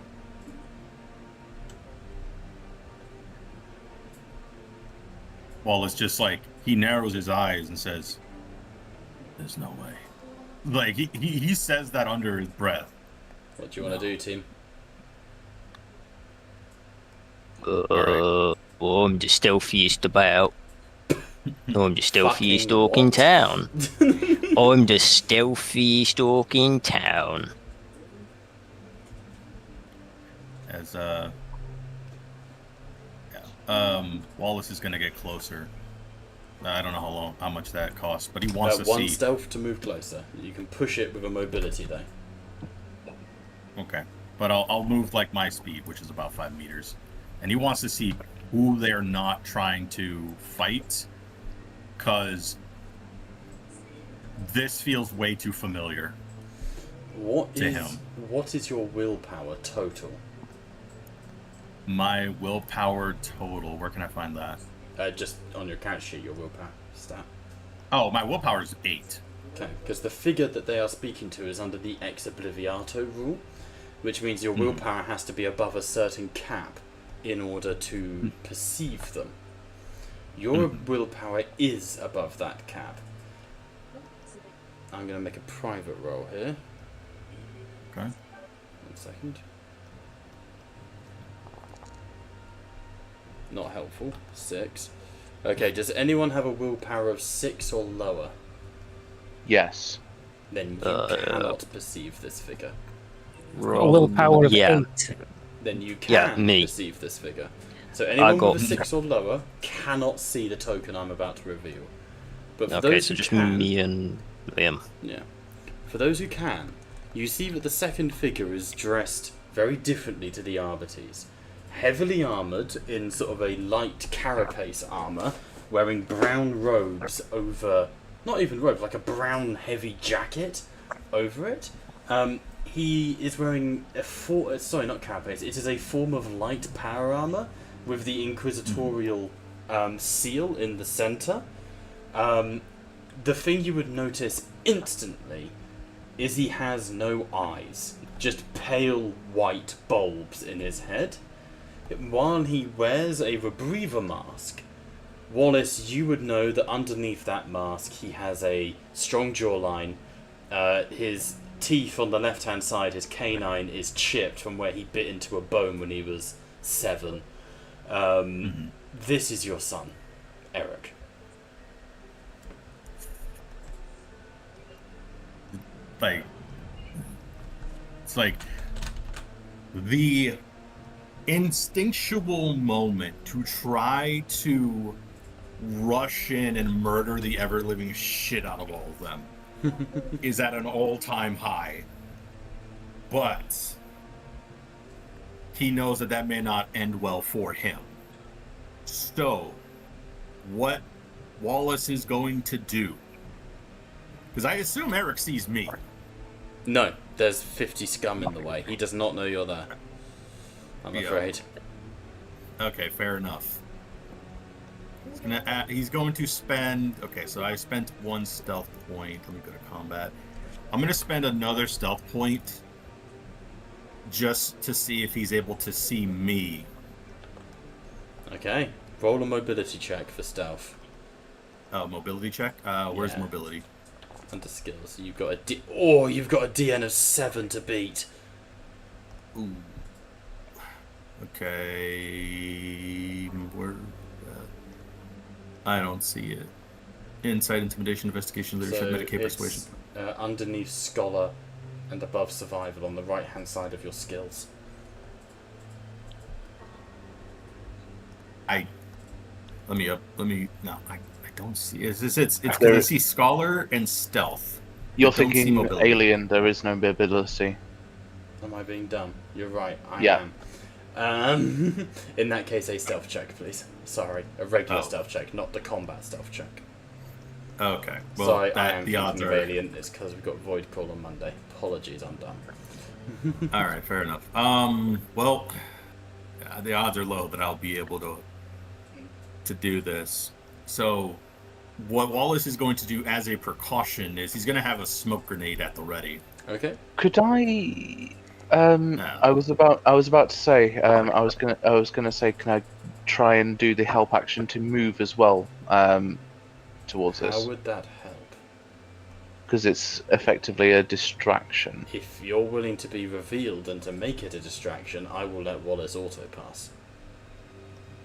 S5: Wallace just like, he narrows his eyes and says,
S9: There's no way.
S5: like, he says that under his breath.
S4: What do you want to do, team?
S8: I'm the stealthiest about. I'm the stealthiest
S4: Fucking
S8: orc in
S4: what?
S8: town. I'm the stealthiest orc in town.
S5: As Wallace is gonna get closer. I don't know how much that costs, but he wants to
S4: One
S5: see.
S4: stealth to move closer. You can push it with a mobility though.
S5: Okay, but I'll move like my speed, which is about 5 meters, and he wants to see who they're not trying to fight, cause this feels way too familiar.
S4: What
S5: To
S4: is
S5: him.
S4: what is your willpower total?
S5: My willpower total. Where can I find that?
S4: Just on your character sheet, your willpower stat.
S5: Oh, my willpower is 8.
S4: Okay, because the figure that they are speaking to is under the ex obliviato rule, which means your willpower has to be above a certain cap in order to perceive them. Your willpower is above that cap. I'm going to make a private roll here.
S5: Okay.
S4: 1 second. Not helpful. 6. Okay, does anyone have a willpower of 6 or lower?
S2: Yes.
S4: Then you cannot perceive this figure.
S6: A willpower of
S8: yeah.
S6: 8.
S4: Then you
S8: Yeah,
S4: can
S8: me.
S4: perceive this figure. So anyone
S8: got-
S4: with a 6 or lower cannot see the token I'm about to reveal. But for
S8: Okay,
S4: those
S8: so
S4: who
S8: just
S4: can,
S8: me and Liam.
S4: yeah. For those who can, you see that the second figure is dressed very differently to the Arbites. Heavily armoured in sort of a light carapace armour, wearing brown robes over... Not even robes, like a brown heavy jacket over it. He is wearing a sorry, not carapace. It is a form of light power armor with the inquisitorial seal in the center. The thing you would notice instantly is he has no eyes, just pale white bulbs in his head. While he wears a rebreather mask, Wallace, you would know that underneath that mask he has a strong jawline. His teeth on the left-hand side, his canine, is chipped from where he bit into a bone when he was 7. This is your son, Eric.
S5: Like, it's like the instinctual moment to try to rush in and murder the ever-living shit out of all of them is at an all-time high. But he knows that that may not end well for him. So, what Wallace is going to do, because I assume Eric sees me.
S4: No, there's 50 scum in the way. He does not know you're there. I'm
S5: Yeah.
S4: afraid.
S5: Okay, fair enough. He's going to spend... Okay, so I spent 1 stealth point. Let me go to combat. I'm going to spend another stealth point just to see if he's able to see me.
S4: Okay, roll a mobility check for stealth.
S5: mobility check. Where's
S4: Yeah.
S5: mobility?
S4: Under skills, you've got you've got a DN of 7 to beat.
S5: Ooh. Okay. Where? I don't see it. Insight, intimidation, investigation, leadership,
S4: So
S5: Medicaid,
S4: it's,
S5: persuasion.
S4: underneath scholar and above survival on the right hand side of your skills.
S5: I don't see it. It's because I see scholar and stealth.
S2: You're
S5: I don't see
S2: thinking
S5: mobility.
S2: alien. There is no mobility.
S4: Am I being dumb? You're right, I
S2: Yeah.
S4: am. In that case, a stealth check, please. Sorry, a regular
S5: Oh.
S4: stealth check, not the combat stealth check.
S5: Okay. Well,
S4: Sorry, I am
S5: the
S4: thinking
S5: odds
S4: of
S5: are.
S4: alien. It's because we've got void call on Monday. Apologies, I'm dumb.
S5: All right, fair enough. Well, the odds are low that I'll be able to do this. So, what Wallace is going to do as a precaution is he's going to have a smoke grenade at the ready.
S4: Okay.
S2: Could I? I was about to say. I was gonna say, can I try and do the help action to move as well? Towards
S4: How
S2: this,
S4: would that help?
S2: because it's effectively a distraction.
S4: If you're willing to be revealed and to make it a distraction, I will let Wallace auto pass.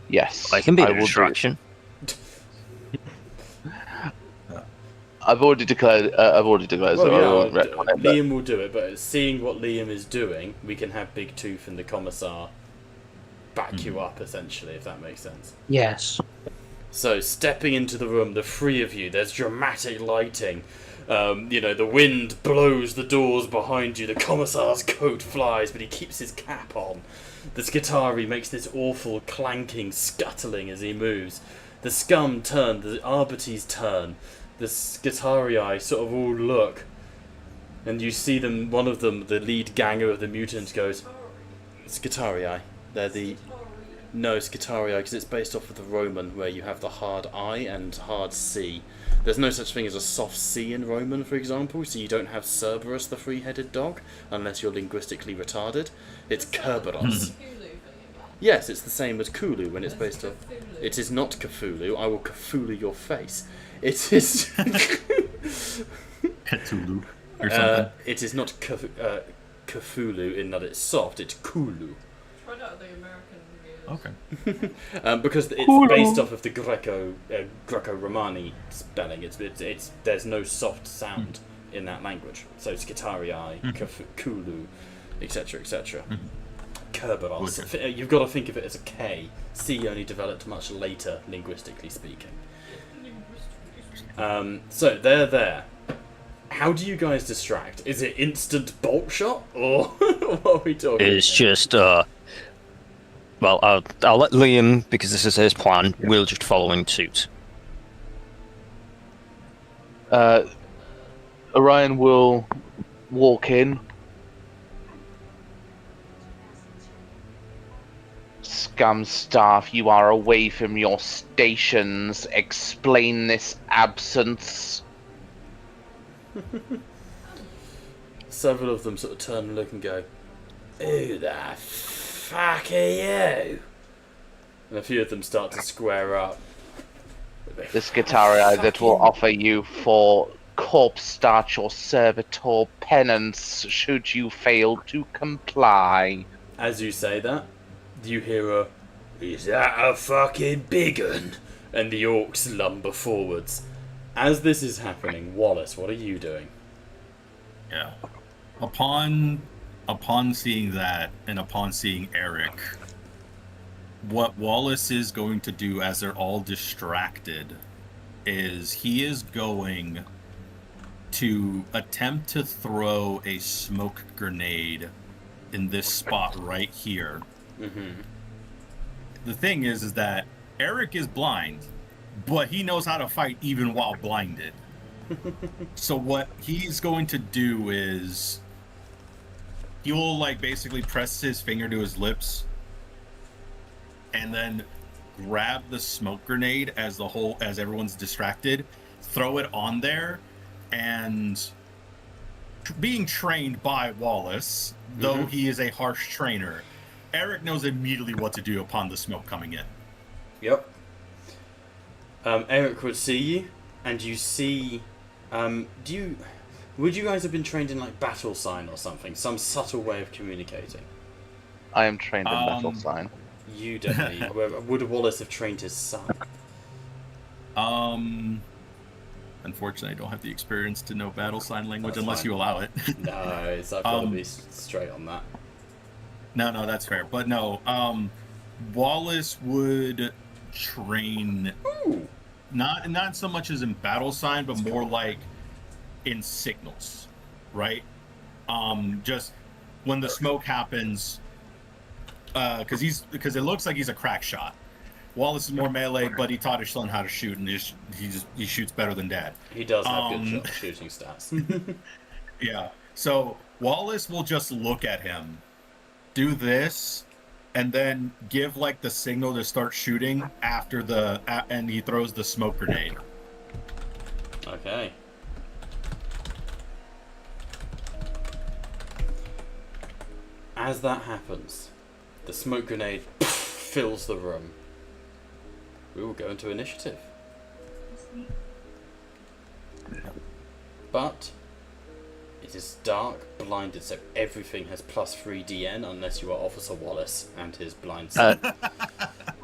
S2: Yes,
S8: I can be
S2: I
S8: a
S2: will do it.
S8: distraction.
S2: I've already declared. I've already declared. so I won't
S4: Well,
S2: retcon it, but-
S4: Liam will do it, but seeing what Liam is doing, we can have Big Tooth and the Commissar back you up, essentially, if that makes sense.
S6: Yes.
S4: So, stepping into the room, the three of you, there's dramatic lighting. The wind blows the doors behind you, the Commissar's coat flies, but he keeps his cap on. The Skitari makes this awful clanking, scuttling as he moves. The scum turn, the Arbites turn. The Skitarii sort of all look. And you see them, one of them, the lead ganger of the mutants, goes, Skitarii. They're the... No, Skitarii, because it's based off of the Roman, where you have the hard I and hard C. There's no such thing as a soft C in Roman, for example, so you don't have Cerberus, the three-headed dog, unless you're linguistically retarded. It's Kerberos. Yes, it's the same as Cthulhu when it's based off... It is not Cthulhu. I will Cthulhu your face. It is...
S5: Cthulhu or something.
S4: it is not Cthulhu in that it's soft, it's Cthulhu.
S7: Tried out the American reviews.
S5: Okay.
S4: Because it's based off of the Greco-Romani spelling. It's there's no soft sound in that language. So Skitarii, Cthulhu, etc., etc. Kerberos.
S5: Okay.
S4: You've got to think of it as a K. C only developed much later, linguistically speaking. So they're there. How do you guys distract? Is it instant bolt shot, or what are we talking?
S8: It's just, well, I'll let Liam, because this is his plan, we'll just follow in suit.
S2: Orion will walk in. Scum staff, you are away from your stations. Explain this absence.
S4: Several of them sort of turn and look and go, "Who the fuck are you?" And a few of them start to square up.
S2: The Skitarii that will offer you for corpse starch or servitor penance should you fail to comply.
S4: As you say that, you hear a, "Is that a fucking big un?" And the orcs lumber forwards. As this is happening, Wallace, what are you doing?
S5: Yeah. Upon seeing that, and upon seeing Eric, what Wallace is going to do as they're all distracted is he is going to attempt to throw a smoke grenade in this spot right here. The thing is that Eric is blind, but he knows how to fight even while blinded. So what he's going to do is he will basically press his finger to his lips and then grab the smoke grenade as everyone's distracted, throw it on there, and being trained by Wallace, though he is a harsh trainer, Eric knows immediately what to do upon the smoke coming in.
S4: Yep. Eric would see you, and you see. Would you guys have been trained in like battle sign or something? Some subtle way of communicating?
S2: I am trained in battle sign.
S4: You definitely. Would Wallace have trained his son?
S5: Unfortunately, I don't have the experience to know battle sign language
S4: That's
S5: unless
S4: fine.
S5: you allow it.
S4: No, I've got to be straight on that.
S5: No, that's fair. But no, Wallace would train.
S4: Ooh.
S5: Not so much as in battle sign, but more like in signals, right? Just when the smoke happens, because it looks like he's a crack shot. Wallace is more melee, but he taught his son how to shoot, and he shoots better than Dad.
S4: He does have good shooting stats.
S5: Yeah. So Wallace will just look at him, do this, and then give like the signal to start shooting after and he throws the smoke grenade.
S4: Okay. As that happens, the smoke grenade fills the room. We will go into initiative. But it is dark, blinded, so everything has +3 DN unless you are Officer Wallace and his blind son.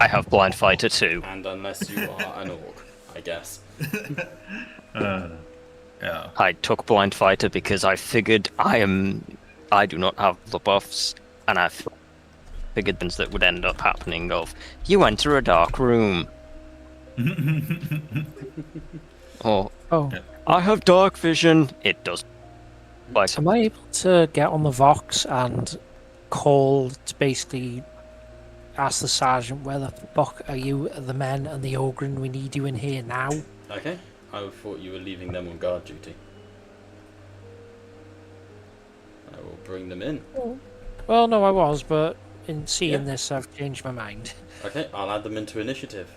S8: I have blind fighter too.
S4: And unless you are an orc, I guess.
S5: Yeah.
S8: I took blind fighter because I figured I do not have the buffs, and I figured things that would end up happening of you enter a dark room. Oh, I have dark vision. It does. Like,
S6: Am I able to get on the Vox and call to basically ask the sergeant where the fuck are you, the men and the Ogren? We need you in here now.
S4: Okay. I thought you were leaving them on guard duty. I will bring them in.
S6: Well, no, I was, but in seeing this, I've changed my mind.
S4: Okay, I'll add them into initiative.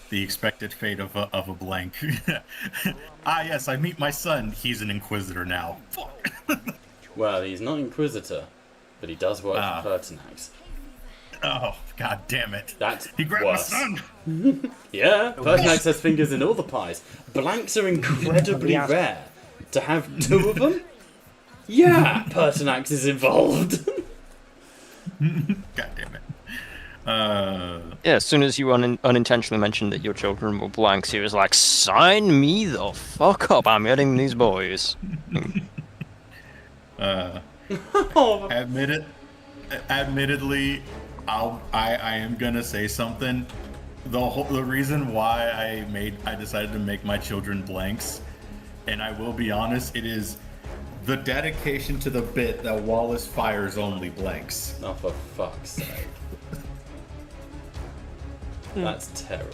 S5: The expected fate of a blank. Yes, I meet my son. He's an Inquisitor now. Fuck.
S4: Well, he's not Inquisitor, but he does work for Pertinax.
S5: Oh, god damn it.
S4: That's
S5: He grabbed
S4: worse.
S5: my son!
S4: Yeah, Pertinax has fingers in all the pies. Blanks are incredibly rare. To have 2 of them? Yeah, Pertinax is involved.
S5: God damn it.
S8: yeah, as soon as you unintentionally mentioned that your children were blanks, he was like, "Sign me the fuck up! I'm getting these boys."
S5: Admittedly, I am gonna say something. The reason why I decided to make my children blanks, and I will be honest, it is the dedication to the bit that Wallace fires only blanks.
S4: Oh, for fuck's sake. That's terrible.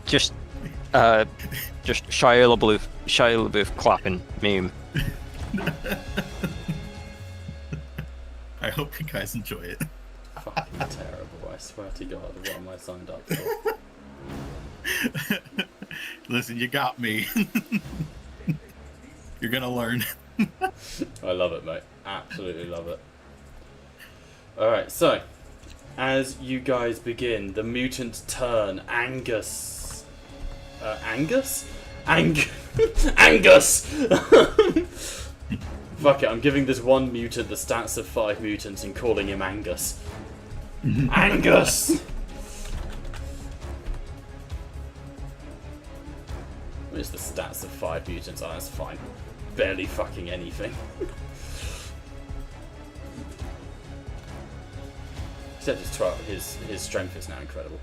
S8: Just Shia LaBeouf clapping meme.
S5: I hope you guys enjoy it.
S4: Fucking terrible, I swear to God, what am I signed up for?
S5: Listen, you got me. You're gonna learn.
S4: I love it, mate. Absolutely love it. Alright, so, as you guys begin, the mutant turn, Angus. Angus? Angus! Fuck it, I'm giving this one mutant the stats of 5 mutants and calling him Angus. Angus! Where's the stats of 5 mutants? Oh, that's fine. Barely fucking anything. Except his 12, his strength is now incredible.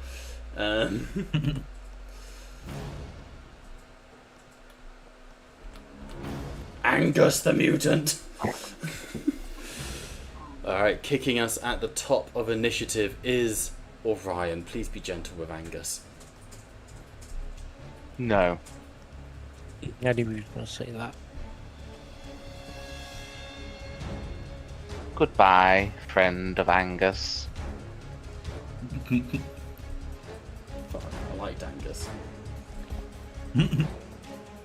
S4: Angus the mutant! Alright, kicking us at the top of initiative is Orion. Please be gentle with Angus.
S2: No.
S6: I knew you were going to say that.
S2: Goodbye, friend of Angus.
S4: Fuck, I liked Angus.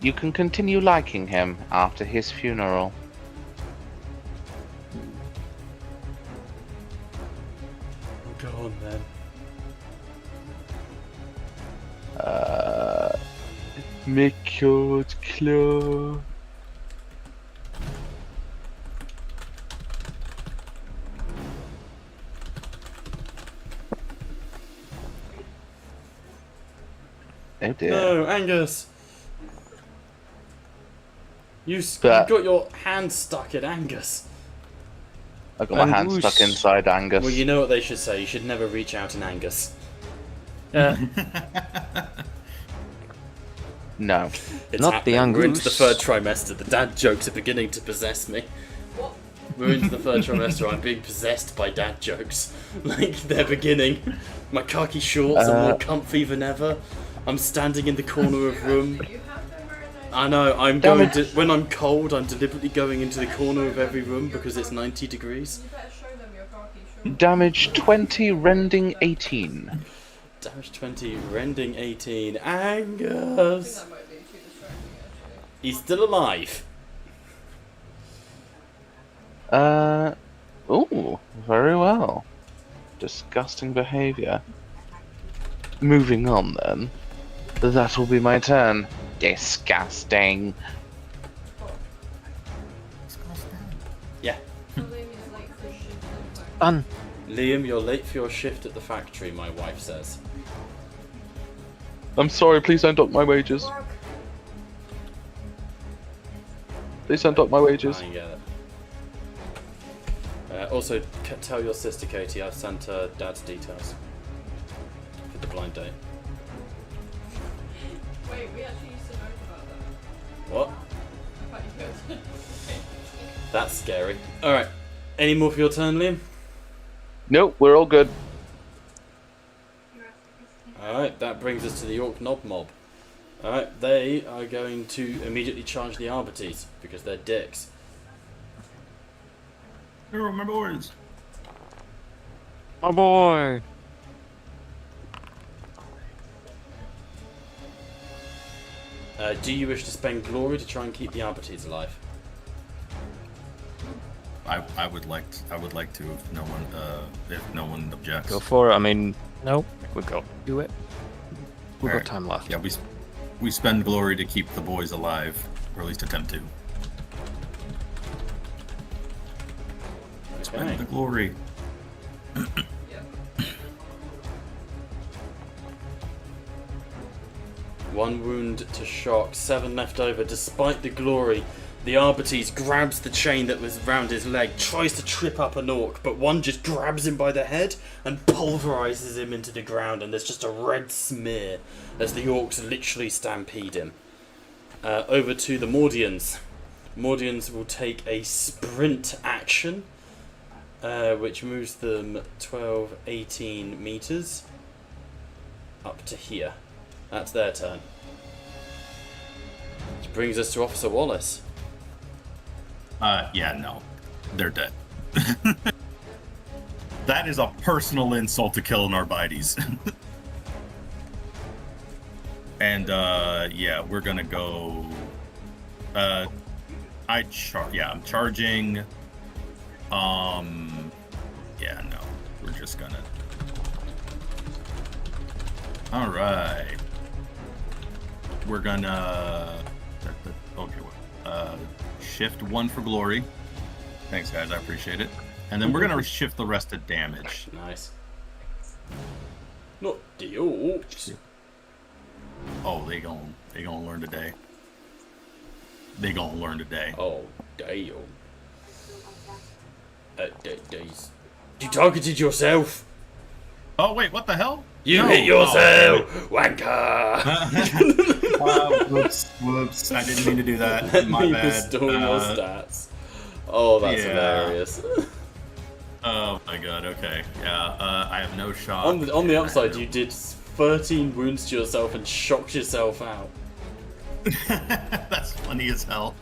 S2: You can continue liking him after his funeral.
S4: Go on then.
S2: Make your claw. Oh dear.
S4: No, Angus! You
S2: But-
S4: got your hand stuck in Angus.
S2: I got my hand
S6: Angus.
S2: stuck inside Angus.
S4: Well, you know what they should say. You should never reach out in Angus.
S2: No.
S4: It's
S8: Not the
S4: happening. We're into the
S8: Angus.
S4: third trimester. The dad jokes are beginning to possess me.
S7: What?
S4: We're into the third trimester. I'm being possessed by dad jokes. Like, they're beginning. My khaki shorts are more comfy than ever. I'm standing in the corner of room.
S7: You have to wear a nice
S4: I know, I'm
S2: Damn
S4: going
S2: it.
S4: to. When I'm cold, I'm deliberately going into the corner of every room because it's 90 degrees.
S7: You better show them your khaki shorts.
S2: Damage 20, rending 18.
S4: Damage 20, rending 18. Angus!
S7: That might be too distracting, actually.
S4: He's still alive.
S2: Ooh, very well. Disgusting behaviour. Moving on then. That will be my turn. Disgusting.
S4: Yeah.
S7: So Liam is late for his shift in fact.
S6: Done.
S4: Liam, you're late for your shift at the factory, my wife says.
S2: I'm sorry, please don't dock my wages.
S7: Work.
S2: Please don't dock my wages.
S4: I get it. Also, tell your sister Katie I've sent her dad's details for the blind date.
S7: Wait, we actually used to know about that.
S4: What?
S7: I thought you could.
S4: That's scary. Alright. Any more for your turn, Liam?
S2: Nope, we're all good.
S4: Alright, that brings us to the Orc Knob Mob. Alright, they are going to immediately charge the Arbites because they're dicks.
S5: Here are my boys.
S8: My boy.
S4: Do you wish to spend glory to try and keep the Arbites alive?
S5: I would like to if no one objects.
S8: Go for it. I mean,
S6: Nope.
S8: we got
S6: Do it.
S5: Alright.
S8: time left.
S5: Yeah, we spend glory to keep the boys alive, or at least attempt to. Spend the glory.
S4: One wound to shock, 7 left over. Despite the glory, the Arbites grabs the chain that was round his leg, tries to trip up an orc, but one just grabs him by the head and pulverizes him into the ground, and there's just a red smear as the orcs literally stampede him. Over to the Mordians. Mordians will take a sprint action, which moves them 12, 18 meters up to here. That's their turn. Which brings us to Officer Wallace.
S5: Yeah, no. They're dead. That is a personal insult to kill an Arbites. And, yeah, we're gonna go... I'm charging... Yeah, no. We're just gonna... Alright. We're gonna... Okay, shift 1 for glory. Thanks, guys. I appreciate it. And then we're gonna shift the rest to damage.
S4: Nice. Not the orcs.
S5: Oh, they gon' learn today. They gonna learn today.
S4: Oh, damn. You targeted yourself.
S5: Oh wait, what the hell?
S4: You
S5: No.
S4: hit yourself, wanker.
S5: Whoops! I didn't mean to do that.
S4: Let
S5: My
S4: me
S5: bad.
S4: restore your stats. Oh, that's
S5: yeah.
S4: hilarious.
S5: Oh my god. Okay. Yeah. I have no shot.
S4: On the
S5: and
S4: upside, you did 13 wounds to yourself and shocked yourself out.
S5: That's funny as hell.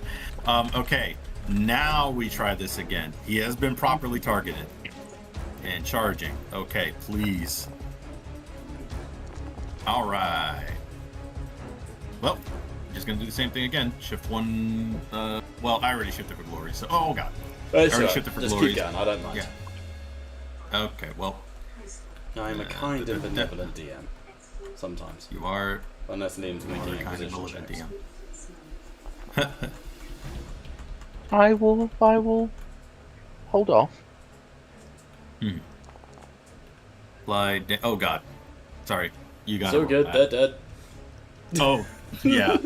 S5: Okay. Now we try this again. He has been properly targeted. And charging. Okay, please. Alright. Well, is going to do the same thing again. Shift 1. Well, I already shifted for glory, so. Oh, God. I
S4: It's
S5: already
S4: alright.
S5: shifted for
S4: Just
S5: glory.
S4: keep going, I don't mind.
S5: Yeah. Okay, well,
S4: I'm a kind and benevolent DM. Sometimes.
S5: you are
S4: Unless Liam's
S5: a
S4: making
S5: kind of
S4: acquisition
S5: militant
S4: checks.
S5: DM.
S2: I will hold off.
S5: Oh, God. Sorry. You got
S4: So
S5: it.
S4: good, they're dead.
S5: Oh, yeah.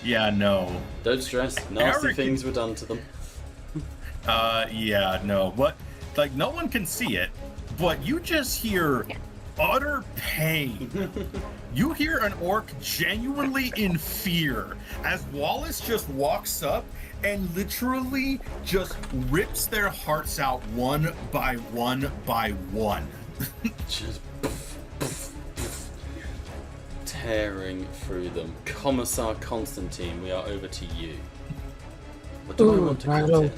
S5: Yeah, no.
S4: Don't stress, nasty
S5: Eric-
S4: things were done to them.
S5: Yeah, no. But, like, no one can see it, but you just hear utter pain. You hear an orc genuinely in fear as Wallace just walks up and literally just rips their hearts out one by one by one.
S4: Just tearing through them. Commissar Constantine, we are over to you. What do I
S6: Ooh,
S4: want to
S6: right
S4: cut
S6: on.
S4: in?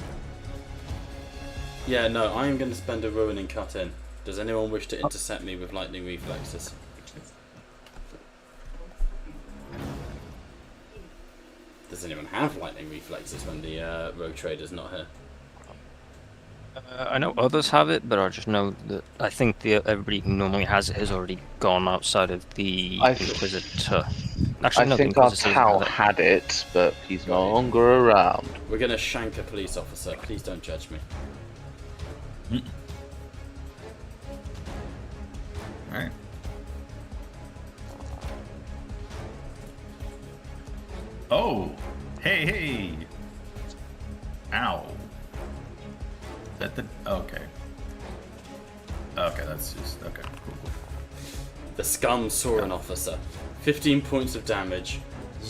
S4: Yeah, no, I am going to spend a ruin and cut in. Does anyone wish to intercept me with lightning reflexes? Does anyone have lightning reflexes when the rogue trader's not here?
S8: I know others have it, but I just know that I think everybody who normally has it has already gone outside of the Inquisitor. Actually,
S2: I
S8: no, the
S2: think our
S8: Inquisitor doesn't
S2: Tau
S8: have it.
S2: had it, but he's no longer around.
S4: We're going to shank a police officer. Please don't judge me.
S5: Alright. Oh! Hey! Ow. Is that the... Okay. Okay, that's just... Okay, cool.
S4: The scum saw an officer. 15 points of damage.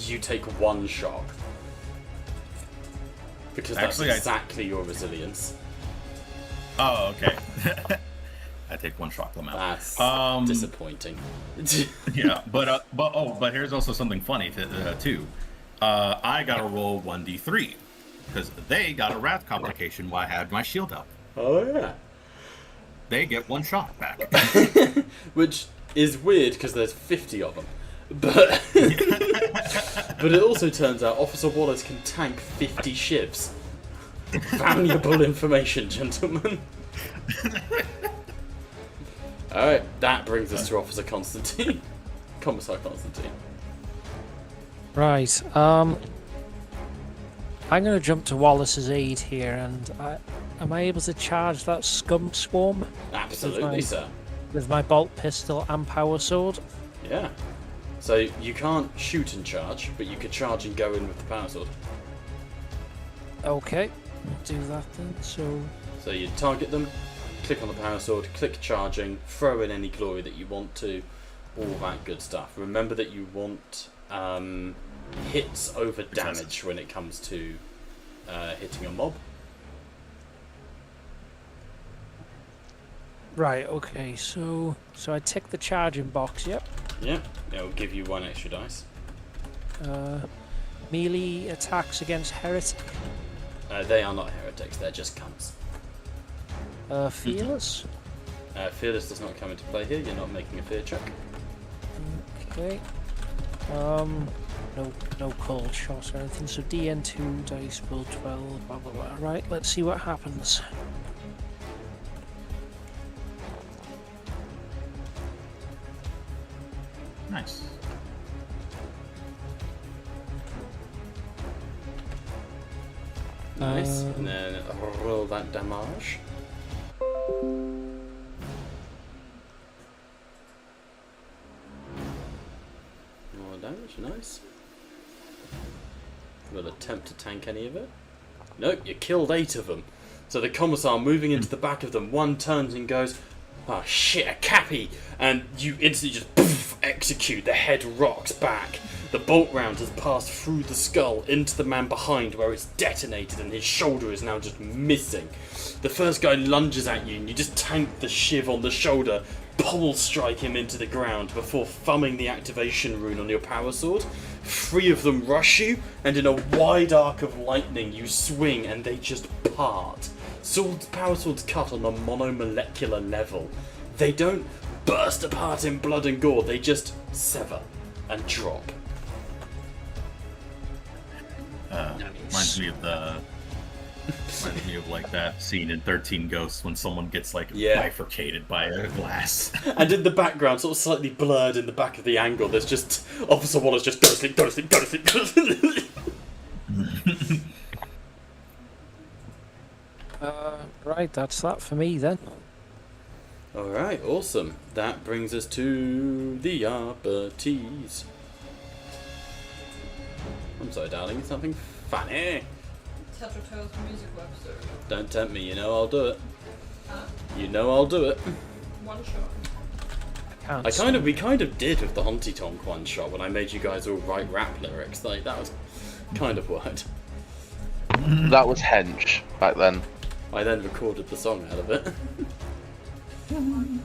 S4: You take 1 shock. Because that's
S5: Actually,
S4: exactly your resilience.
S5: Oh, okay. I take 1 shock them out.
S4: That's disappointing.
S5: Yeah, but here's also something funny too. I got to roll 1d3 because they got a wrath complication while I had my shield up.
S4: Oh yeah.
S5: They get 1 shock back.
S4: Which is weird because there's 50 of them. But but it also turns out Officer Wallace can tank 50 shivs. Valuable information, gentlemen. Alright, that brings us to Officer Constantine. Commissar Constantine.
S6: Right. I'm going to jump to Wallace's aid here, and am I able to charge that scum swarm
S4: Absolutely, sir.
S6: with my bolt pistol and power sword?
S4: Yeah. So you can't shoot and charge, but you could charge and go in with the power sword.
S6: Okay, I'll do that then.
S4: So you target them, click on the power sword, click charging, throw in any glory that you want to, all that good stuff. Remember that you want hits over damage when it comes to hitting a mob.
S6: Right. Okay. So I tick the charging box. Yep.
S4: Yeah, it'll give you 1 extra dice.
S6: Melee attacks against heretic.
S4: They are not heretics, they're just cunts.
S6: Fearless.
S4: Fearless does not come into play here, you're not making a fear check.
S6: Okay. No cold shot or anything. So DN2 dice will 12. Blah blah blah. Right. Let's see what happens.
S5: Nice.
S4: Nice. And then roll that damage. More damage, nice. Will attempt to tank any of it. Nope, you killed 8 of them. So the commissar moving into the back of them, one turns and goes, "Oh shit, a cappy!" And you instantly just poof, execute. The head rocks back. The bolt round has passed through the skull into the man behind where it's detonated and his shoulder is now just missing. The first guy lunges at you and you just tank the shiv on the shoulder, pummel strike him into the ground before thumbing the activation rune on your power sword. 3 of them rush you and in a wide arc of lightning you swing and they just part. Power swords cut on a monomolecular level. They don't burst apart in blood and gore, they just sever and drop.
S5: Reminds me of like that scene in 13 Ghosts when someone gets like bifurcated by a glass.
S4: And in the background, sort of slightly blurred in the back of the angle, there's just Officer Wallace just go to sleep, go to sleep, go to sleep, go to sleep.
S6: Right, that's that for me then.
S4: Alright, awesome. That brings us to the Arbitees. I'm sorry, darling, it's something funny.
S7: Tattletale's musical episode.
S4: Don't tempt me, you know I'll do it.
S7: Huh?
S4: You know I'll do it.
S7: One shot.
S4: We kind of did with the Honky Tonk one shot when I made you guys all write rap lyrics. Like, that was kind of worked.
S2: That was hench back then.
S4: I then recorded the song out of it. It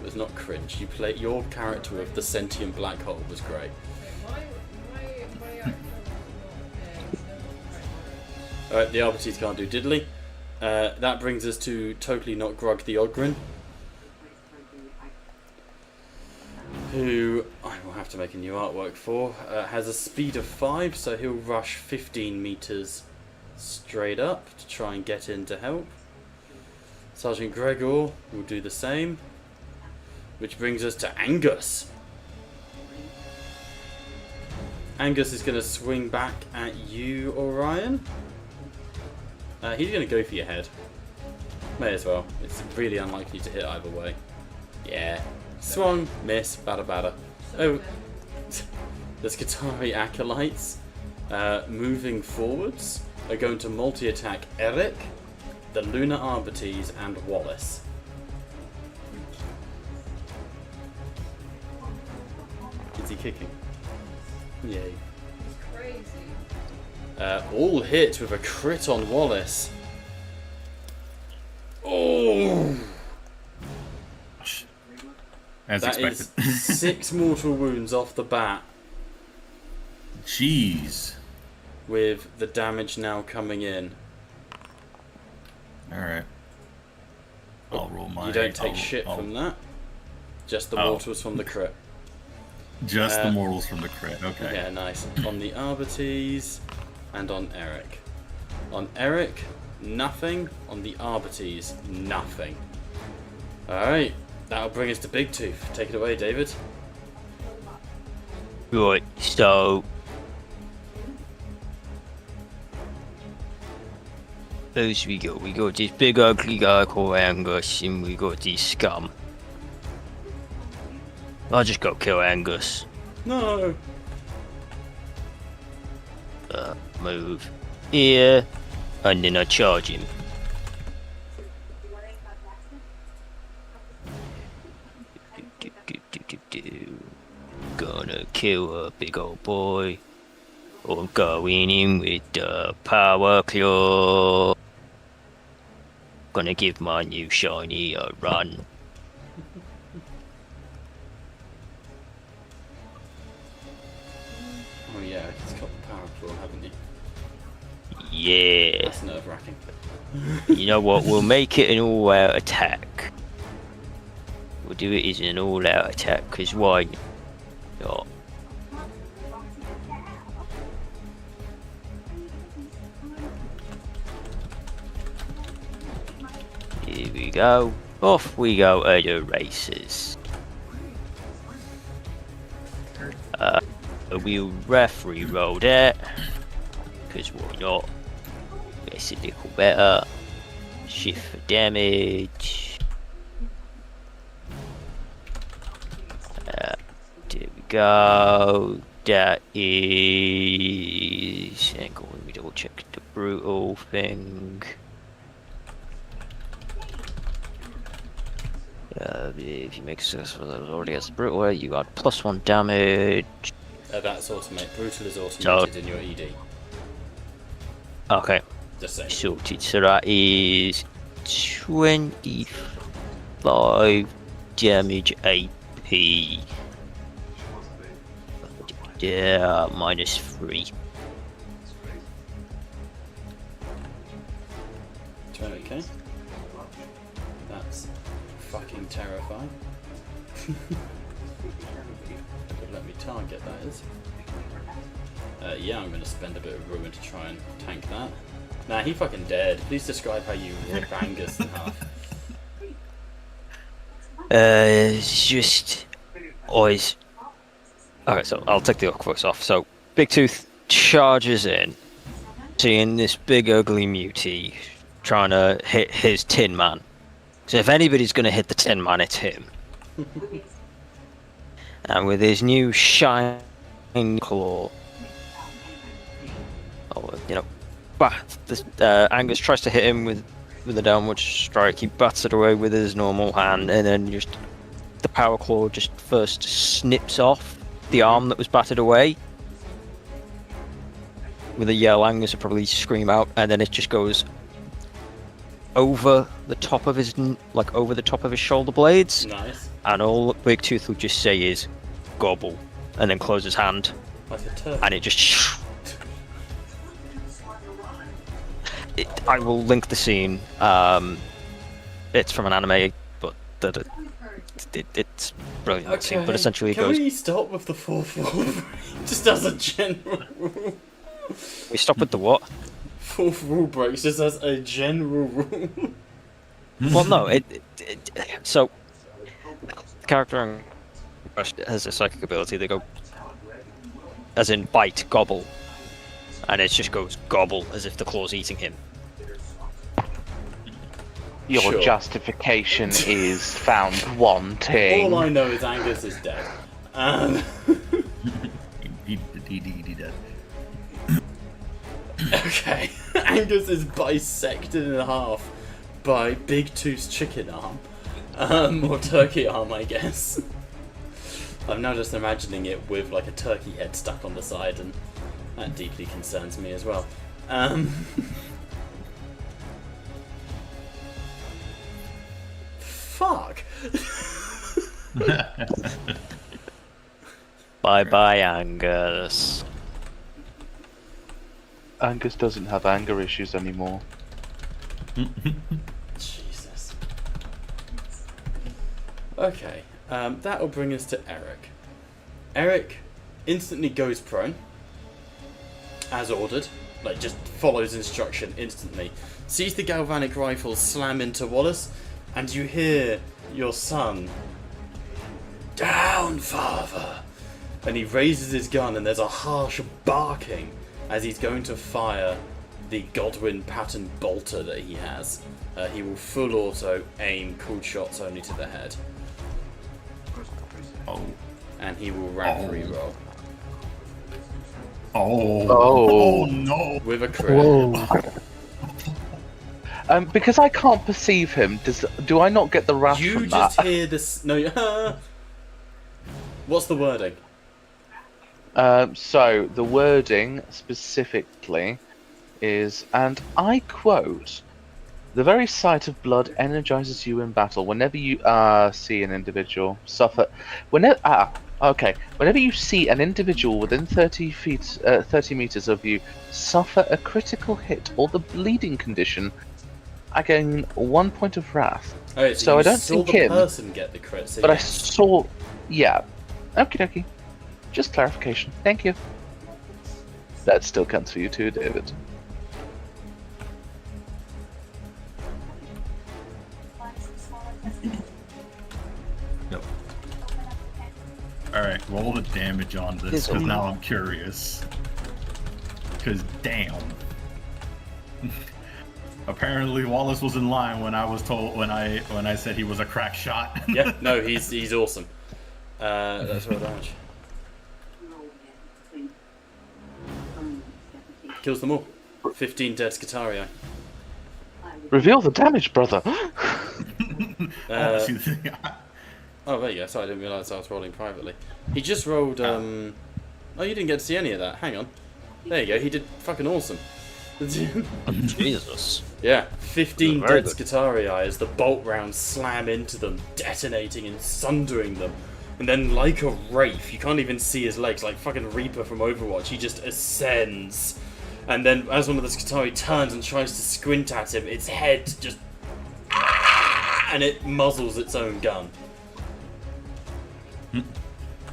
S4: was not cringe. You play your character of the sentient black hole was great.
S7: Why
S4: Alright, the Arbitees can't do diddly. That brings us to Totally Not Grug the Ogren, who I will have to make a new artwork for. Has a speed of 5, so he'll rush 15 meters straight up to try and get in to help. Sergeant Gregor will do the same, which brings us to Angus. Angus is going to swing back at you, Orion. He's going to go for your head. May as well. It's really unlikely to hit either way. Yeah. Swung, miss, bada bada. Oh, the Skitarii Acolytes, moving forwards, are going to multi-attack Eric, the Lunar Arbitees, and Wallace. Is he kicking? Yay.
S7: It's crazy.
S4: All hit with a crit on Wallace. Oh!
S5: As
S4: That
S5: expected.
S4: is 6 mortal wounds off the bat,
S5: Jeez.
S4: with the damage now coming in.
S5: Alright. I'll roll my...
S4: You don't take shit from that. Just the mortals from the crit.
S5: Just the mortals from the crit, okay.
S4: Yeah, nice. On the Arbitees and on Eric. On Eric, nothing. On the Arbitees, nothing. Alright, that'll bring us to Big Tooth. Take it away, David.
S8: Right, so as we go this big ugly guy called Angus, and we got this scum. I'll just go kill Angus.
S4: No!
S8: Move here, and then I charge him. Gonna kill a big old boy. Or going in with the power claw. Gonna give my new shiny a run.
S4: Oh yeah, it's got the power claw, haven't you?
S8: Yeah.
S4: That's nerve-wracking.
S8: You know what? We'll make it an all-out attack. We'll do it as an all-out attack, because why not? Here we go. Off we go at the races. We'll referee roll that, because why not? It's a little better. Shift for damage. There we go. That is... Hang on, let me double check the brutal thing. If you make successful, already has the brutal, you got +1 damage.
S4: That's automated. Brutal is automated in your ED.
S8: Okay,
S4: Just saying.
S8: sorted. So that is 25 damage AP. Yeah, -3.
S4: 20k. That's fucking terrifying. Let me target, that is. Yeah, I'm gonna spend a bit of ruin to try and tank that. Nah, he fucking dead. Please describe how you rip Angus in half.
S8: It's just always. Alright, so I'll take the orc voice off. So, Big Tooth charges in, seeing this big ugly mutie trying to hit his Tin Man. So if anybody's going to hit the Tin Man, it's him. And with his new shining claw, Angus tries to hit him with a downward strike. He bats it away with his normal hand, and then just the power claw just first snips off the arm that was battered away. With a yell, Angus will probably scream out, and then it just goes over the top of his shoulder blades.
S4: Nice.
S8: And all Big Tooth will just say is gobble, and then close his hand,
S4: Like a turtle.
S8: and it just. I will link the scene. It's from an anime, but it's brilliant. That scene. But essentially, it
S4: can
S8: goes.
S4: we stop with the 4th rule break? Just as a general rule.
S8: We stop with the what?
S4: 4th rule breaks just as a general rule.
S8: Well, no. So the character has a psychic ability. They go, as in bite, gobble, and it just goes gobble as if the claw's eating him.
S2: Your
S4: Sure.
S2: justification is found wanting.
S4: All I know is Angus is dead.
S5: He dead.
S4: Okay. Angus is bisected in half by Big Tooth's chicken arm. Or turkey arm, I guess. I'm now just imagining it with like a turkey head stuck on the side, and that deeply concerns me as well. Fuck!
S8: Bye bye, Angus.
S2: Angus doesn't have anger issues anymore.
S4: Jesus. Okay, that'll bring us to Eric. Eric instantly goes prone, as ordered, like just follows instruction instantly, sees the galvanic rifle slam into Wallace, and you hear your son, "Down, father!" And he raises his gun, and there's a harsh barking as he's going to fire the Godwin pattern bolter that he has. He will full auto aim cool shots only to the head.
S5: Oh.
S4: And he will rank reroll
S5: Oh.
S2: Oh.
S5: Oh no.
S4: with a crit.
S2: Because I can't perceive him, do I not get the wrath
S4: You
S2: from
S4: just
S2: that?
S4: hear this. No, what's the wording?
S2: So, the wording specifically is, and I quote, "The very sight of blood energizes you in battle. Whenever you see an individual suffer... Whenever you see an individual within 30 meters of you suffer a critical hit or the bleeding condition, I gain 1 point of wrath."
S4: Oh,
S2: So
S4: you
S2: I don't
S4: saw
S2: think
S4: the
S2: him,
S4: person get the crit, so
S2: But I
S4: yes.
S2: saw... Yeah. Okie dokie. Just clarification. Thank you. That still counts for you too, David.
S5: Yep. Alright, roll the damage on this, because now I'm curious. Because damn. Apparently Wallace was in line when I was told when I said he was a crack shot.
S4: Yeah, no, he's awesome. That's roll damage. Kills them all. 15 dead Scutarii.
S2: Reveal the damage, brother!
S4: Uh,
S5: See,
S4: Oh, there you go. Sorry, I didn't realise I was rolling privately. He just rolled. Oh, you didn't get to see any of that. Hang on. There you go. He did fucking awesome.
S8: Jesus.
S4: Yeah, 15
S8: Very
S4: dead
S8: good.
S4: Scutarii as the bolt rounds slam into them, detonating and sundering them. And then, like a wraith, you can't even see his legs, like fucking Reaper from Overwatch, he just ascends. And then, as one of the Scutarii turns and tries to squint at him, its head just. And it muzzles its own gun.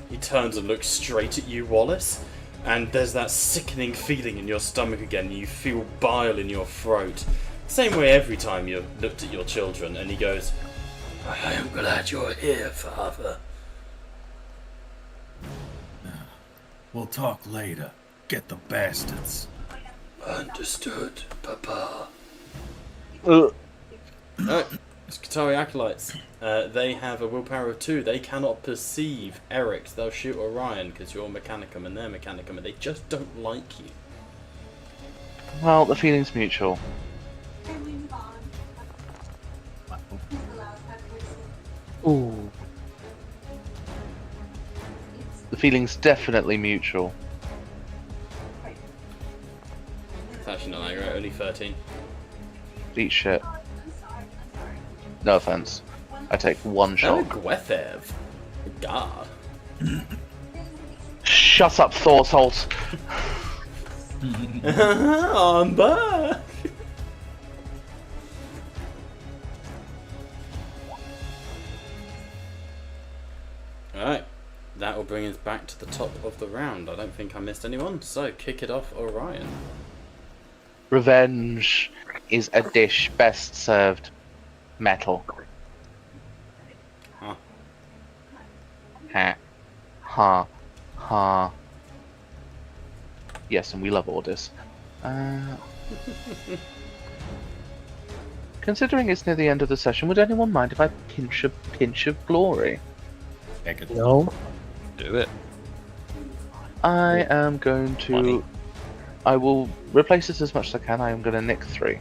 S4: He turns and looks straight at you, Wallace, and there's that sickening feeling in your stomach again. You feel bile in your throat. Same way every time you looked at your children. And he goes, I am glad you're here, Father.
S9: We'll talk later. Get the bastards.
S4: Understood, Papa.
S2: Ugh.
S4: Alright, Skitarii Acolytes. They have a willpower of 2. They cannot perceive Eric. They'll shoot Orion because you're Mechanicum and they're Mechanicum and they just don't like you.
S2: Well, the feeling's mutual. Ooh. The feeling's definitely mutual.
S4: It's actually not that great, only 13.
S2: Eat shit. No offense. I take one
S4: Oh,
S2: shot.
S4: Gwethev. God.
S2: Shut up, Thorsholt.
S4: I'm back. Alright, that will bring us back to the top of the round. I don't think I missed anyone, so kick it off, Orion.
S2: Revenge is a dish best served metal.
S4: Huh.
S2: Ha. Ha. Ha. Yes, and we love orders. Considering it's near the end of the session, would anyone mind if I pinch a pinch of glory?
S5: Take it.
S6: No.
S8: Do it.
S2: I am going to...
S8: Money.
S2: I will replace this as much as I can. I am going to nick 3.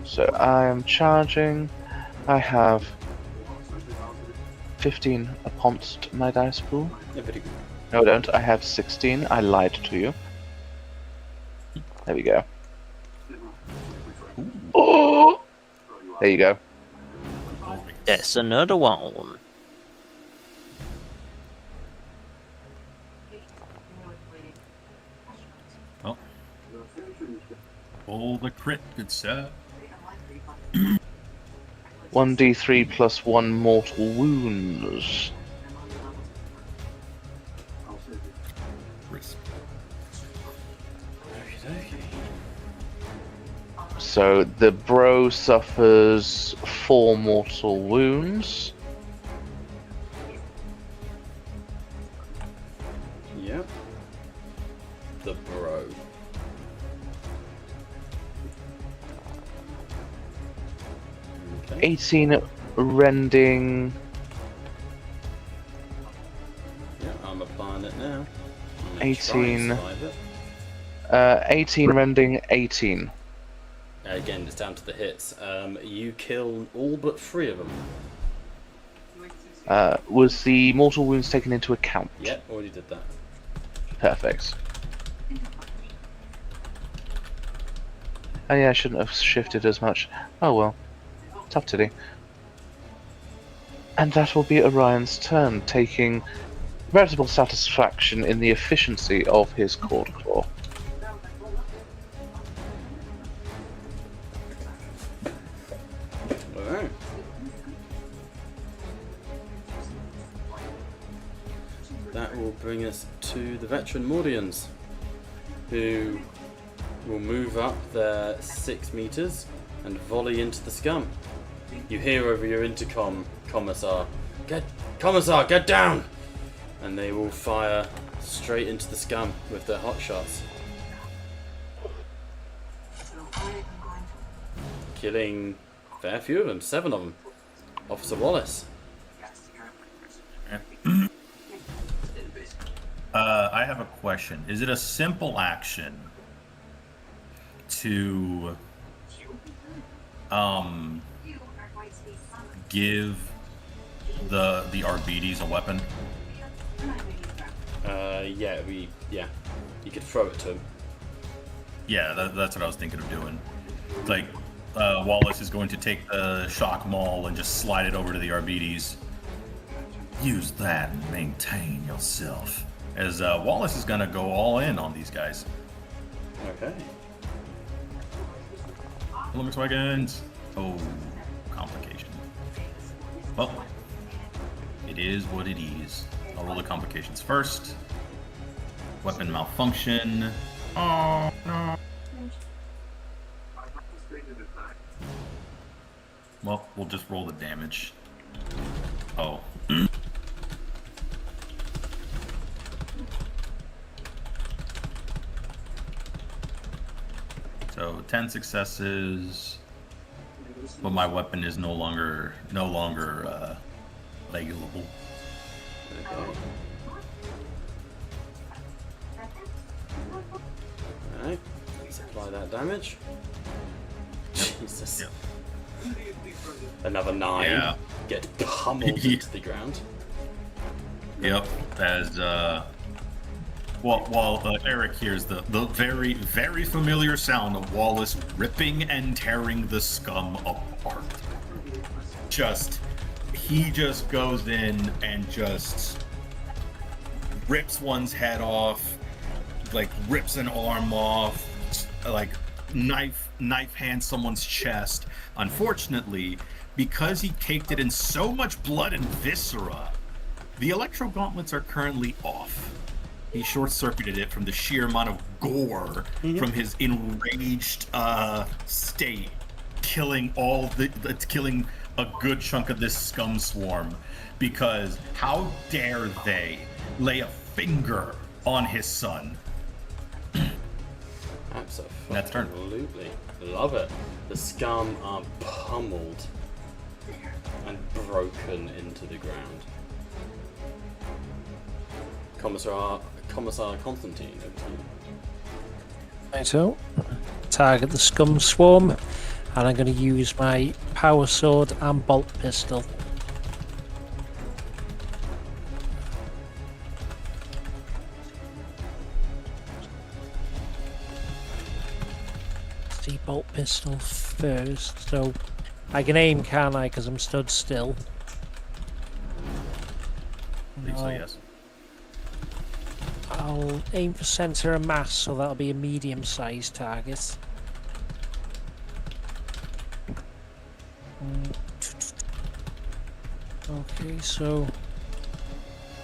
S2: So I am charging. I have 15 against my dice pool.
S4: Yeah, very good.
S2: No, I don't. I have 16. I lied to you. There we go. Oh! There you go.
S8: That's another one.
S5: Oh. Roll the crit, good sir.
S2: 1d3 plus 1 mortal wounds.
S5: Risk.
S2: So the bro suffers 4 mortal wounds.
S4: Yep. The bro. Okay.
S2: 18 rending.
S4: Yeah, I'm applying it now. I'm gonna
S2: 18.
S4: try and survive it.
S2: 18 rending 18.
S4: Again, it's down to the hits. You kill all but 3 of them.
S2: Was the mortal wounds taken into account?
S4: Yep, already did that.
S2: Perfect. Oh yeah, I shouldn't have shifted as much. Oh well. Tough titty. And that will be Orion's turn, taking veritable satisfaction in the efficiency of his cord claw.
S4: Alright. That will bring us to the veteran Mordians, who will move up their 6 meters and volley into the scum. You hear over your intercom, Commissar, get down! And they will fire straight into the scum with their hot shots. Killing a fair few of them, 7 of them. Officer Wallace.
S5: I have a question. Is it a simple action to give the Arbites a weapon?
S4: Yeah, you could throw it to him.
S5: Yeah, that's what I was thinking of doing. Like, Wallace is going to take the shock maul and just slide it over to the Arbites. Use that and maintain yourself. As Wallace is going to go all in on these guys.
S4: Okay.
S5: Columbus wagons. Oh, complication. Well, it is what it is. I'll roll the complications first. Weapon malfunction. Oh, no. Well, we'll just roll the damage. Oh. So 10 successes, but my weapon is no longer regulable.
S4: Okay. Alright, let's apply that damage. Jesus.
S5: Yep.
S4: Another 9.
S5: Yeah.
S4: Get pummeled into the ground.
S5: Yep. As while Eric hears the very, very familiar sound of Wallace ripping and tearing the scum apart. He just goes in and just rips one's head off, like rips an arm off, like knife hands someone's chest. Unfortunately, because he caked it in so much blood and viscera, the electro gauntlets are currently off. He short-circuited it from the sheer amount of gore from his enraged state, killing killing a good chunk of this scum swarm. Because how dare they lay a finger on his son? That's turn.
S4: Absolutely. Love it. The scum are pummeled and broken into the ground. Commissar Constantine, over to you.
S6: Right, so target the scum swarm, and I'm going to use my power sword and bolt pistol. See, bolt pistol first, so I can aim, can't I? Because I'm stood still.
S5: Please say yes.
S6: I'll aim for centre of mass, so that'll be a medium-sized target. Okay, so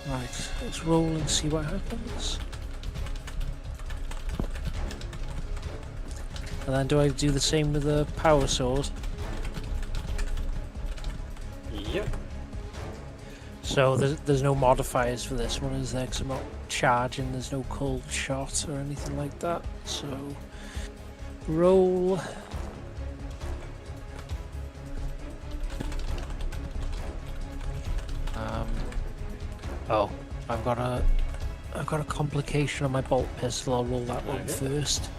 S6: right, let's roll and see what happens. And then do I do the same with the power sword?
S4: Yep.
S6: So there's no modifiers for this one, is there? 'Cause I'm not charging, there's no cold shot or anything like that. So roll. Oh, I've got a complication on my bolt pistol. I'll roll that one first.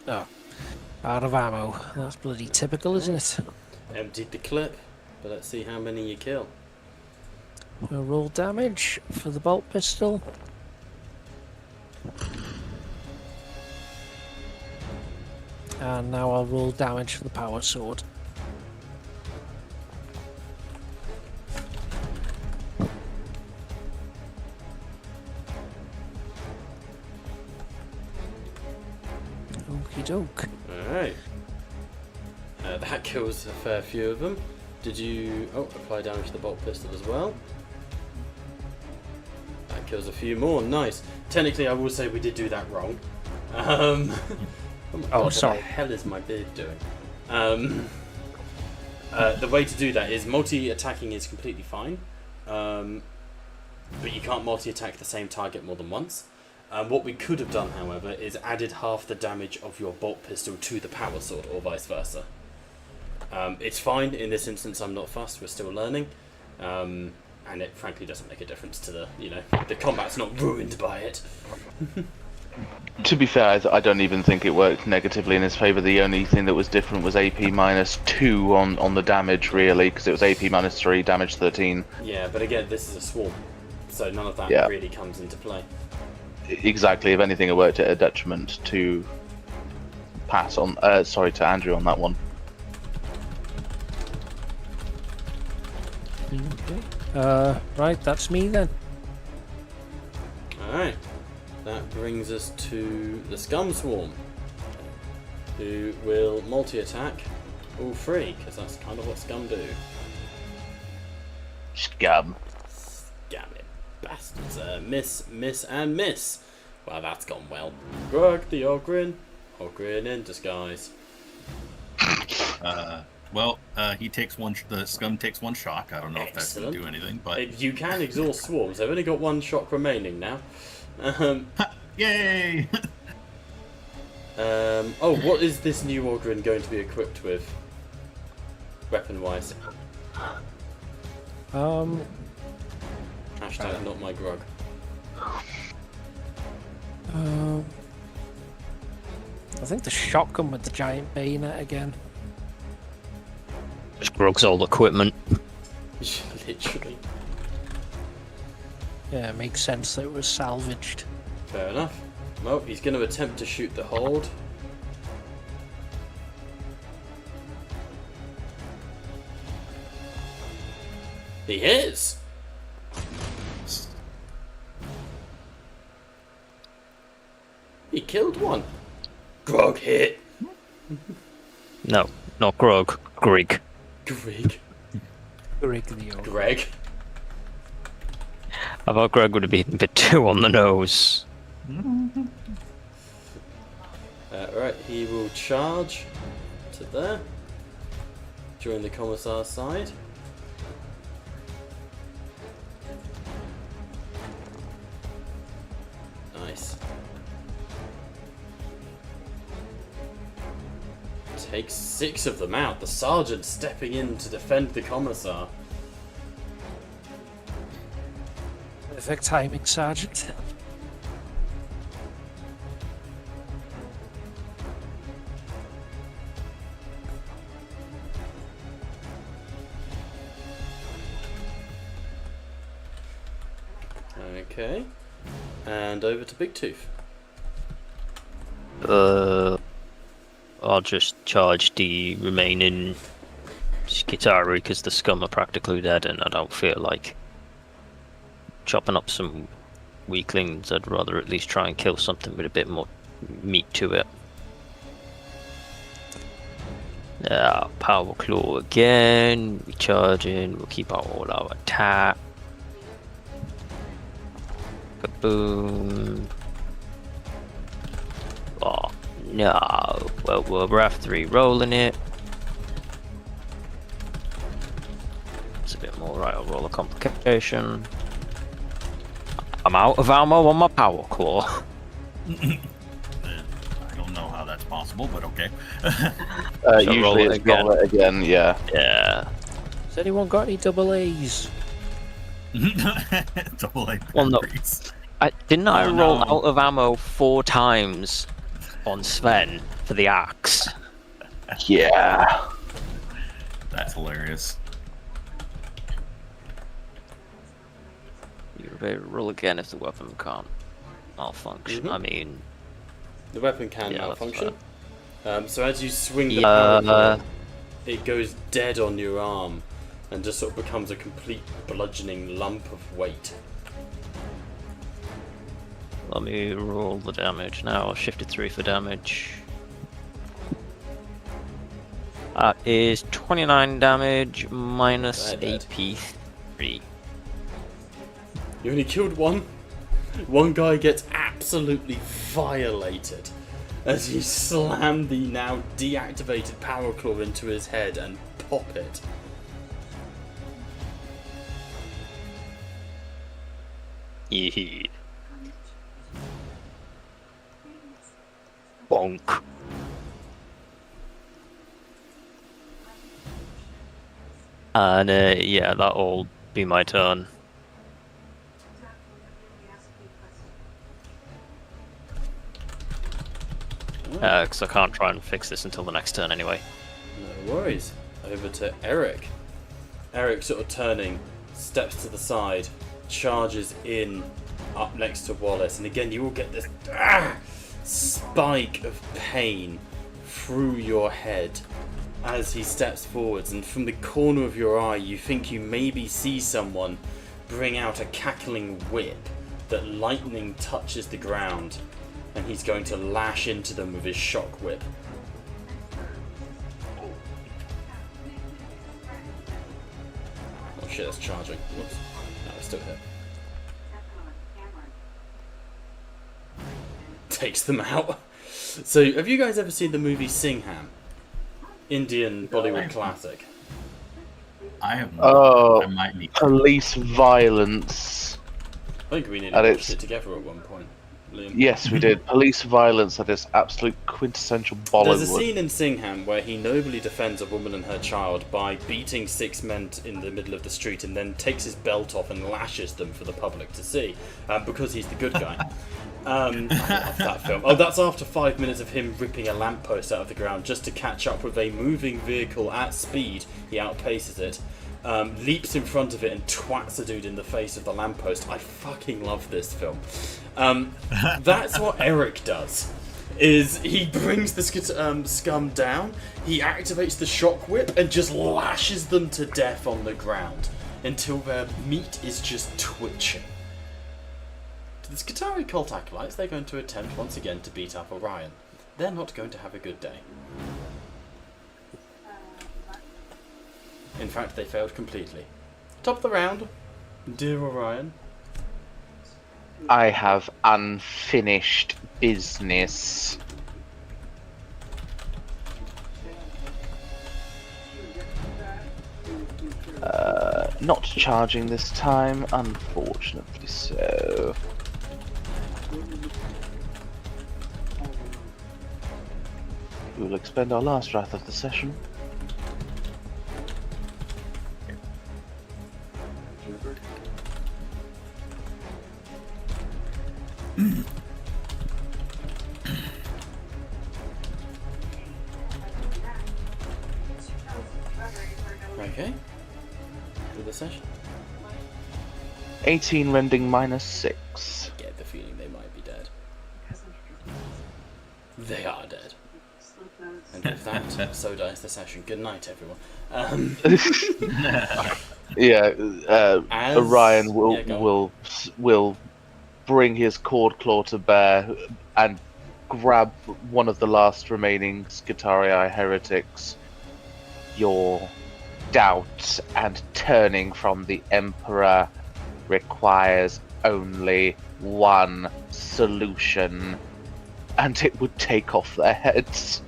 S6: Oh, out of ammo. That's bloody typical, isn't it?
S4: Emptied the clip, but let's see how many you kill.
S6: We'll roll damage for the bolt pistol. And now I'll roll damage for the power sword. Okie doke.
S4: Alright. That kills a fair few of them. Did you... Oh, apply damage to the bolt pistol as well. That kills a few more. Nice. Technically, I will say we did do that wrong.
S6: Oh, sorry.
S4: What the hell is my beard doing? The way to do that is multi-attacking is completely fine. But you can't multi-attack the same target more than once. What we could have done, however, is added half the damage of your bolt pistol to the power sword, or vice versa. It's fine in this instance. I'm not fussed. We're still learning, and it frankly doesn't make a difference to the combat's not ruined by it.
S2: To be fair, I don't even think it worked negatively in his favour. The only thing that was different was AP -2 on the damage, really, because it was AP -3, damage 13.
S4: Yeah, but again, this is a swarm, so none of that really comes into play.
S2: Exactly. If anything, it worked at a detriment to to Andrew on that one.
S6: Okay. Right, that's me then.
S4: Alright. That brings us to the Scum Swarm, who will multi-attack all three, because that's kind of what Scum do.
S2: Scum.
S4: Scammy bastards. Miss, and miss. Well, that's gone well. Grog the Ogrin. Ogrin in disguise.
S5: He takes one. The scum takes one shock. I don't know if that's going to do anything, but
S4: You can exhaust swarms. They've only got one shock remaining now.
S5: yay!
S4: What is this new Ogrin going to be equipped with? Weapon-wise. Hashtag not my grog.
S6: I think the shotgun with the giant bayonet again.
S8: Just Grog's old equipment.
S4: Literally.
S6: Yeah, it makes sense that it was salvaged.
S4: Fair enough. Well, he's going to attempt to shoot the hold. He is! He killed one. Grog hit.
S8: No, not Grog. Grig.
S4: Greg.
S6: Greg the Ogre.
S4: Greg.
S8: I thought Greg would have been a bit too on the nose.
S4: Right, he will charge to there. Join the Commissar's side. Nice. Takes 6 of them out. The Sergeant stepping in to defend the Commissar.
S6: Perfect timing, Sergeant.
S4: Okay. And over to Big Tooth.
S8: I'll just charge the remaining Skitaru because the scum are practically dead and I don't feel like chopping up some weaklings. I'd rather at least try and kill something with a bit more meat to it. Power Claw again, recharging, we'll keep out all our attack. Boom. Oh no. Well, we're after re-rolling it. It's a bit more right. I'll roll a complication. I'm out of ammo on my Power Claw.
S5: I don't know how that's possible, but okay.
S2: Usually it's roll it again, yeah.
S8: Yeah.
S6: Has anyone got any double A's?
S5: Double A
S8: Well, no.
S5: batteries.
S8: Didn't I
S5: Oh,
S8: roll
S5: no.
S8: out of ammo 4 times on Sven for the axe?
S2: Yeah.
S5: That's hilarious.
S8: You better roll again if the weapon can't malfunction.
S4: Mhm.
S8: I mean,
S4: The weapon can
S8: Yeah, that's
S4: malfunction. So as you swing the
S8: Yeah,
S4: power claw, it goes dead on your arm and just sort of becomes a complete bludgeoning lump of weight.
S8: let me roll the damage now. I'll shift it 3 for damage. That is 29 damage minus
S4: Bad, bad.
S8: AP 3.
S4: You only killed one. One guy gets absolutely violated as you slam the now deactivated power claw into his head and pop it.
S8: Yee. Bonk. And yeah, that'll be my turn. Because I can't try and fix this until the next turn anyway.
S4: No worries. Over to Eric. Eric sort of turning, steps to the side, charges in up next to Wallace, and again you will get this spike of pain through your head as he steps forwards, and from the corner of your eye you think you maybe see someone bring out a cackling whip that lightning touches the ground, and he's going to lash into them with his shock whip. Oh shit, that's charging. Whoops. No, it's still here. Takes them out. So, have you guys ever seen the movie Singham? Indian Bollywood classic.
S5: I have not.
S2: Oh,
S5: I might need.
S2: police violence.
S4: I think we nearly
S2: And
S4: watched
S2: it's-
S4: it together at one point. Liam.
S2: Yes, we did. Police violence that is absolute quintessential Bollywood.
S4: There's a scene in Singham where he nobly defends a woman and her child by beating 6 men in the middle of the street and then takes his belt off and lashes them for the public to see, because he's the good guy. I love that film. Oh, that's after 5 minutes of him ripping a lamppost out of the ground just to catch up with a moving vehicle at speed. He outpaces it, leaps in front of it and twats a dude in the face of the lamppost. I fucking love this film. That's what Eric does. Is he brings the scum down, he activates the shock whip and just lashes them to death on the ground until their meat is just twitching. To the Skitarii cult acolytes, they're going to attempt once again to beat up Orion. They're not going to have a good day. In fact, they failed completely. Top of the round, dear Orion.
S2: I have unfinished business. Not charging this time, unfortunately so. We will expend our last wrath of the session.
S4: Okay. For the session.
S2: 18 rending minus 6.
S4: Get the feeling they might be dead. They are dead. And with that, so dies the session. Good night, everyone.
S2: Yeah,
S4: As-
S2: Orion
S4: Yeah, go
S2: will bring his cord claw to bear and grab one of the last remaining Skitarii heretics. Your doubt and turning from the Emperor requires only one solution, and it would take off their heads.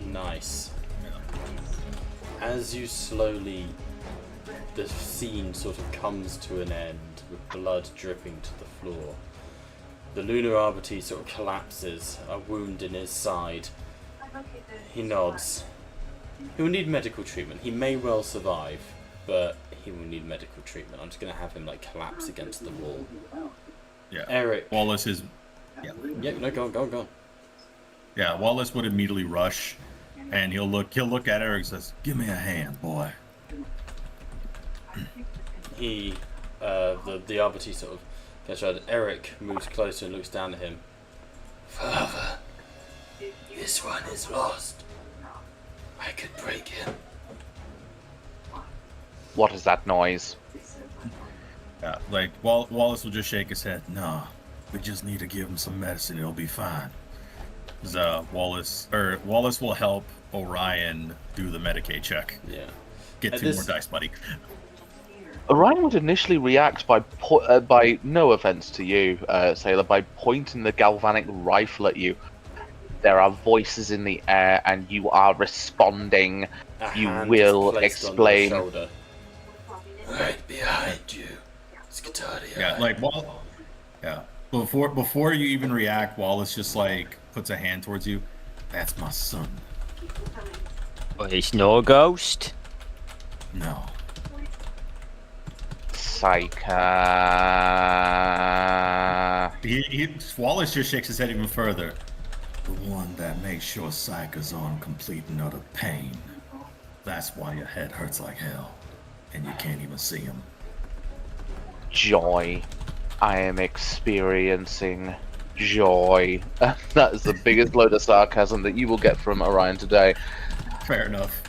S4: Nice. As you slowly, the scene sort of comes to an end with blood dripping to the floor. The Lunar Arbiter sort of collapses, a wound in his side. He nods. He will need medical treatment. He may well survive, but he will need medical treatment. I'm just going to have him like collapse against the wall.
S5: Yeah.
S4: Eric.
S5: Wallace is. Yeah.
S4: Yeah, no, go on.
S5: Yeah. Wallace would immediately rush, and he'll look at Eric and says,
S9: Give me a hand, boy.
S4: He, the Arbiter sort of gets right. Eric moves closer and looks down at him. Father, this one is lost. I could break him.
S2: What is that noise?
S5: yeah, like Wallace will just shake his head.
S9: No, we just need to give him some medicine. It'll be fine.
S5: Wallace will help Orion do the Medicaid check.
S4: Yeah.
S5: Get
S4: At
S5: 2
S4: this-
S5: more dice, buddy.
S2: Orion would initially react by no offense to you, Sailor, by pointing the galvanic rifle at you. There are voices in the air, and you are responding.
S4: A
S2: You
S4: hand
S2: will
S4: is placed
S2: explain.
S4: on your shoulder. Right behind you, Skitarii.
S5: Yeah, like yeah. Before you even react, Wallace just like puts a hand towards you.
S9: That's my son.
S8: But he's no ghost.
S9: No.
S2: Psycha.
S5: Wallace just shakes his head even further.
S9: The one that makes sure Psycha's on complete and utter pain. That's why your head hurts like hell. And you can't even see him.
S2: Joy I am experiencing. joy. That is the biggest load of sarcasm that you will get from Orion today.
S5: Fair enough.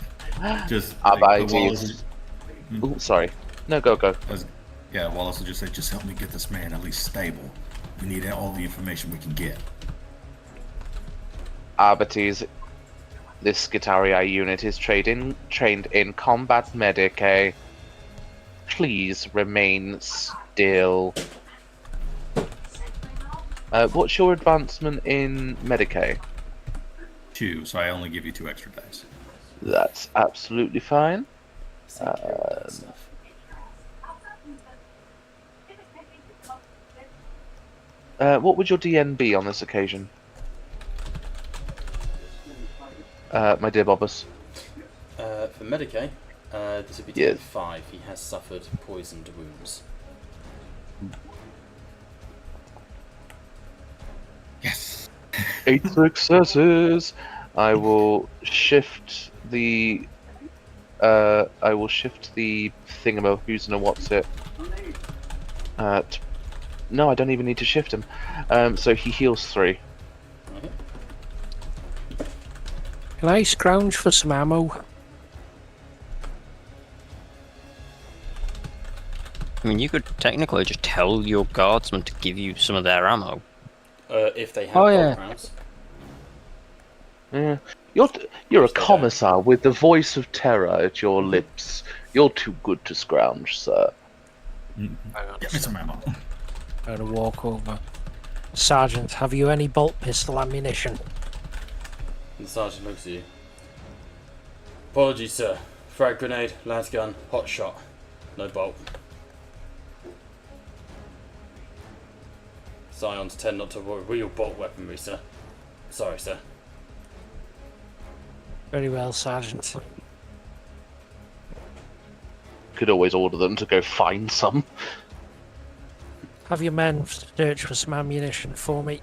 S5: Just like, the Wallace.
S2: Arbites. Ooh, sorry. No, go.
S5: Yeah, Wallace will just say, just help me get this man at least stable. We need all the information we can get.
S2: Arbites, this Skitarii unit is trained in combat medic, eh? Please remain still. What's your advancement in medic?
S5: 2, so I only give you 2 extra dice.
S2: That's absolutely fine. What would your DN be on this occasion? My dear Bobbus.
S4: For Medicaid, this would be
S2: Yes.
S4: 5. He has suffered poisoned wounds.
S5: Yes.
S2: 8 successes. I will shift the. I will shift the thingamo. Who's no what's it? No, I don't even need to shift him. So he heals 3.
S4: Okay.
S6: Can I scrounge for some ammo?
S8: I mean, you could technically just tell your guardsmen to give you some of their ammo.
S4: If they have
S6: Oh, yeah.
S4: bolt rounds.
S2: Yeah. You're a commissar with the voice of terror at your lips. You're too good to scrounge, sir.
S5: Get me some ammo.
S6: I'm gonna walk over. Sergeant, have you any bolt pistol ammunition?
S4: And the sergeant looks at you. Apologies, sir. Frag grenade, las gun, hot shot. No bolt. Scions tend not to wield bolt weaponry, sir. Sorry, sir.
S6: Very well, Sergeant.
S2: Could always order them to go find some.
S6: Have your men search for some ammunition for me.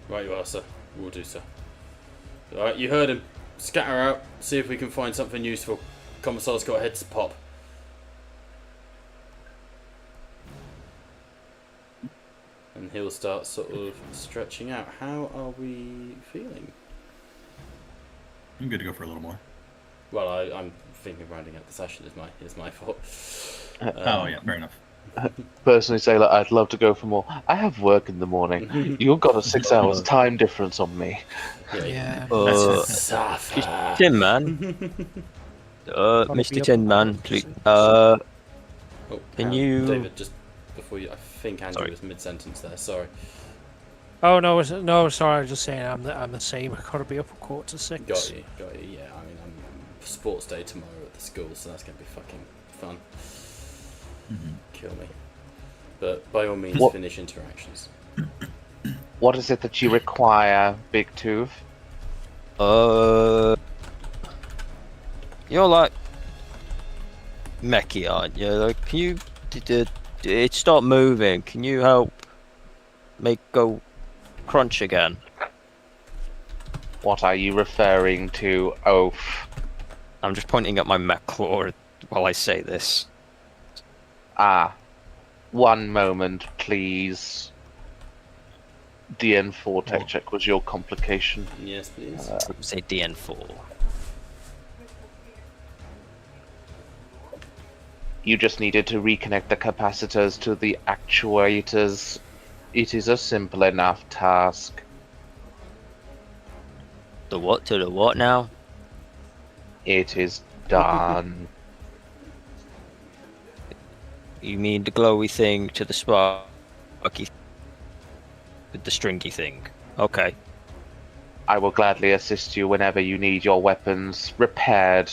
S4: Right you are, sir. We'll do, sir. Alright, you heard him. Scatter out, see if we can find something useful. Commissar's got heads to pop. And he'll start sort of stretching out. How are we feeling?
S5: I'm good to go for a little more.
S4: Well, I'm thinking rounding up the session is my fault.
S5: Oh yeah, fair enough.
S2: Personally, Sailor, I'd love to go for more. I have work in the morning. You've got a 6 hours time difference on me.
S6: Yeah.
S4: Suffer.
S8: Tin Man. Mr. Tin Man, please.
S4: Oh,
S8: Can you-
S4: David, just before you, I think Andrew
S8: Sorry.
S4: was mid-sentence there. Sorry.
S6: Oh no, no, sorry. I was just saying I'm the same. I gotta be up at 5:45.
S4: Got you. Yeah, I mean, I'm sports day tomorrow at the school, so that's gonna be fucking fun. Kill me. But by all means,
S2: What-
S4: finish interactions.
S2: What is it that you require, Big Tooth?
S8: You're like mechy, aren't you? Like, can you it stop moving? Can you help make go crunch again?
S2: What are you referring to, Oaf?
S8: I'm just pointing at my mech claw while I say this.
S2: Ah, one moment, please. DN4 tech check was your complication.
S4: Yes, please.
S8: Say DN4.
S2: You just needed to reconnect the capacitors to the actuators. It is a simple enough task.
S8: The what to the what now?
S2: It is done.
S8: You mean the glowy thing to the sparky with the stringy thing? Okay.
S2: I will gladly assist you whenever you need your weapons repaired.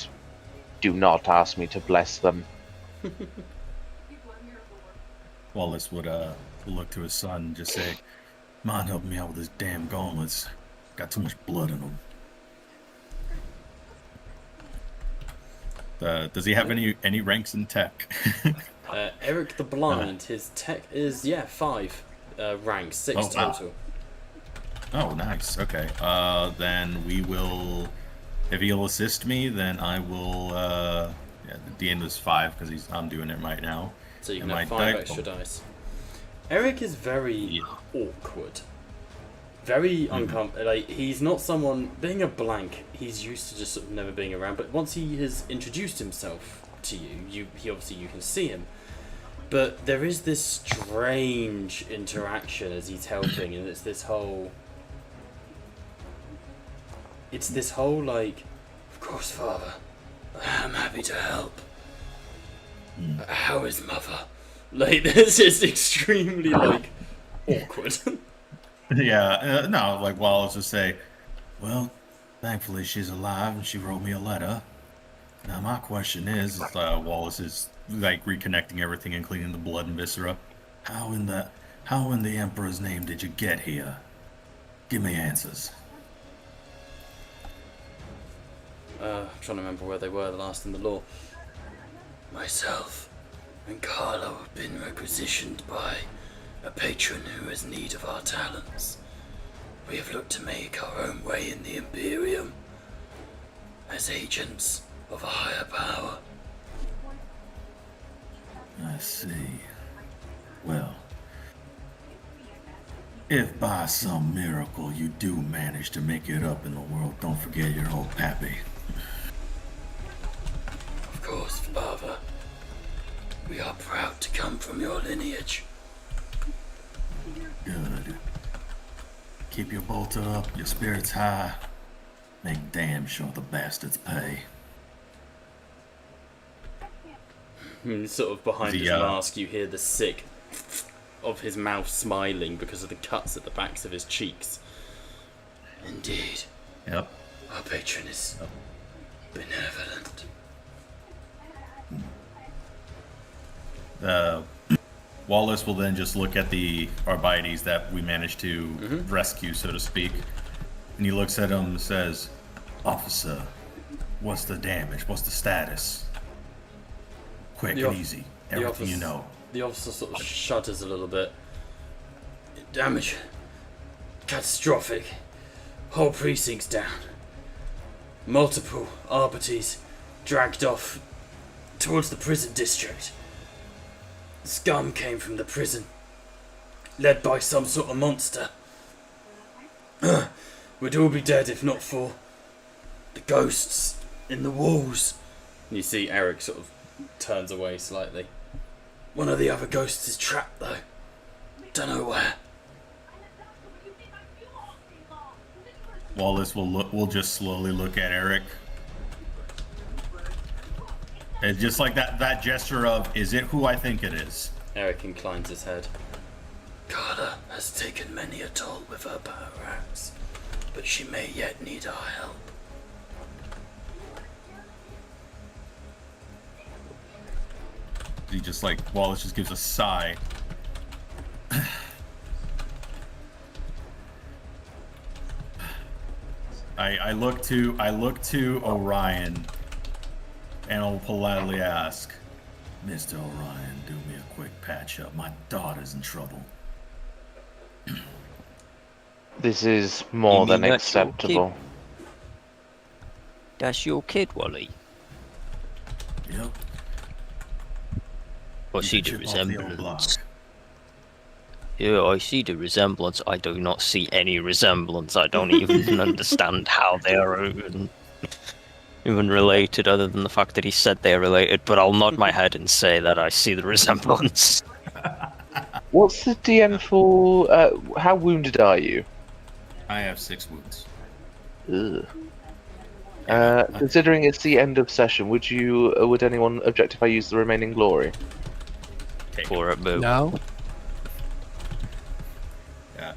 S2: Do not ask me to bless them.
S5: Wallace would look to his son and just say, "Mind helping me out with his damn gauntlets? Got too much blood in them." Does he have any ranks in tech?
S4: Eric the Blind, his tech is 5 ranks, 6
S5: Oh, wow.
S4: total.
S5: Oh, nice. Okay. Then we will. If he'll assist me, then I will. Yeah, the DN was 5 because I'm doing it right now.
S4: So you
S5: And
S4: can
S5: my
S4: have 5
S5: die-
S4: extra dice. Eric is very awkward. Very uncomfortable. Like, he's not someone... Being a blank, he's used to just sort of never being around. But once he has introduced himself to you, he obviously you can see him. But there is this strange interaction as he's helping, and it's this whole, like, of course, Father, I am happy to help. How is Mother? Like, this is extremely, like, awkward.
S5: Yeah, no, like Wallace would say, well, thankfully she's alive and she wrote me a letter. Now my question is, Wallace is like reconnecting everything and cleaning the blood and viscera. How in the Emperor's name did you get here? Give me answers.
S4: I'm trying to remember where they were the last in the law. Myself and Carlo have been requisitioned by a patron who has need of our talents. We have looked to make our own way in the Imperium as agents of a higher power.
S9: I see. Well, if by some miracle you do manage to make it up in the world, don't forget your old pappy.
S4: Of course, Father. We are proud to come from your lineage.
S9: Good. Keep your bolter up, your spirits high. Make damn sure the bastards pay.
S4: Sort of behind his mask, you hear the sick of his mouth smiling because of the cuts at the backs of his cheeks. Indeed.
S5: Yep.
S4: Our patron is benevolent.
S5: Wallace will then just look at the Arbites that we managed to rescue, so to speak, and he looks at him and says, "Officer, what's the damage? What's the status? Quick and easy. Everything you know."
S4: The officer sort of shudders a little bit. Damage. Catastrophic. Whole precinct's down. Multiple Arbites dragged off towards the prison district. Scum came from the prison, led by some sort of monster. We'd all be dead if not for the ghosts in the walls. And you see Eric sort of turns away slightly. One of the other ghosts is trapped though. Don't know where.
S5: Wallace will just slowly look at Eric. And just like that gesture of, is it who I think it is?
S4: Eric inclines his head. Carla has taken many a toll with her power axe, but she may yet need our help.
S5: He just like, Wallace just gives a sigh. I look to Orion and I'll politely ask,
S9: Mr. Orion, do me a quick patch up. My daughter's in trouble.
S2: This is more than acceptable.
S8: That's your kid, Wally.
S9: Yep.
S8: I see the resemblance. Yeah, I see the resemblance. I do not see any resemblance. I don't even understand how they are even related, other than the fact that he said they're related. But I'll nod my head and say that I see the resemblance.
S2: What's the DM for? How wounded are you?
S5: I have 6 wounds.
S2: Ugh. Considering it's the end of session, would anyone object if I use the remaining glory?
S8: For it, boo.
S6: No.
S5: Yeah,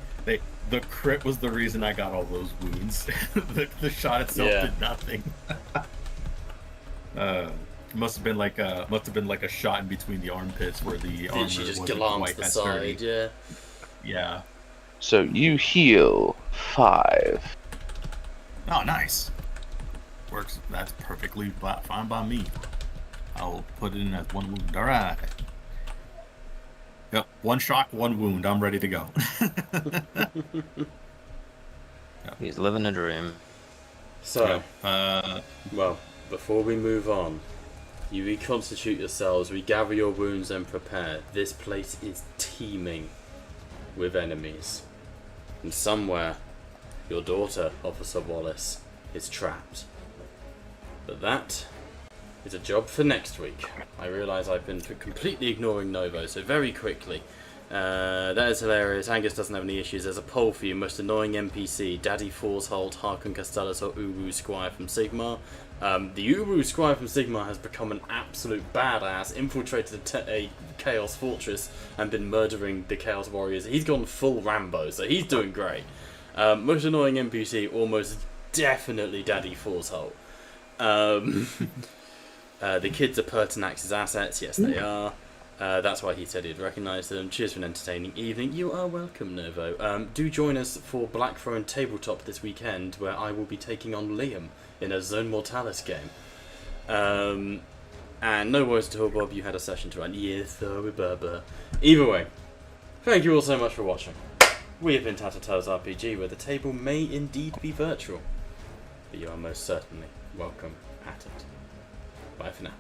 S5: the crit was the reason I got all those wounds. the shot itself did nothing. Must have been like a shot in between the armpits where the armor
S4: she just
S5: wasn't
S4: glanced
S5: quite
S4: the
S5: as
S4: side,
S5: sturdy. Yeah.
S2: So you heal 5.
S5: Oh, nice. Works. That's perfectly fine by me. I'll put it in as 1 wound. All right. Yep. 1 shock, 1 wound. I'm ready to go.
S8: He's living a dream.
S4: So, well, before we move on, you reconstitute yourselves, regather your wounds and prepare. This place is teeming with enemies. And somewhere, your daughter, Officer Wallace, is trapped. But that is a job for next week. I realise I've been completely ignoring Novo, so very quickly. That is hilarious. Angus doesn't have any issues. There's a poll for you. Most annoying NPC: Daddy Forsholt, Harkon Castellus, or Uwu Squire from Sigmar. The Uwu Squire from Sigmar has become an absolute badass, infiltrated a Chaos Fortress and been murdering the Chaos Warriors. He's gone full Rambo, so he's doing great. Most annoying NPC, almost definitely Daddy Forsholt. The kids are Pertinax's assets. Yes, they are. That's why he said he'd recognise them. Cheers for an entertaining evening. You are welcome, Nervo. Do join us for Blackthrone Tabletop this weekend, where I will be taking on Liam in a Zone Mortalis game. And no worries at all, Bob. You had a session to run. Yes, so either way, thank you all so much for watching. We have been Tattletales RPG, where the table may indeed be virtual, but you are most certainly welcome at it. Bye for now.